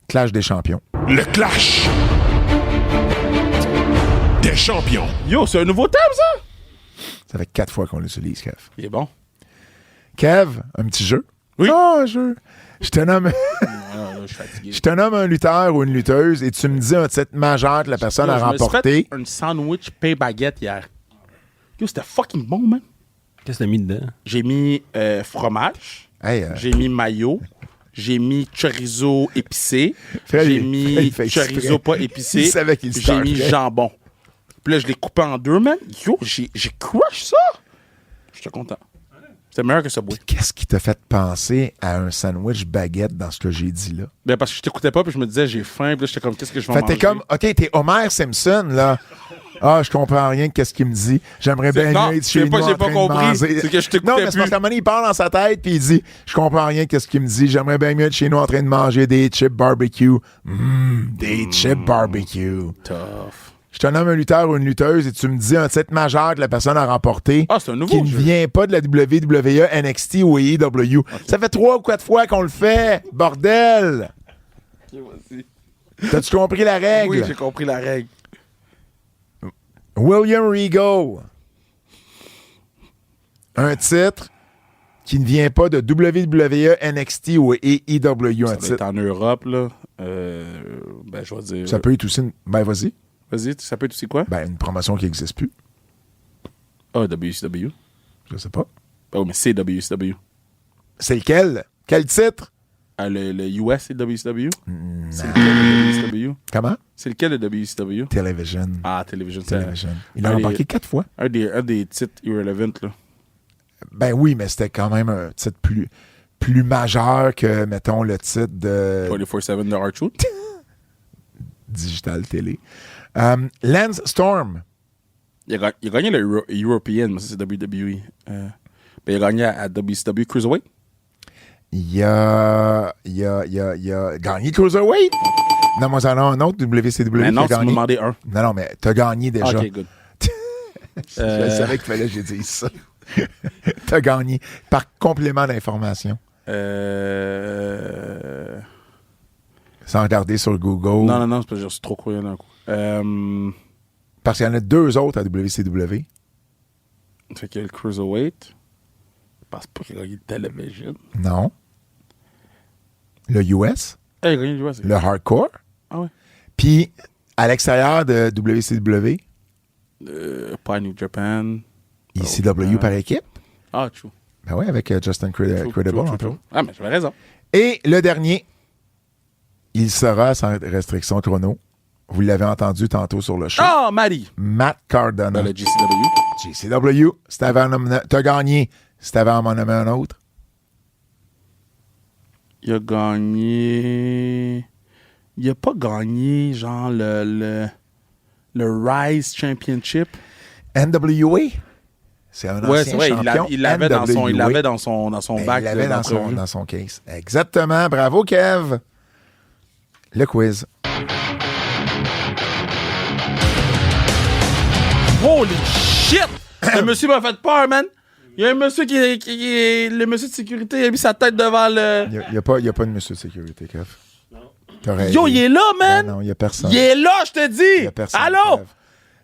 Clash des champions. Le clash des champions. Yo, c'est un nouveau thème, ça? Ça fait 4 fois qu'on l'utilise, Kev. Il est bon. Kev, un petit jeu? Oui. Ah, un jeu. Je te nomme... Je suis fatigué. Je te nomme un lutteur ou une lutteuse et tu me dis un titre majeur que la personne a Yo, je me suis remporté. fait un sandwich pain baguette hier. Yo, c'était fucking bon, man. Qu'est-ce que t'as mis dedans? J'ai mis fromage. Hey, J'ai mis mayo. J'ai mis chorizo épicé. Fred, J'ai il mis fait chorizo exprès. pas épicé. Il savait qu'il J'ai mis starterait. jambon. Puis là, je l'ai coupé en deux, man. Yo, j'ai crush ça. J'étais content. C'était meilleur que ce bois. Qu'est-ce qui t'a fait penser à un sandwich baguette dans ce que j'ai dit là? Ben, parce que je t'écoutais pas, puis je me disais, j'ai faim. Puis là, j'étais comme, qu'est-ce que je vais Fait manger? t'es comme, OK, t'es Homer Simpson, là. Ah, je comprends rien de qu'est-ce qu'il me dit. J'aimerais bien Non, mieux être c'est chez pas nous que j'ai en pas train de compris, manger. c'est que je t'écoutais Non, mais c'est plus. parce qu'à un moment donné, il parle dans sa tête puis il dit, je comprends rien de qu'est-ce qu'il me dit. J'aimerais bien mieux être chez nous en train de manger des chips barbecue. Des chips barbecue. Tough. Je te nomme un lutteur ou une lutteuse et tu me dis un titre majeur que la personne a remporté. Ah, c'est un nouveau qui ne jeu. vient pas de la WWE, NXT ou AEW. Ça fait 3 ou 4 fois qu'on le fait. Bordel! T'as-tu compris la règle? Oui, j'ai compris la règle. William Regal. Un titre qui ne vient pas de WWE, NXT ou AEW. Ça Un doit titre. être en Europe, là. Ben, je vais dire... Ça peut être aussi une... Ben, vas-y. Vas-y, ça peut être aussi quoi? Ben, une promotion qui n'existe plus. Ah, WCW. Je sais pas. Oh, mais c'est WCW. C'est lequel? Quel titre? Ah, le US, c'est WCW? C'est lequel le WCW? Comment? C'est lequel le WCW? Television. Ah, Television. c'est Television. Il a un remporté des- 4 fois. un des titres irrelevant, là. Ben oui, mais c'était quand même un titre plus majeur que, mettons, le titre de 24/7 de R-Truth. Digital Télé. Lance Storm. Il a gagné le European, mais ça, c'est WWE. Ben, il a gagné à WCW Cruiserweight. Il a gagné Cruiserweight. Non, moi, j'en ai un autre, WCW, Mais non, qui tu a m'as gagné. demandé un. Non, mais t'as gagné déjà. Ok, good. Je savais qu'il fallait que j'ai dit ça. T'as gagné. Par complément d'information. Sans regarder sur Google. Non, c'est parce que je suis trop curieux d'un coup. Parce qu'il y en a 2 autres à WCW. Fait qu'il y a le Cruiserweight. Je pense pas qu'il a gagné le Television. Non. Le US. Il a gagné le US. Le Hardcore. Ah ouais. Puis, à l'extérieur de WCW, Pas New Japan. ECW par équipe. Ah, true. Ben oui, avec Justin Credible, True, entre true. autres. Ah, mais j'avais raison. Et le dernier, il sera sans restriction chrono. Vous l'avez entendu tantôt sur le show. Ah, Maddie. Matt Cardona. Dans le GCW. JCW. Si t'avais t'as gagné. Si t'avais à m'en nommer un autre. Il a gagné. Il a pas gagné, genre, le Rise Championship. NWA. C'est un Ouais, ancien c'est vrai, champion. il l'avait dans son, il NWA. l'avait dans son Ben, bac. il l'avait dans d'entrevue. dans son case. Exactement. Bravo, Kev. Le quiz. Holy shit! Le monsieur m'a fait peur, man. Il y a un monsieur qui est le monsieur de sécurité, il a mis sa tête devant le... Il n'y a pas de monsieur de sécurité, Kev. Yo, il est là, man! Non, il n'y a personne. Il est là, je te Il dis! n'y a personne. Allô?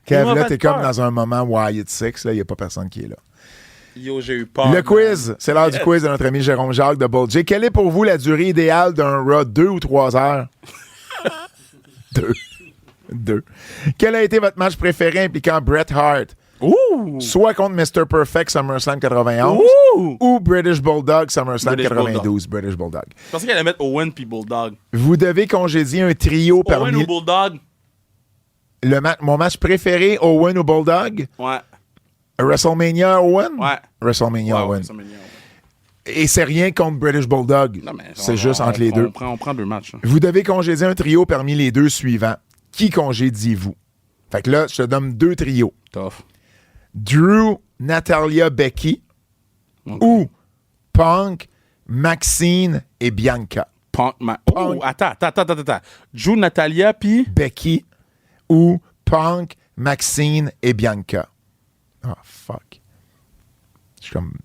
Kev, Il m'a là, fait t'es comme peur. dans un moment Wyatt Six, là, il n'y a pas personne qui est là. Yo, j'ai eu peur. Le man. quiz, c'est l'heure du quiz de notre ami Jérôme Jacques de Bull J. Quelle est pour vous la durée idéale d'un Raw, 2 ou 3 heures? 2. Quel a été votre match préféré impliquant Bret Hart? Ouh! Soit contre Mr. Perfect SummerSlam 91 Ouh! ou British Bulldog SummerSlam British 92. British Bulldog. Je pensais qu'elle allait mettre Owen puis Bulldog. Vous devez congédier un trio Owen parmi ou Bulldog? mon match préféré, Owen ou Bulldog? Ouais. WrestleMania Owen? Ouais. WrestleMania Owen. ça m'énerve. Et c'est rien contre British Bulldog. Non, mais C'est juste entre les deux. On prend 2 matchs. hein. Vous devez congédier un trio parmi les 2 suivants. Qui congédiez-vous? Fait que là, je te donne 2 trios. Tough. Drew, Natalia, Becky ou Punk, Maxine et Bianca. Punk. Oh, attends. Drew, Natalia, puis... Becky ou Punk, Maxine et Bianca. Ah, fuck.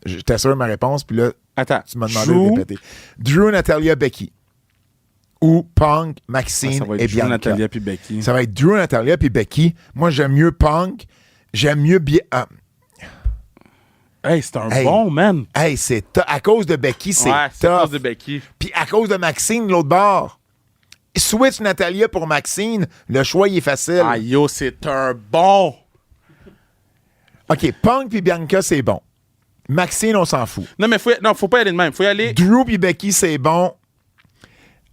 Je t'assure de ma réponse, puis là, Attends. tu m'as demandé de répéter. Drew, Natalia, Becky. Ou Punk, Maxine Ça va et être Drew, Bianca. Natalia, puis Becky. Ça va être Drew, Natalia puis Becky. Moi, j'aime mieux Punk. J'aime mieux... Hey, c'est un Hey. bon, man. Hey, c'est à cause de Becky, c'est Ouais, c'est à tough. cause de Becky. Puis à cause de Maxine, de l'autre bord. Switch Natalia pour Maxine, le choix, il est facile. Ah, yo, c'est un bon. OK, Punk puis Bianca, c'est bon. Maxine, on s'en fout. Non, mais faut pas y aller de même. Faut y aller... Drew puis Becky, c'est bon.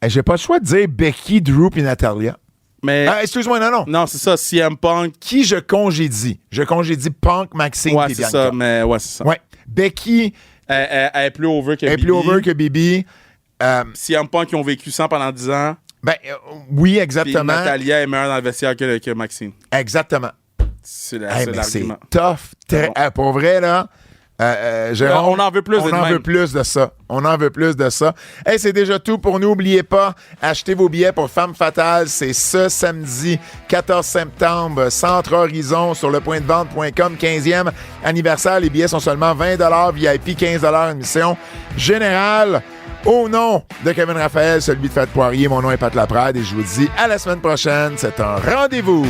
J'ai pas le choix de dire Becky, Drew puis Natalia. Mais... Excuse-moi, non. Non, c'est ça, CM Punk. Qui je congédie? Je congédie Punk, Maxine Ouais, puis c'est Bianca. ça, mais ouais, c'est ça. Ouais. Becky Elle est plus over que est Bibi. plus over que Bibi. CM Punk qui ont vécu 100 pendant 10 ans. Oui, Puis exactement. Natalia est meilleure dans le vestiaire que Maxine. Exactement. C'est Hey, mais c'est l'argument. tough. Bon. Pour vrai, là, Jérôme, On en veut plus de On en même. veut plus de ça. On en veut plus de ça. Hey, c'est déjà tout pour nous. N'oubliez pas, achetez vos billets pour Femme Fatale. C'est ce samedi 14 septembre, Centre Horizon, sur lepointdevente.com, 15e anniversaire. Les billets sont seulement 20 VIP, 15 admission générale. Au nom de Kevin Raphaël, celui de Fête Poirier, mon nom est Pat Laprade et je vous dis à la semaine prochaine. C'est un rendez-vous.